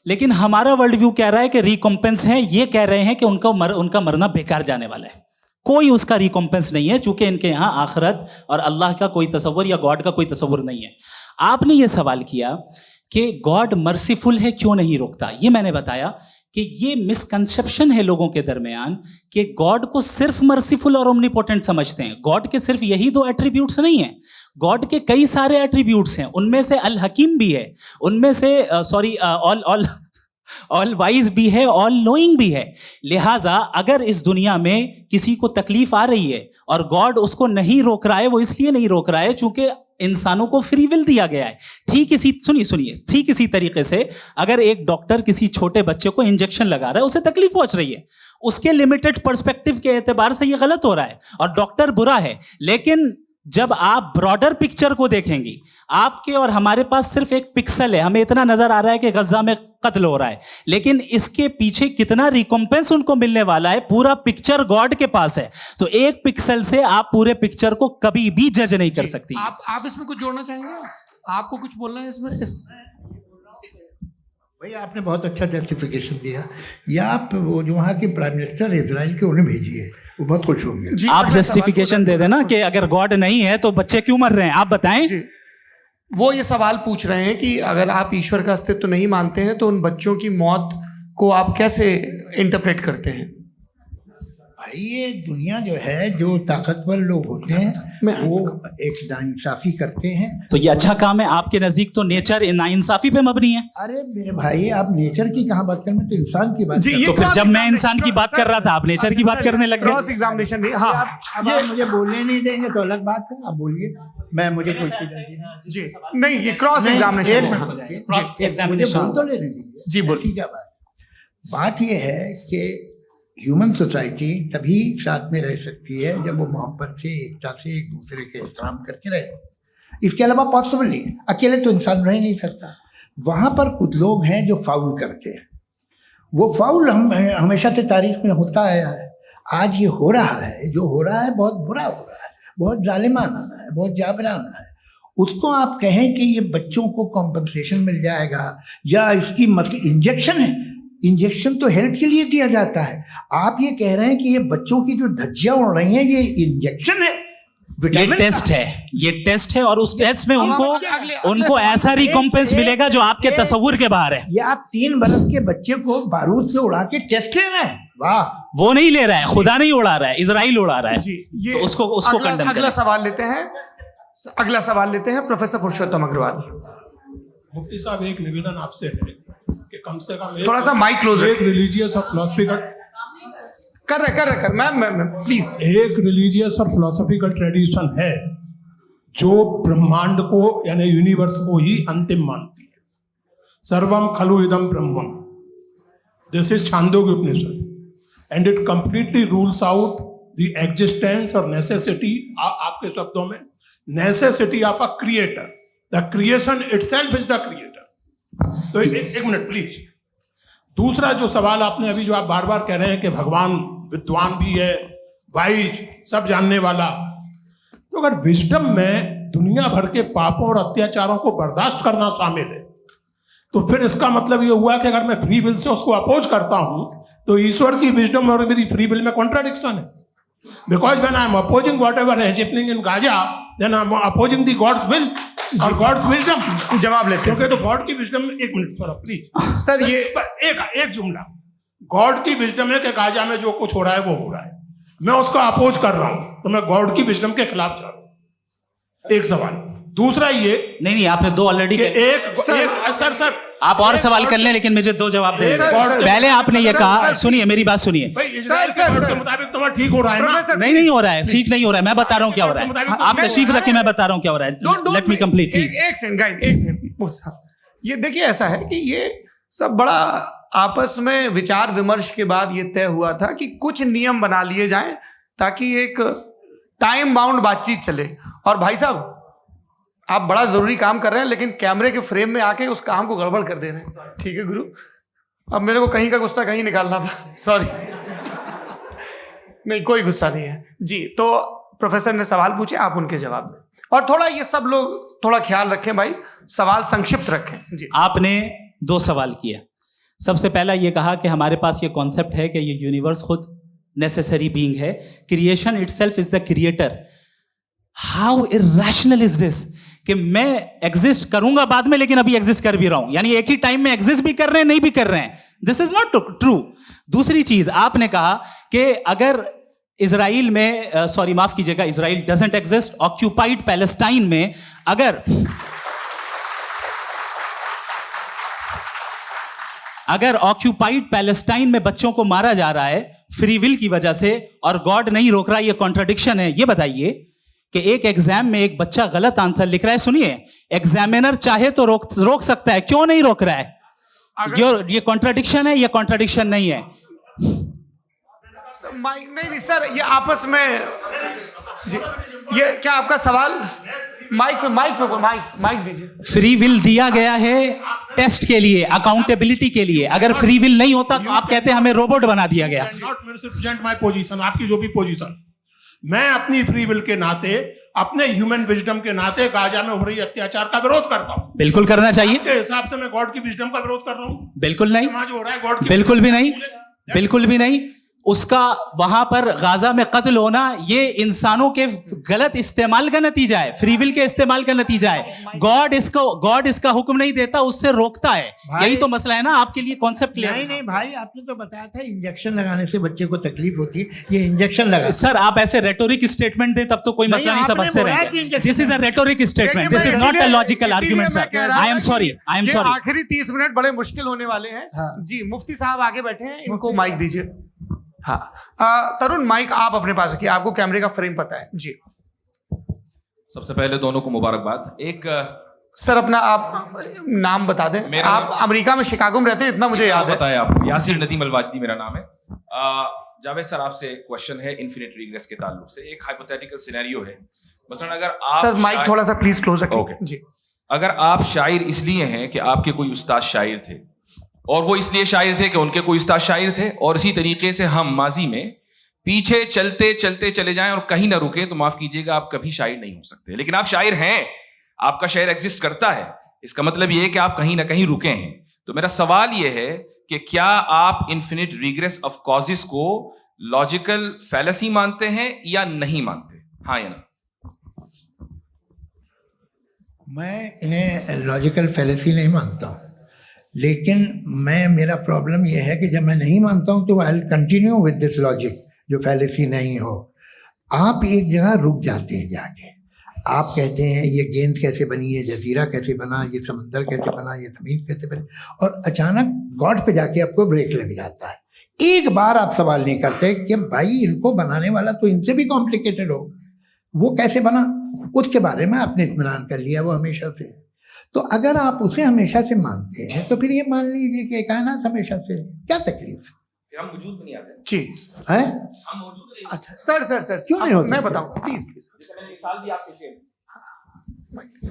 लेकिन हमारा वर्ल्ड व्यू कह रहा है कि रिकॉम्पेंस है, ये कह रहे हैं कि उनका मरना बेकार जाने वाला है, कोई उसका रिकॉम्पेंस नहीं है, चूंकि इनके यहाँ आखिरत और अल्लाह का कोई तसव्वुर या गॉड का कोई तसव्वुर नहीं है। आपने ये सवाल किया कि गॉड मर्सीफुल है, क्यों नहीं रोकता? ये मैंने बताया कि ये मिसकंसेप्शन है लोगों के दरमियान कि गॉड को सिर्फ मर्सीफुल और ओमनीपोटेंट समझते हैं। गॉड के सिर्फ यही 2 एट्रीब्यूट्स नहीं हैं, गॉड के कई सारे एट्रीब्यूट्स हैं, उनमें से अल हकीम भी है, उनमें से ऑल वाइज भी है, ऑल नोइंग भी है। लिहाजा अगर इस दुनिया में किसी को तकलीफ आ रही है और गॉड उसको नहीं रोक रहा है, वो इसलिए नहीं रोक रहा है चूंकि इंसानों को फ्री विल दिया गया है। ठीक इसी तरीके से अगर एक डॉक्टर किसी छोटे बच्चे को इंजेक्शन लगा रहा है, उसे तकलीफ पहुंच रही है, उसके लिमिटेड पर्सपेक्टिव के एतबार से ये गलत हो रहा है और डॉक्टर बुरा है, लेकिन जब आप ब्रॉडर पिक्चर को देखेंगी, आपके और हमारे पास सिर्फ एक पिक्सल है, हमें इतना नजर आ रहा है कि गजा में कत्ल हो रहा है, लेकिन इसके पीछे कितना रिकॉम्पेंस उनको मिलने वाला है, पूरा पिक्चर गॉड के पास है। तो एक पिक्सल से आप पूरे पिक्चर को कभी भी जज नहीं कर सकती। आप इसमें कुछ जोड़ना चाहेंगे? आपको कुछ बोलना है इसमें? भैया आपने बहुत अच्छा जस्टिफिकेशन दिया। या आप वो जो वहाँ के प्राइम मिनिस्टर इजराइल के उन्हें भेजिए, वो बहुत खुश होंगे। आप जस्टिफिकेशन दे देना कि अगर गॉड नहीं है तो बच्चे क्यों मर रहे हैं, आप बताएं। जी, वो ये सवाल पूछ रहे हैं कि अगर आप ईश्वर का अस्तित्व नहीं मानते हैं तो उन बच्चों की मौत को आप कैसे इंटरप्रेट करते हैं? भाई ये दुनिया जो है, जो ताकतवर लोग होते हैं वो एक नाइंसाफी करते हैं। तो ये अच्छा काम है आपके नजदीक, तो नेचर नाइंसाफी पे मबनी है। अरे मेरे भाई, आप नेचर की कहाँ बात कर रहे हैं, तो इंसान की बात कर रहे हैं। तो फिर जब मैं इंसान की बात कर रहा था, आप नेचर की बात करने लग क्रॉस गए। एग्जामिनेशन नहीं। हाँ, अब आप मुझे बोलने नहीं देंगे तो अलग बात है, आप बोलिए, मैं मुझे कोई चीज़ नहीं। जी नहीं, ये क्रॉस एग्जामिनेशन है। मुझे बोल तो लेने दीजिए। जी, बोलिए। क्या बात ये है कि ह्यूमन सोसाइटी तभी साथ में रह सकती है जब वो मोहब्बत से, एकता से, एक दूसरे के एहतराम करके रहे। इसके अलावा पॉसिबल नहीं है, अकेले तो इंसान रह नहीं सकता। वहाँ पर कुछ लोग हैं जो फाउल करते हैं। वो फाउल हम हमेशा से तारीख में होता आया है। आज ये हो रहा है, जो हो रहा है बहुत बुरा हो रहा है, बहुत जालिमाना है, बहुत जाबराना है। उसको आप कहें कि ये बच्चों को कॉम्पनसेशन मिल जाएगा या इसकी इंजेक्शन है, इंजेक्शन तो हेल्थ के लिए दिया जाता है। आप ये कह रहे हैं कि ये बच्चों की जो धज्जियां उड़ रही हैं ये इंजेक्शन है, ये टेस्ट है, ये टेस्ट है, और उस टेस्ट में उनको ऐसा रिकॉम्पेंस मिलेगा जो आपके तसव्वुर के बाहर है। ये आप 3 बरस के बच्चे को बारूद से उड़ा के टेस्ट ले रहे हैं। वाह, वो नहीं ले रहा है, खुदा नहीं उड़ा रहा है, इजराइल उड़ा रहा है। जी, ये तो उसको कंडेम अगला सवाल लेते हैं। अगला सवाल लेते हैं प्रोफेसर पुरुषोत्तम अग्रवाल। मुफ्ती साहब, एक निवेदन आपसे है कि कम से कम थोड़ा सा माइक क्लोज एक रिलीजियस और फिलोसफिकल कर मैम प्लीज। एक रिलीजियस और फिलोसफिकल ट्रेडिशन है जो ब्रह्मांड को यानी यूनिवर्स को ही अंतिम मानती है। सर्वम खलु इदम ब्रह्मम, this is Chandogya Upanishad, and it completely rules out the existence और नेसेसिटी, आपके शब्दों में necessity of a creator. The creation itself is the creator. तो एक मिनट प्लीज। दूसरा जो सवाल आपने अभी, जो आप बार बार कह रहे हैं कि भगवान विद्वान भी है, वाइज, सब जानने वाला, तो अगर विजडम में दुनिया भर के पापों और अत्याचारों को बर्दाश्त करना शामिल है, तो फिर इसका मतलब ये हुआ कि अगर मैं फ्री विल से उसको अपोज करता हूं तो ईश्वर की विजडम और मेरी फ्री विल में कॉन्ट्राडिक्शन है। Because when I am opposing whatever is happening in Gaza, then I am opposing the God's will और गॉड्स विजडम। जवाब लेते हैं क्योंकि तो गॉड की विजडम, एक मिनट सर प्लीज सर, ये एक जुमला, गॉड की विजडम है कि गाजा में जो कुछ हो रहा है वो हो रहा है, मैं उसका अपोज कर रहा हूं, तो मैं गॉड की विजडम के खिलाफ जा रहा हूं। एक सवाल। दूसरा ये नहीं, आपने 2 ऑलरेडी। सर आप और सवाल कर लें, लेकिन मुझे 2 जवाब दे दें। पहले आपने ये कहा, सुनिए मेरी बात सुनिए। भाई, इजराइल के गॉड के मुताबिक तुम्हारा ठीक हो रहा है ना? नहीं हो रहा है, ठीक नहीं हो रहा है। मैं बता रहा हूँ क्या हो रहा है, आप तशरीफ रखें, मैं बता रहा हूँ क्या हो रहा है। Let me complete please. एक सेकंड गाइस, एक सेकंड। ये देखिए, ऐसा है कि ये सब बड़ा आपस में विचार विमर्श के बाद ये तय हुआ था कि कुछ नियम बना लिए जाएं ताकि एक टाइम बाउंड बातचीत चले। और भाई साहब, आप बड़ा जरूरी काम कर रहे हैं लेकिन कैमरे के फ्रेम में आके उस काम को गड़बड़ कर दे रहे हैं। ठीक है गुरु, अब मेरे को कहीं का गुस्सा कहीं निकालना था, सॉरी। नहीं, कोई गुस्सा नहीं है जी। तो प्रोफेसर ने सवाल पूछे, आप उनके जवाब दें, और थोड़ा ये सब लोग थोड़ा ख्याल रखें भाई, सवाल संक्षिप्त रखें जी। आपने 2 सवाल किया। सबसे पहला ये कहा कि हमारे पास ये कॉन्सेप्ट है कि ये यूनिवर्स खुद नेसेसरी बीइंग है, creation itself is the creator. How irrational is this कि मैं एग्जिस्ट करूंगा बाद में, लेकिन अभी एग्जिस्ट कर भी रहा हूं, यानी एक ही टाइम में एग्जिस्ट भी कर रहे हैं, नहीं भी कर रहे हैं। This is not true. दूसरी चीज आपने कहा कि अगर इजराइल में, सॉरी माफ कीजिएगा, Israel doesn't exist, occupied Palestine में अगर ऑक्यूपाइड पैलेस्टाइन में बच्चों को मारा जा रहा है फ्री विल की वजह से और गॉड नहीं रोक रहा, ये कॉन्ट्रडिक्शन है। ये बताइए कि एक एग्जाम में एक बच्चा गलत आंसर लिख रहा है, सुनिए, एग्जामिनर चाहे तो रोक सकता है, क्यों नहीं रोक रहा है? ये कॉन्ट्रडिक्शन है, ये कॉन्ट्रडिक्शन नहीं है। माइक नहीं सर, ये आपस में जी, ये क्या आपका सवाल? माइक दीजिए। फ्री विल दिया गया है टेस्ट के लिए, अकाउंटेबिलिटी के लिए। अगर फ्री विल नहीं होता तो आप कहते हैं हमें रोबोट बना दिया गया। नॉट मिसरिप्रेजेंट माय पोजीशन, आपकी जो भी पोजीशन, मैं अपनी फ्री विल के नाते, अपने ह्यूमन विजडम के नाते गाजा में हो रही अत्याचार का विरोध करता हूं। बिल्कुल करना चाहिए। के हिसाब से मैं गॉड की विजडम का विरोध कर रहा हूं? बिल्कुल नहीं, समाज हो रहा है गॉड की, बिल्कुल भी नहीं, बिल्कुल भी नहीं। उसका वहां पर गाजा में कत्ल होना ये इंसानों के गलत इस्तेमाल का नतीजा है, फ्री विल के इस्तेमाल का नतीजा है। गॉड इसका हुक्म नहीं देता, उससे रोकता है। यही तो मसला है ना, आपके लिए कॉन्सेप्ट क्लियर? नहीं भाई, आपने तो बताया था इंजेक्शन लगाने से बच्चे को तकलीफ होती है, ये इंजेक्शन लगा। सर आप ऐसे रेटोरिक स्टेटमेंट दे तब तो कोई मसला नहीं समझते रहेंगे। This is a rhetoric statement, this is not a logical argument sir. I am sorry. आखिरी 30 मिनट बड़े मुश्किल होने वाले हैं। जी, मुफ्ती साहब आगे बैठे हैं, इनको माइक दीजिए। हाँ, तरुण माइक आप अपने पास रखिए, आपको कैमरे का फ्रेम पता है जी। सबसे पहले दोनों को मुबारकबाद। एक सर अपना आप नाम बता दें। आप अमेरिका में शिकागो में रहते हैं, इतना मुझे याद है। बताया आप, यासिर नदीम अलवाजदी मेरा नाम है। जावेद सर, आपसे एक क्वेश्चन है इन्फिनिट रिग्रेस के ताल्लुक से। एक हाइपोथेटिकल सिनेरियो है, मसलन अगर आप सर माइक थोड़ा सा प्लीज क्लोज रखिए। ओके जी। अगर आप शायर इसलिए हैं कि आपके कोई उस्ताद शायर थे, और वो इसलिए शायर थे कि उनके कोई उस्ताद शायर थे, और इसी तरीके से हम माजी में पीछे चलते चलते चले जाएं और कहीं ना रुके, तो माफ कीजिएगा आप कभी शायर नहीं हो सकते। लेकिन आप शायर हैं, आपका शायर एग्जिस्ट करता है, इसका मतलब ये है कि आप कहीं ना कहीं रुके हैं। तो मेरा सवाल ये है कि क्या आप इन्फिनिट रिग्रेस ऑफ कॉजेस को लॉजिकल फैलेसी मानते हैं या नहीं मानते? हाँ या ना? मैं इन्हें लॉजिकल फैलेसी नहीं मानता हूँ, लेकिन मेरा प्रॉब्लम यह है कि जब मैं नहीं मानता हूँ तो I will continue with this logic जो फैलेसी नहीं हो। आप एक जगह रुक जाते हैं जाके, आप कहते हैं ये गेंद कैसे बनी, ये जजीरा कैसे बना, ये समंदर कैसे बना, ये ज़मीन कैसे बनी, और अचानक गॉड पे जाके आपको ब्रेक लग जाता है। एक बार आप सवाल नहीं करते कि भाई इनको बनाने वाला तो इनसे भी कॉम्प्लिकेटेड होगा, वो कैसे बना, उसके बारे में आपने इत्मीनान कर लिया वो हमेशा से। तो अगर आप उसे हमेशा से मानते हैं तो फिर ये मान लीजिए कि कायनात हमेशा से, क्या तकलीफ हम वजूद में नहीं आते जी है? हम मौजूद नहीं। अच्छा सर क्यों नहीं होता? मैं बताऊं प्लीज। मैंने मिसाल दी आपके शेर,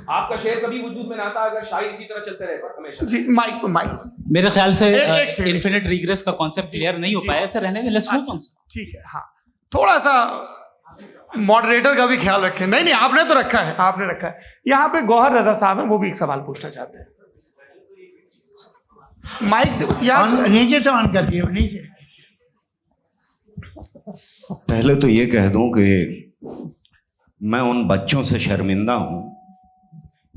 आपका शेर कभी वजूद में ना आता अगर शायर इसी तरह चलते रहते हमेशा। जी माइक मेरे ख्याल से एक सेकंड। इन्फिनिट रिग्रेस का कॉन्सेप्ट क्लियर नहीं हो पाया सर, रहने दें, लेट्स मूव ऑन। ठीक है। हाँ, थोड़ा सा मॉडरेटर का भी ख्याल रखें। नहीं आपने तो रखा है, आपने रखा है। यहाँ पे गौहर रजा साहब हैं, वो भी एक सवाल पूछना चाहते हैं। माइक यार नीचे से ऑन कर दिए नीचे। पहले तो ये कह दूं कि मैं उन बच्चों से शर्मिंदा हूं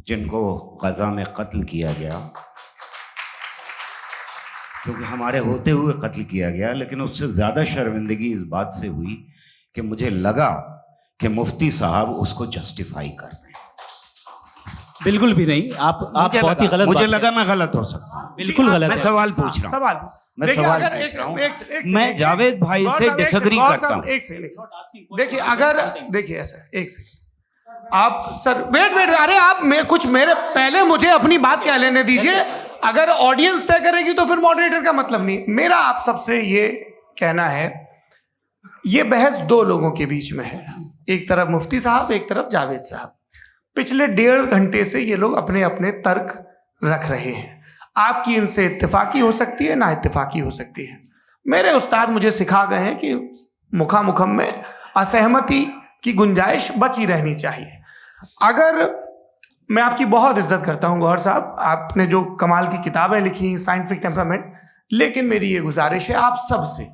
जिनको गजा में कत्ल किया गया, क्योंकि हमारे होते हुए कत्ल किया गया। लेकिन उससे ज्यादा शर्मिंदगी इस बात से हुई कि मुझे लगा कि मुफ्ती साहब उसको जस्टिफाई कर रहे हैं। बिल्कुल भी नहीं, आप बहुत ही गलत। मुझे लगा मैं गलत हो सकता हूं। बिल्कुल गलत मैं है। सवाल पूछ रहा हूं, सवाल मैं देखिए, सवाल अगर पूछ रहा हूं। एक मैं जावेद भाई से डिसएग्री करता हूं। एक सेकंड देखिए, अगर देखिए ऐसा एक सेकंड आप सर वेट अरे आप कुछ मेरे पहले मुझे अपनी बात क्या लेने दीजिए। अगर ऑडियंस तय करेगी तो फिर मॉडरेटर का मतलब नहीं। मेरा आप सबसे ये कहना है, ये बहस दो लोगों के बीच में है, एक तरफ मुफ्ती साहब, एक तरफ जावेद साहब। पिछले 1.5 घंटे से ये लोग अपने अपने तर्क रख रहे हैं। आपकी इनसे इत्तेफाकी हो सकती है, ना इत्तेफाकी हो सकती है। मेरे उस्ताद मुझे सिखा गए हैं कि मुखामुखम में असहमति की गुंजाइश बची रहनी चाहिए। अगर मैं आपकी बहुत इज्जत करता हूं गौहर साहब, आपने जो कमाल की किताबें लिखी, साइंटिफिक टेम्परामेंट, लेकिन मेरी ये गुजारिश है आप सबसे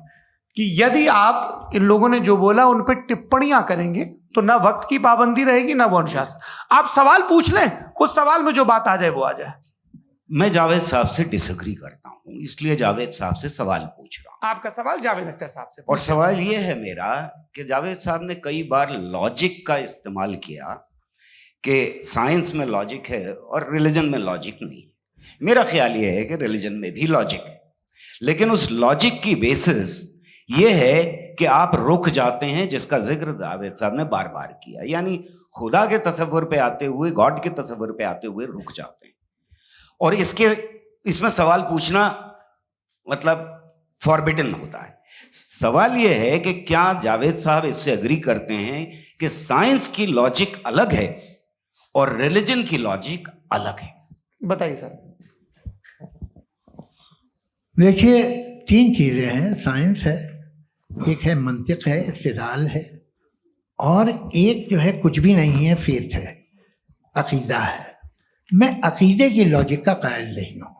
कि यदि आप इन लोगों ने जो बोला उन पर टिप्पणियां करेंगे तो ना वक्त की पाबंदी रहेगी, ना वो अनुशासन। आप सवाल पूछ लें, उस सवाल में जो बात आ जाए वो आ जाए। मैं जावेद साहब से डिसएग्री करता हूं, इसलिए जावेद साहब से सवाल पूछ रहा हूं। आपका सवाल जावेद अख्तर साहब से। और सवाल ये है मेरा कि जावेद साहब ने कई बार लॉजिक का इस्तेमाल किया कि साइंस में लॉजिक है और रिलीजन में लॉजिक नहीं है। मेरा ख्याल ये है कि रिलीजन में भी लॉजिक है, लेकिन उस लॉजिक की बेसिस ये है कि आप रुक जाते हैं, जिसका जिक्र जावेद साहब ने बार बार किया, यानी खुदा के तसव्वुर पे आते हुए, गॉड के तसव्वुर पे आते हुए रुक जाते हैं। और इसमें सवाल पूछना मतलब फॉरबिडन होता है। सवाल ये है कि क्या जावेद साहब इससे एग्री करते हैं कि साइंस की लॉजिक अलग है और रिलीजन की लॉजिक अलग है? बताइए सर। देखिए, 3 चीज़ें हैं। साइंस है, एक है मंतिक है, इस्तिदलाल है, और एक जो है कुछ भी नहीं है, फेथ है, अकीदा है। मैं अकीदे की लॉजिक का कायल नहीं हूँ।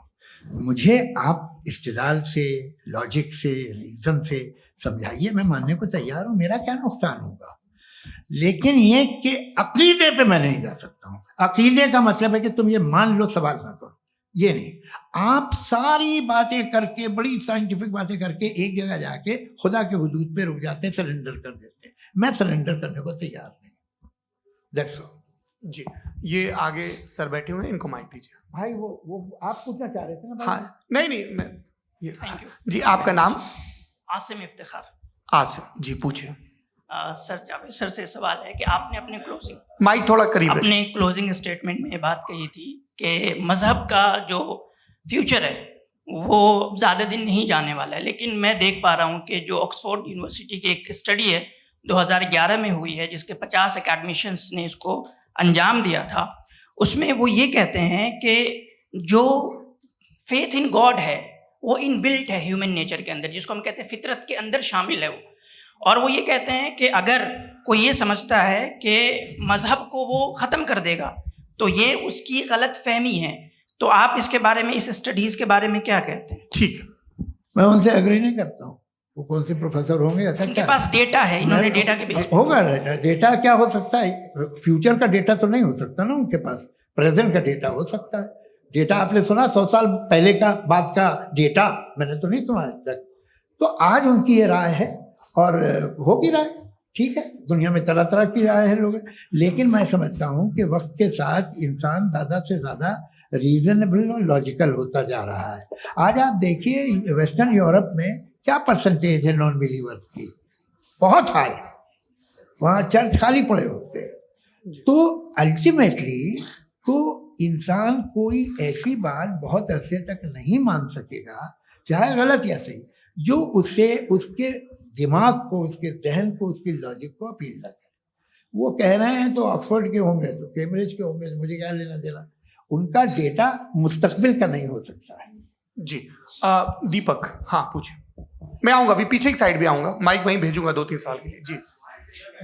मुझे आप इस्तिदलाल से, लॉजिक से, रीज़न से समझाइए, मैं मानने को तैयार हूँ, मेरा क्या नुकसान होगा। लेकिन ये कि अकीदे पे मैं नहीं जा सकता हूँ। अकीदे का मतलब है कि तुम ये मान लो, सवाल ना करो, ये नहीं। आप सारी बातें करके, बड़ी साइंटिफिक बातें करके एक जगह जाके खुदा के हुदूद पे रुक जाते हैं, सरेंडर कर देते हैं। मैं सरेंडर करने को तैयार नहीं। That's all. जी, ये आगे सर बैठे हुए हैं, इनको माइक दीजिए। भाई वो आप पूछना चाह रहे थे ना भाई? हाँ, नहीं मैं ये थैंक यू जी, आपका नाम? आसिम इफ्तिखार। आसिम जी, पूछिए। सर, जावेद सर से सवाल है कि आपने अपने माइक थोड़ा करीब रखिए। अपने क्लोजिंग स्टेटमेंट में बात कही थी कि मज़हब का जो फ्यूचर है वो ज़्यादा दिन नहीं जाने वाला है, लेकिन मैं देख पा रहा हूँ कि जो ऑक्सफोर्ड यूनिवर्सिटी की एक स्टडी है 2011 में हुई है, जिसके 50 एकेडमिशियंस ने इसको अंजाम दिया था, उसमें वो ये कहते हैं कि जो फेथ इन गॉड है वो इनबिल्ट है ह्यूमन नेचर के अंदर, जिसको हम कहते हैं फितरत के अंदर शामिल है वो। और वो ये कहते हैं कि अगर कोई ये समझता है कि मज़हब को वो ख़त्म कर देगा तो ये उसकी गलत फहमी है। तो आप इसके बारे में, इस स्टडीज़ के बारे में क्या कहते हैं? ठीक है, मैं उनसे एग्री नहीं करता हूँ। वो कौन से प्रोफेसर होंगे? ऐसा उनके क्या पास डेटा है, इन्होंने डेटा के बेस होगा। डेटा क्या हो सकता है? फ्यूचर का डेटा तो नहीं हो सकता ना उनके पास, प्रेजेंट का डेटा हो सकता है। डेटा आपने सुना 100 साल पहले का बाद का डेटा? मैंने तो नहीं सुना आज तक। तो आज उनकी ये राय है और हो भी राय, ठीक है। दुनिया में तरह तरह की राय है लोग, लेकिन मैं समझता हूँ कि वक्त के साथ इंसान ज़्यादा से ज़्यादा रीजनेबल और लॉजिकल होता जा रहा है। आज आप देखिए वेस्टर्न यूरोप में क्या परसेंटेज है नॉन बिलीवर्स की, बहुत हाई। वहाँ चर्च खाली पड़े होते हैं। तो अल्टीमेटली तो इंसान कोई ऐसी बात बहुत अरसे तक नहीं मान सकेगा, चाहे गलत या सही, जो उससे उसके दिमाग को, उसके जहन को, उसकी लॉजिक को अपील न करे। वो कह रहे हैं तो ऑक्सफोर्ड के होंगे तो कैम्ब्रिज के होंगे, तो मुझे क्या लेना देना। उनका डेटा मुस्तकबिल का नहीं हो सकता है। जी दीपक, हाँ पूछिए। मैं आऊंगा, अभी पीछे की साइड भी आऊंगा, माइक वहीं भेजूंगा 2-3 साल के लिए। जी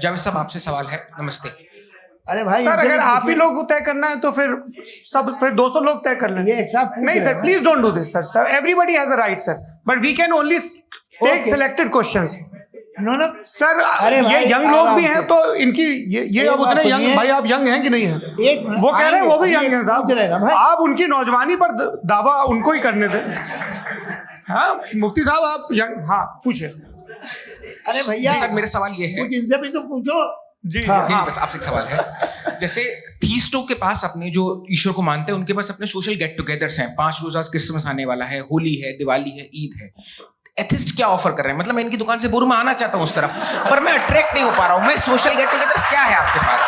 जावेद साहब, आपसे सवाल है। नमस्ते। अरे भाई सर, अगर आप ही लोग को तय करना है तो फिर 200 लोग तय कर लें। ये एक साहब नहीं sir, please don't do this sir. Everybody has a right sir, but we can only take selected questions. No sir, अरे ये भाई, यंग लोग भी आराम हैं से। तो इनकी ये अब उतने यंग, भाई आप यंग हैं कि नहीं है? वो कह रहे हैं वो भी यंग हैं साहब, आप उनकी नौजवानी पर दावा उनको ही करने दें। हाँ मुफ्ती साहब, आप यंग, हाँ पूछिए। अरे भैया सर, मेरा सवाल ये है। कुछ इनसे भी तो पूछो। जी हाँ, नहीं, बस आपसे एक सवाल है। जैसे थीस्टों के पास, अपने जो ईश्वर को मानते हैं, उनके पास अपने सोशल गेट टुगेदर्स हैं। 5 रोज़ा क्रिसमस आने वाला है, होली है, दिवाली है, ईद है। एथिस्ट क्या ऑफर कर रहे हैं? मतलब मैं इनकी दुकान से बुरमा आना चाहता हूँ उस तरफ, पर मैं अट्रैक्ट नहीं हो पा रहा हूँ। मैं सोशल गेट टुगेदर्स क्या है आपके पास?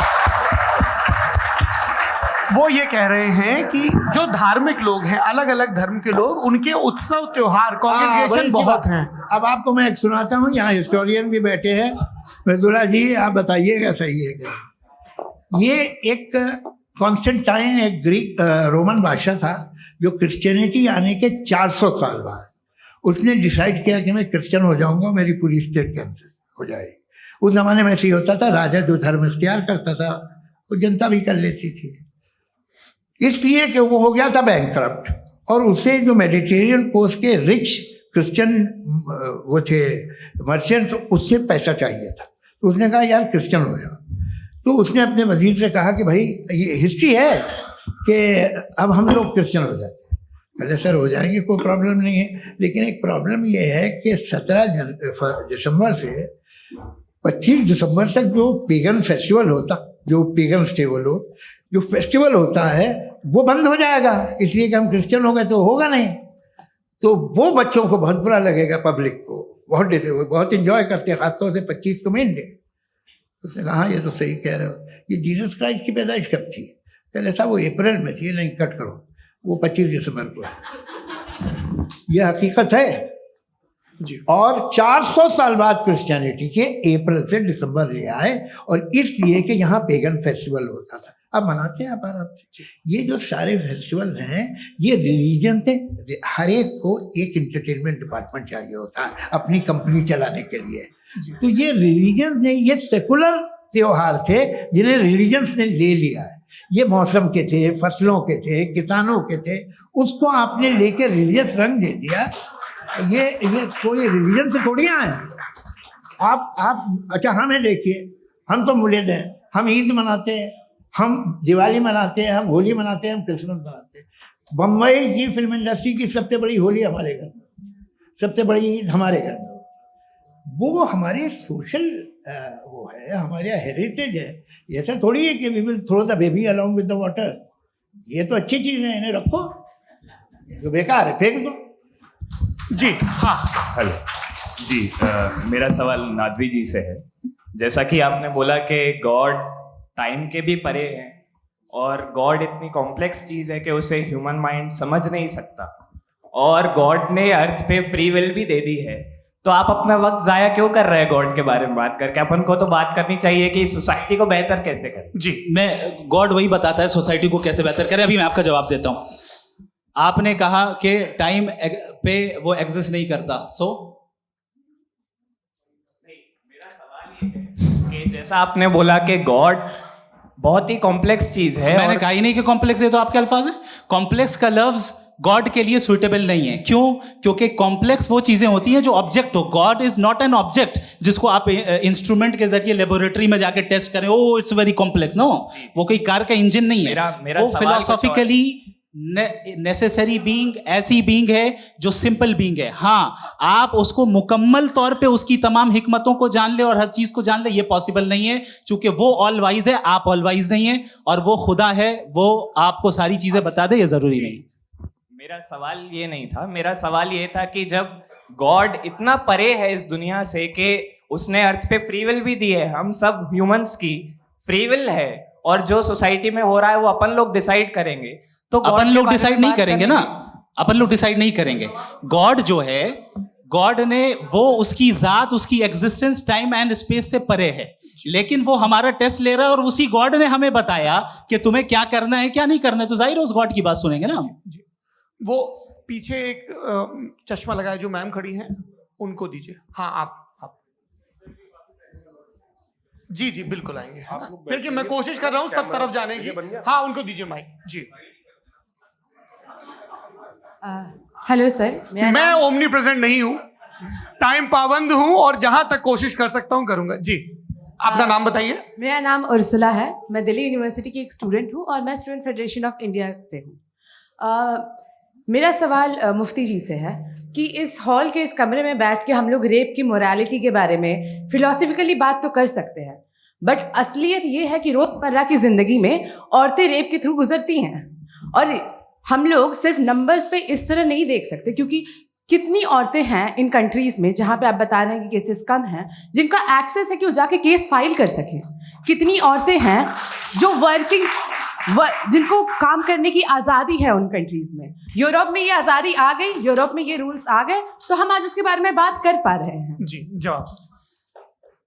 वो ये कह रहे हैं कि जो धार्मिक लोग हैं, अलग अलग धर्म के लोग, उनके उत्सव त्योहार, कॉन्ग्रेगेशन बहुत हैं। अब आपको मैं एक सुनाता हूँ, यहाँ हिस्टोरियन भी बैठे हैं। मृदुला जी, आप बताइएगा सही है क्या? ये एक कॉन्स्टेंटाइन, एक ग्रीक रोमन बादशाह था, जो क्रिश्चियनिटी आने के 400 साल बाद उसने डिसाइड किया कि मैं क्रिश्चियन हो जाऊंगा, मेरी पूरी स्टेट कैंसिल हो जाएगी। उस जमाने में ऐसे ही होता था, राजा जो धर्म इख्तियार करता था वो जनता भी कर लेती थी। इसलिए कि वो हो गया था बैंकरप्ट, और उसे जो मेडिटेरियन कोस्ट के रिच क्रिश्चियन वो थे मर्चेंट, उससे पैसा चाहिए था। तो उसने कहा यार क्रिश्चियन हो जाओ। तो उसने अपने वजीर से कहा कि भाई ये हिस्ट्री है कि अब हम लोग क्रिश्चियन हो जाते हैं। पहले सर हो जाएंगे, कोई प्रॉब्लम नहीं है, लेकिन एक प्रॉब्लम ये है कि 17 दिसंबर से 25 दिसंबर तक जो पेगन फेस्टिवल होता, जो पेगन जो फेस्टिवल होता है वो बंद हो जाएगा, इसलिए कि हम क्रिश्चियन हो गए तो होगा नहीं। तो वो बच्चों को बहुत बुरा लगेगा, पब्लिक को बहुत इंजॉय करते हैं, खासतौर से 25 को मेन डे। उसने कहा हाँ ये तो सही कह रहे हो, ये जीसस क्राइस्ट की पैदाइश कब थी? कहते साहब वो अप्रैल में थी। नहीं, कट करो, वो 25 दिसंबर को। ये हकीकत है। जी। और 400 साल बाद क्रिश्चियनिटी के अप्रैल से दिसंबर ले आए, और इसलिए कि यहाँ पेगन फेस्टिवल होता था। अब मनाते हैं आप आराम से। ये जो सारे फेस्टिवल हैं ये रिलीजन से, हर एक को एक एंटरटेनमेंट डिपार्टमेंट चाहिए होता है अपनी कंपनी चलाने के लिए। तो ये रिलीजन ने, ये सेकुलर त्योहार थे जिन्हें रिलीजन्स ने ले लिया है। ये मौसम के थे, फसलों के थे, किसानों के थे, उसको आपने लेके रिलीजियस रंग दे दिया। ये कोई रिलीजन से थोड़ी आए हैं। आप अच्छा हमें देखिए, हम तो मुल्द हैं, हम ईद मनाते हैं, हम दिवाली मनाते हैं, हम होली मनाते हैं, हम क्रिसमस मनाते हैं। बम्बई की फिल्म इंडस्ट्री की सबसे बड़ी होली हमारे घर में, सबसे बड़ी ईद हमारे घर में। वो हमारे सोशल वो है, हमारे हेरिटेज है। ऐसा थोड़ी है कि we will throw the baby along with the water. ये तो अच्छी चीज़ है, इन्हें रखो, जो बेकार है फेंक दो। जी हाँ। हेलो जी, मेरा सवाल नादवी जी से है। जैसा कि आपने बोला कि गॉड टाइम के भी परे है और गॉड इतनी कॉम्प्लेक्स चीज है कि उसे ह्यूमन माइंड समझ नहीं सकता, और गॉड ने अर्थ पे फ्री विल भी दे दी है, तो आप अपना वक्त जाया क्यों कर रहे हैं गॉड के बारे में बात करके? अपन को तो बात करनी चाहिए कि सोसाइटी को बेहतर कैसे करें। जी, मैं गॉड वही बताता है सोसाइटी को कैसे बेहतर करें। अभी मैं आपका जवाब देता हूं। आपने कहा कि टाइम पे वो एग्जिस्ट नहीं करता, मेरा सवाल ये है कि जैसा आपने बोला कि गॉड बहुत ही कॉम्प्लेक्स चीज है। मैंने कहा ही नहीं कि कॉम्प्लेक्स है, तो आपके अल्फाज है। कॉम्प्लेक्स का लफ्ज गॉड के लिए सुइटेबल नहीं है। क्यों? क्योंकि कॉम्प्लेक्स वो चीजें होती हैं जो ऑब्जेक्ट हो। God is not an object जिसको आप इंस्ट्रूमेंट के जरिए लेबोरेटरी में जाके टेस्ट करें, oh it's very complex. No, वो कोई कार का इंजन नहीं है। मेरा वो फिलोसॉफिकली नेसेसरी बीइंग ऐसी बीइंग है जो सिंपल बीइंग है। हाँ, आप उसको मुकम्मल तौर पे उसकी तमाम हिकमतों को जान ले और हर चीज को जान ले, ये पॉसिबल नहीं है, क्योंकि वो ऑल वाइज है, आप ऑल वाइज नहीं है, और वो खुदा है, वो आपको सारी चीजें बता दे, ये जरूरी नहीं। मेरा सवाल ये नहीं था, मेरा सवाल ये था कि जब गॉड इतना परे है इस दुनिया से कि उसने अर्थ पे फ्री विल भी दी है, हम सब ह्यूमंस की फ्री विल है, और जो सोसाइटी में हो रहा है वो अपन लोग डिसाइड करेंगे, तो अपन लोग डिसाइड नहीं करेंगे ना, अपन लोग डिसाइड नहीं करेंगे। गॉड जो है, गॉड ने वो उसकी जात, उसकी एग्जिस्टेंस टाइम एंड स्पेस से परे है, लेकिन वो हमारा टेस्ट ले रहा है, और उसी गॉड ने हमें बताया कि तुम्हें क्या करना है क्या नहीं करना है, तो जाहिर है उस गॉड की बात सुनेंगे ना हम। वो पीछे एक चश्मा लगाए जो मैम खड़ी हैं, उनको दीजिए। हाँ, आप जी जी बिल्कुल आएंगे। देखिए मैं कोशिश कर रहा हूँ सब तरफ जाने की। हाँ, उनको दीजिए माइक। जी, हेलो सर, मैं ओमनी प्रेजेंट नहीं हूँ, टाइम पाबंद हूँ, और जहां तक कोशिश कर सकता हूँ करूंगा। जी, अपना नाम बताइए। मेरा नाम उर्सुला है, मैं दिल्ली यूनिवर्सिटी की एक स्टूडेंट हूँ और मैं स्टूडेंट फेडरेशन ऑफ इंडिया से हूँ। मेरा सवाल मुफ्ती जी से है कि इस हॉल के इस कमरे में बैठ के हम लोग रेप की मोरालिटी के बारे में फिलोसफिकली बात तो कर सकते हैं, बट असलियत ये है कि रोजमर्रा की जिंदगी में औरतें रेप के थ्रू गुजरती हैं, और हम लोग सिर्फ नंबर्स पे इस तरह नहीं देख सकते, क्योंकि कितनी औरतें हैं इन कंट्रीज में जहां पे आप बता रहे हैं कि केसेस कम हैं, जिनका एक्सेस है कि वो जाके केस फाइल कर सकें। कितनी औरतें हैं जो जिनको काम करने की आज़ादी है उन कंट्रीज में। यूरोप में ये आज़ादी आ गई, यूरोप में ये रूल्स आ गए, तो हम आज उसके बारे में बात कर पा रहे हैं। जी, जवाब।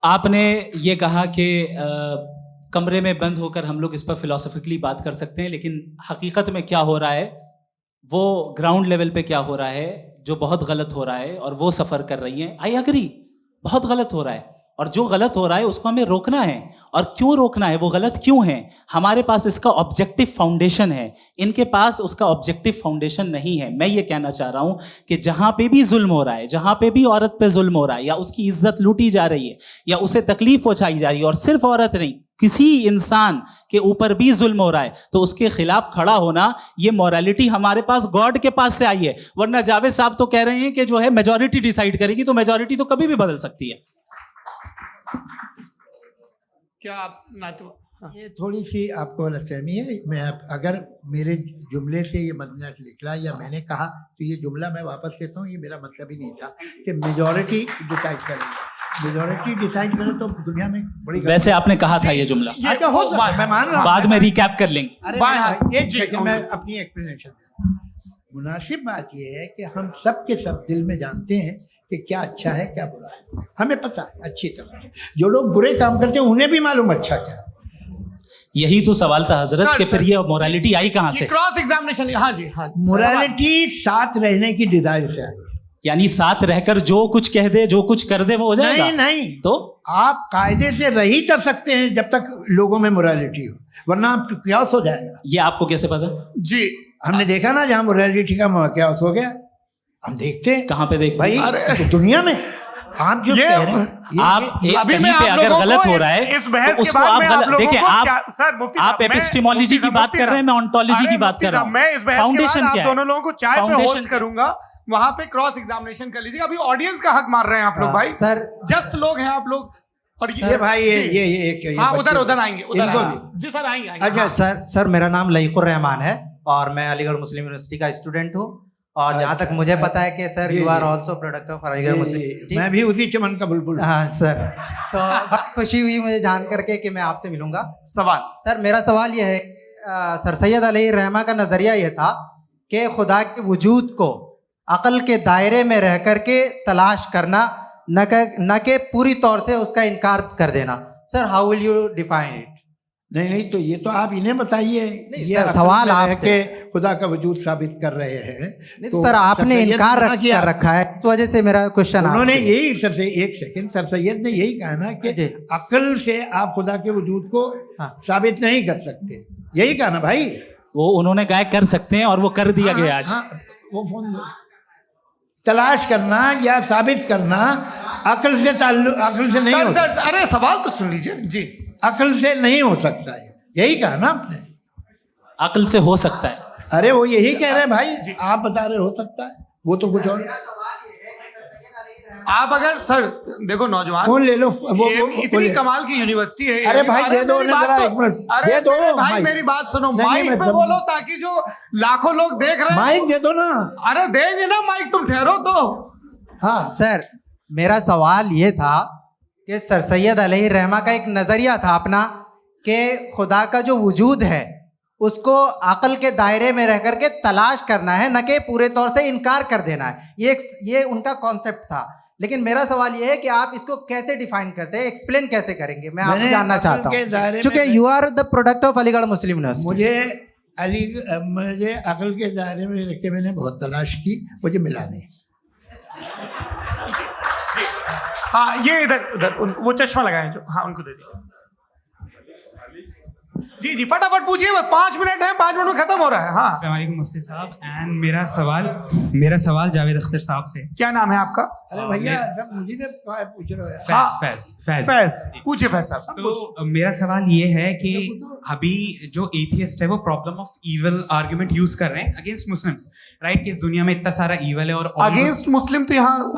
आपने ये कहा कि कमरे में बंद होकर हम लोग इस पर फिलोसफिकली बात कर सकते हैं, लेकिन हकीकत में क्या हो रहा है, वो ग्राउंड लेवल पे क्या हो रहा है जो बहुत गलत हो रहा है, और वो सफ़र कर रही हैं। आई एग्री, बहुत गलत हो रहा है, और जो गलत हो रहा है उसको हमें रोकना है। और क्यों रोकना है, वो गलत क्यों है? हमारे पास इसका ऑब्जेक्टिव फाउंडेशन है, इनके पास उसका ऑब्जेक्टिव फाउंडेशन नहीं है। मैं ये कहना चाह रहा हूँ कि जहाँ पे भी जुल्म हो रहा है, जहाँ पे भी औरत पे जुल्म हो रहा है, या उसकी इज्जत लूटी जा रही है, या उसे तकलीफ पहुँचाई जा रही है, और सिर्फ औरत नहीं, किसी इंसान के ऊपर भी जुल्म हो रहा है, तो उसके खिलाफ खड़ा होना, ये मोरालिटी हमारे पास गॉड के पास से आई है। वरना जावेद साहब तो कह रहे हैं कि जो है मेजॉरिटी डिसाइड करेगी, तो मेजॉरिटी तो कभी भी बदल सकती है। क्या आप ना तो ये थोड़ी सी आपको गलतफहमी है। मैं अगर मेरे जुमले से ये मदनत निकला या मैंने कहा, तो ये जुमला मैं वापस लेता हूँ। ये मेरा मतलब ही नहीं था कि मेजॉरिटी डिसाइड करेगी। मेजॉरिटी डिसाइड करे तो दुनिया में बड़ी, वैसे आपने कहा था ये जुमला। अच्छा, हो सकता है, मैं मान रहा हूँ, बाद में रिकैप कर लेंगे। अरे एक सेकंड, मैं अपनी एक्सप्लेनेशन देता हूँ। मुनासिब बात यह है कि हम सब के सब दिल में जानते हैं कि क्या अच्छा है क्या बुरा है, हमें पता है अच्छी तरह से। जो लोग बुरे काम करते हैं उन्हें भी मालूम अच्छा क्या। यही तो सवाल था हजरत सर, कि फिर सर, ये मोरालिटी आई कहाँ से? क्रॉस एग्जामिनेशन, हाँ जी हाँ जी। मोरालिटी साथ रहने की डिजायर से आई। यानी साथ रहकर जो कुछ कह दे जो कुछ कर दे वो हो जाएगा? नहीं नहीं, तो आप कायदे से रह ही कर सकते हैं जब तक लोगों में मोरालिटी हो, वरना आप क्यास हो जाएगा। ये आपको कैसे पता? जी हमने देखा ना जहाँ मोरालिटी का क्यास हो गया, हम देखते हैं कहाँ पे देख भाई अरे, दुनिया में। आप जो ये- कह रहे हैं आप एक अभी कहीं मैं पे आप अगर लोगों गलत को हो रहा है इस बहस तो के उसको बाद आप मैं गलत लोगों देखिए। को आप सर मुफ्ती आप साहब, मैं- एपिस्टेमोलॉजी मुफ्ती की साहब, बात मुफ्ती कर रहे हैं, मैं साहब, ऑन्टोलॉजी अरे की बात मुफ्ती कर रहा साहब, हूँ। मैं इस बहस के फाउंडेशन बाद क्या आप है? दोनों लोगों को चाय पे फाउंडेशन होस्ट करूंगा, वहां पे क्रॉस एग्जामिनेशन कर लीजिएगा। अभी ऑडियंस का हक मार रहे हैं आप लोग भाई, सर जस्ट लोग हैं आप लोग। और ये भाई ये हाँ बच्चे- उधर उधर आएंगे, उधर इनको आएंगे। भी। जी सर आएंगे आएंगे। अच्छा सर मेरा नाम लईकुर रहमान है और मैं अलीगढ़ मुस्लिम यूनिवर्सिटी का स्टूडेंट हूँ। और जहाँ तक मुझे पता है कि sir you are also product of Aligarh Muslim University. मैं भी उसी चमन का बुलबुल। हाँ सर, तो बड़ी खुशी हुई मुझे जान करके कि मैं आपसे मिलूंगा। सवाल सर मेरा सवाल यह है, सर सैयद अलैहि रहमा का नज़रिया यह था कि खुदा के वजूद को अक़ल के दायरे में रह कर के तलाश करना, न कि पूरी तौर से उसका इनकार कर देना। Sir how will you define it? नहीं तो ये तो आप इन्हें बताइए। ये सर, असल सवाल में रह आपसे। के खुदा का वजूद साबित कर रहे हैं। नहीं तो सर आपने सैयद इनकार ने किया। कर रखा है, इस वजह से मेरा क्वेश्चन उन्होंने आपसे। यही सर से एक सेकंड, सर सैयद ने यही कहा ना कि जी। अकल से आप खुदा के वजूद को हाँ। साबित नहीं कर सकते, यही कहा ना भाई। वो उन्होंने कहा कर सकते हैं और वो कर दिया गया आज। हाँ, वो फोन दो। तलाश करना या साबित करना अकल से अकल से नहीं सर हो सर अरे सवाल तो सुन लीजिए जी। अकल से नहीं हो सकता है, यही कहा ना आपने। अकल से हो सकता है। अरे वो यही कह रहे हैं भाई, आप बता रहे हो सकता है, वो तो कुछ और। आप अगर सर देखो नौजवान, फोन ले लो, वो इतनी बोलिए। कमाल की यूनिवर्सिटी है। अरे भाई दे दो मेरी ना बात जरा, तो- एक मिनट अरे दे दो मेरे भाई माइक। मेरी बात सुनो, नहीं, माइक मैं पे समझ- बोलो ताकि जो लाखों लोग देख रहे हैं। माइक दे दो ना। अरे देंगे ना माइक, तुम ठहरो तो। हाँ सर मेरा सवाल ये था कि सर सैयद अलैहि रहमा का एक नज़रिया था अपना कि खुदा का जो वजूद है उसको अक़ल के दायरे में रह करके तलाश करना है, न कि पूरे तौर से इनकार कर देना है। ये उनका कॉन्सेप्ट था। लेकिन मेरा सवाल ये है कि आप इसको कैसे डिफाइन करते हैं, एक्सप्लेन कैसे करेंगे, मैं आपसे मैंने जानना अकल चाहता के दायरे हूँ, में क्योंकि you are the product of Aligarh Muslim University. मुझे अकल के दायरे में रख के मैंने बहुत तलाश की, मुझे मिला नहीं। हाँ ये इधर उधर वो चश्मा लगाए जो, हाँ उनको दे दिया। जी जी फटाफट पूछिए, 5 मिनट है, 5 मिनट में खत्म हो रहा है। हाँ अस्सलाम वालेकुम मुफ्ती साहब। एंड मेरा सवाल जावेद अख्तर साहब से। क्या नाम है आपका? अरे भैया सब मुझे पूछ रहे हो यार। फैज फैज पूछिए फैज साहब। तो मेरा सवाल ये है कि अभी जो एथियस्ट है वो problem of evil argument use कर रहे हैं अगेंस्ट मुस्लिम्स, राइट? कि इस दुनिया में इतना सारा इविल है और अगेंस्ट मुस्लिम तो यहाँ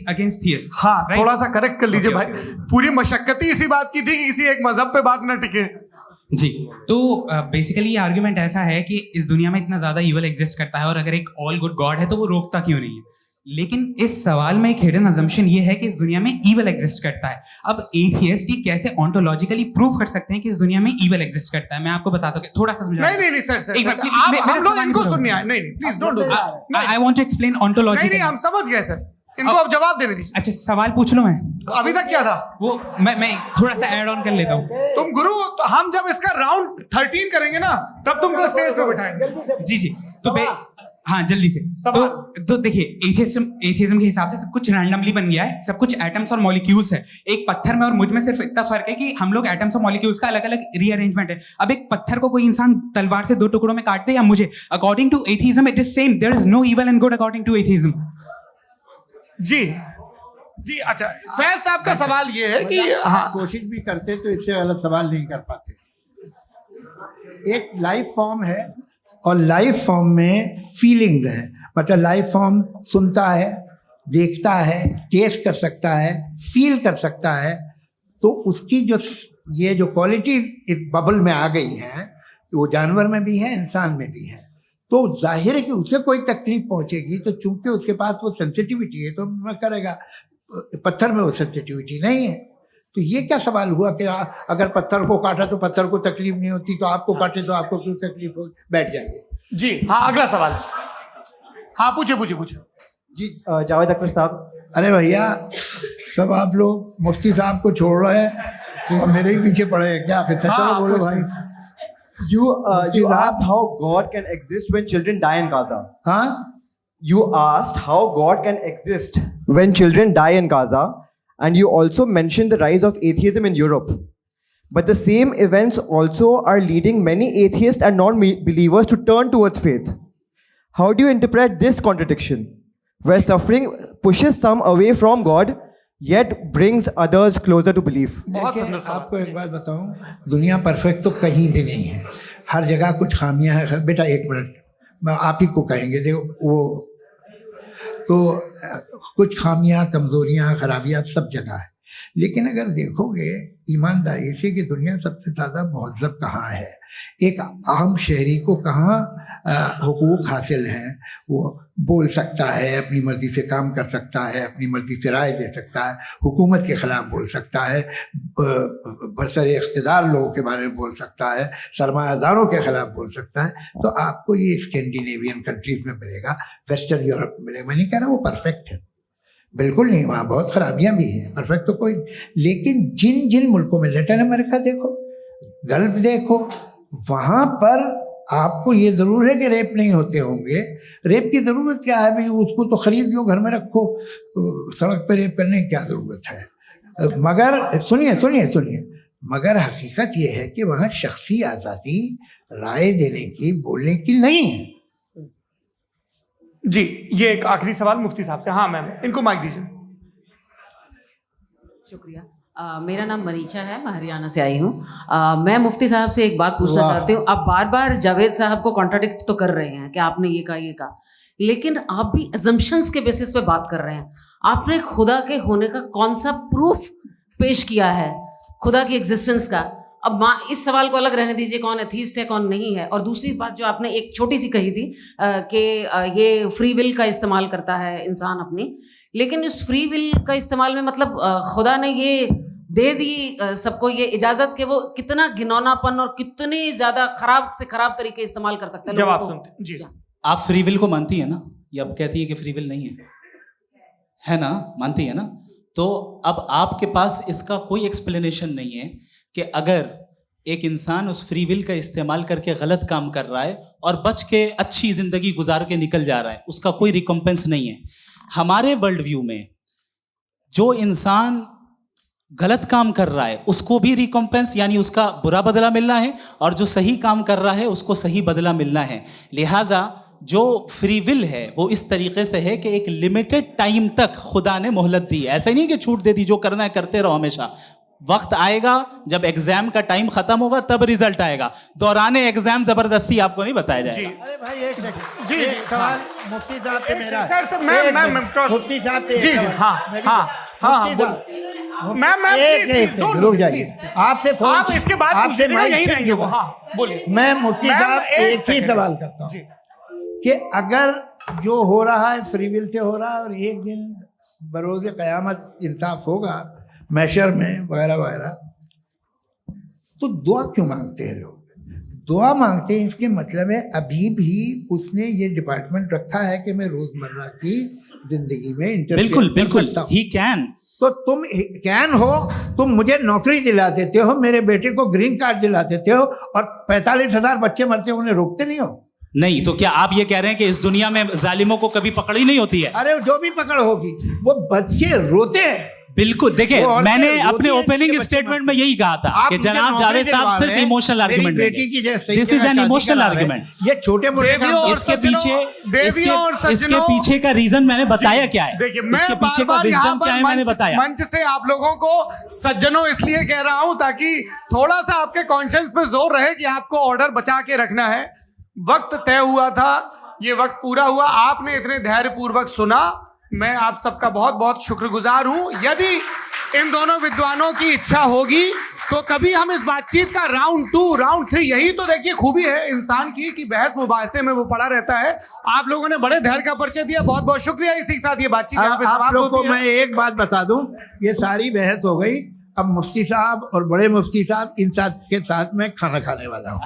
अगेंस्ट थियस्ट। हाँ right? थोड़ा सा करेक्ट कर लीजिए Okay, भाई, पूरी मशक्कत इसी बात की थी कि किसी एक मजहब पे बात न टिके। जी, तो बेसिकली ये आर्ग्यूमेंट ऐसा है कि इस दुनिया में इतना ज्यादा इविल एग्जिस्ट करता है और अगर एक ऑल गुड गॉड है तो वो रोकता क्यों नहीं है? लेकिन इस सवाल में एक हिडन अजम्पशन ये है कि इस दुनिया में इविल एग्जिस्ट करता है। अब एथियस्ट ये कैसे ऑन्टोलॉजिकली प्रूव कर सकते हैं कि इस दुनिया में इविल एग्जिस्ट करता है? मैं आपको बताता हूँ, थोड़ा सा समझा। नहीं सर सर, एक मिनट, सर, please, आप मेरा हम लोग सवाल इनको पूरा सुनिए। नहीं please don't do that. I want to explain नहीं ऑन्टोलॉजिकली। हम समझ गए सर, इनको अब जवाब देने दीजिए। अच्छा सवाल पूछ लो। मैं अभी तक क्या था वो मैं थोड़ा सा ऐड ऑन कर लेता हूँ। तुम गुरु, तो हम जब इसका राउंड 13 करेंगे ना तब तुमको स्टेज पे बिठाएंगे। जी तो हाँ जल्दी से। तो देखिए एथियज्म के हिसाब से सब कुछ रैंडमली बन गया है, सब कुछ एटम्स और मॉलिक्यूल्स है। एक पत्थर में और मुझ में सिर्फ इतना फर्क है कि हम लोग एटम्स और मॉलिक्यूल्स का अलग अलग रीअरेंजमेंट है। अब एक पत्थर को कोई इंसान तलवार से 2 टुकड़ों में काट दे या मुझे, according to atheism it is same. There is no evil and good according to atheism. जी जी अच्छा, फैज साहब का सवाल ये है कि हाँ कोशिश भी करते तो इससे गलत सवाल नहीं कर पाते। एक लाइफ फॉर्म है और लाइफ फॉर्म में फीलिंग्स है, मतलब लाइफ फॉर्म सुनता है, देखता है, टेस्ट कर सकता है, फील कर सकता है। तो उसकी ये जो क्वालिटी इस बबल में आ गई है, वो जानवर में भी है, इंसान में भी है। तो जाहिर है कि उसे कोई तकलीफ पहुंचेगी, तो चूंकि उसके पास वो सेंसिटिविटी है तो मैं करेगा। पत्थर में वो सेंसिटिविटी नहीं है। तो ये क्या सवाल हुआ कि अगर पत्थर को काटा तो पत्थर को तकलीफ नहीं होती, तो आपको काटे तो आपको क्यों तकलीफ हो? बैठ जाइए। जी हाँ अगला सवाल। हाँ पूछे। जी जावेद अख्तर साहब, अरे भैया, सब आप लोग मुफ्ती साहब को छोड़ रहे हैं तो मेरे ही पीछे पड़े हैं क्या? फिर चलो बोलो भाई। You asked how God can exist when children die in Gaza. हाँ, You asked how God can exist when children die in Gaza, and you also mentioned the rise of atheism in Europe. But the same events also are leading many atheists and non-believers to turn towards faith. How do you interpret this contradiction, where suffering pushes some away from God, yet brings others closer to belief? देखिए, आपको एक बात बताऊं, दुनिया परफेक्ट तो कहीं भी नहीं है, हर जगह कुछ खामियां हैं। बेटा एक मिनट, मैं आप ही को कहेंगे, देखो वो तो कुछ खामियां, कमजोरियां, खराबियां सब जगह है। लेकिन अगर देखोगे ईमानदारी से कि दुनिया सबसे ज़्यादा महज़ब कहाँ है, एक आम शहरी को कहाँ हुकूक हासिल हैं, वो बोल सकता है, अपनी मर्ज़ी से काम कर सकता है, अपनी मर्ज़ी से राय दे सकता है, हुकूमत के ख़िलाफ़ बोल सकता है, बरसरे इख्तिदार लोगों के बारे में बोल सकता है, सरमायादारों के ख़िलाफ़ बोल सकता है। तो आपको ये स्कैंडिनेवियन कंट्रीज़ में मिलेगा, वेस्टर्न यूरोप में मिलेगा। मैं नहीं कह रहा वो परफेक्ट है, बिल्कुल नहीं, वहाँ बहुत खराबियाँ भी हैं, परफेक्ट तो कोई। लेकिन जिन जिन मुल्कों में, लैटिन अमेरिका देखो, गल्फ देखो, वहाँ पर आपको ये ज़रूर है कि रेप नहीं होते होंगे। रेप की ज़रूरत क्या है भाई? उसको तो ख़रीद लो, घर में रखो, सड़क पर रेप करने की क्या ज़रूरत है? मगर सुनिए सुनिए सुनिए, मगर हकीकत ये है कि वहाँ शख्सी आज़ादी राय देने की, बोलने की नहीं है। जी, ये एक आखिरी सवाल मुफ्ती साहब से। हाँ मैम, इनको माइक दीजिए। शुक्रिया। मेरा नाम मनीषा है, मैं हरियाणा से आई हूँ। मैं मुफ्ती साहब से एक बात पूछना चाहती हूँ। आप बार बार जावेद साहब को कॉन्ट्राडिक्ट तो कर रहे हैं कि आपने ये कहा, लेकिन आप भी अजम्पशंस के बेसिस पे बात कर रहे हैं। आपने खुदा के होने का कौन सा प्रूफ पेश किया है, खुदा की एग्जिस्टेंस का? अब इस सवाल को अलग रहने दीजिए, कौन एथीस्ट है कौन नहीं है। और दूसरी बात जो आपने एक छोटी सी कही थी कि ये फ्री विल का इस्तेमाल करता है इंसान अपनी, लेकिन उस फ्री विल का इस्तेमाल में मतलब खुदा ने ये दे दी सबको ये इजाज़त कि वो कितना घिनौनापन और कितनी ज़्यादा खराब से खराब तरीके इस्तेमाल कर सकते हैं। जवाब सुनते जी। आप फ्री विल को मानती है ना? ये अब कहती है कि फ्री विल नहीं है ना? मानती है ना? तो अब आपके पास इसका कोई एक्सप्लेनेशन नहीं है कि अगर एक इंसान उस फ्री विल का इस्तेमाल करके गलत काम कर रहा है और बच के अच्छी जिंदगी गुजार के निकल जा रहा है, उसका कोई रिकम्पेंस नहीं है। हमारे वर्ल्ड व्यू में जो इंसान गलत काम कर रहा है उसको भी रिकम्पेंस यानी उसका बुरा बदला मिलना है, और जो सही काम कर रहा है उसको सही बदला मिलना है। लिहाजा जो फ्री विल है वो इस तरीके से है कि एक लिमिटेड टाइम तक खुदा ने मोहलत दी है। ऐसा नहीं कि छूट दे दी, जो करना है करते रहो हमेशा। वक्त आएगा जब एग्जाम का टाइम खत्म होगा तब रिजल्ट आएगा, दौराने एग्जाम जबरदस्ती आपको नहीं बताया जाएगा। अरे भाई एक सेकंड, जी एक सवाल मुफ्ती साहब से मेरा। सर मैं मुफ्ती साहब से जी हाँ हाँ हाँ, मैम रुक जाइए, आपसे फोन, आप इसके बाद आपसे यही रहेंगे वो। हाँ बोलिए। मैं मुफ्ती साहब एक ही सवाल करता हूँ कि अगर जो हो रहा है फ्री विल से हो रहा है और एक दिन बरोज़ क़यामत इंसाफ होगा मैशर में वगैरह वगैरह, तो दुआ क्यों मांगते हैं लोग? दुआ मांगते हैं इसके मतलब है अभी भी उसने ये डिपार्टमेंट रखा है कि मैं रोजमर्रा की जिंदगी में बिल्कुल बिल्कुल ही कैन। तो तुम कैन हो, तुम मुझे नौकरी दिला देते हो, मेरे बेटे को ग्रीन कार्ड दिला देते हो, और 45,000 बच्चे मरते उन्हें रोकते नहीं हो। नहीं तो क्या आप ये कह रहे हैं कि इस दुनिया में जालिमों को कभी पकड़ ही नहीं होती है? अरे जो भी पकड़ होगी वो बच्चे रोते हैं। बिल्कुल, देखिए मैंने अपने ओपनिंग स्टेटमेंट में यही कहा था कि जनाब जावेद साहब सिर्फ इमोशनल आर्गुमेंट देंगे। This is an emotional argument. ये छोटे मोटे इसके पीछे का रीजन मैंने बताया क्या है, इसके पीछे का विजडम क्या है मैंने बताया। मंच से आप लोगों को सज्जनों इसलिए कह रहा हूं ताकि थोड़ा सा आपके कॉन्शियंस पे जोर रहे कि आपको ऑर्डर बचा के रखना है। वक्त तय हुआ था, ये वक्त पूरा हुआ, आपने इतने धैर्य पूर्वक सुना, मैं आप सबका बहुत बहुत शुक्रगुजार हूं। यदि इन दोनों विद्वानों की इच्छा होगी तो कभी हम इस बातचीत का राउंड 2, राउंड 3, यही तो देखिए खूबी है इंसान की कि बहस मुबाहसे में वो पड़ा रहता है। आप लोगों ने बड़े धैर्य का परिचय दिया, बहुत बहुत शुक्रिया। इसी के साथ ये बातचीत यहाँ पे आप लोगों को मैं एक बात बता दूं, ये सारी बहस हो गई, अब मुफ्ती साहब और बड़े मुफ्ती साहब इन साथ के साथ मैं खाना खाने वाला हूँ।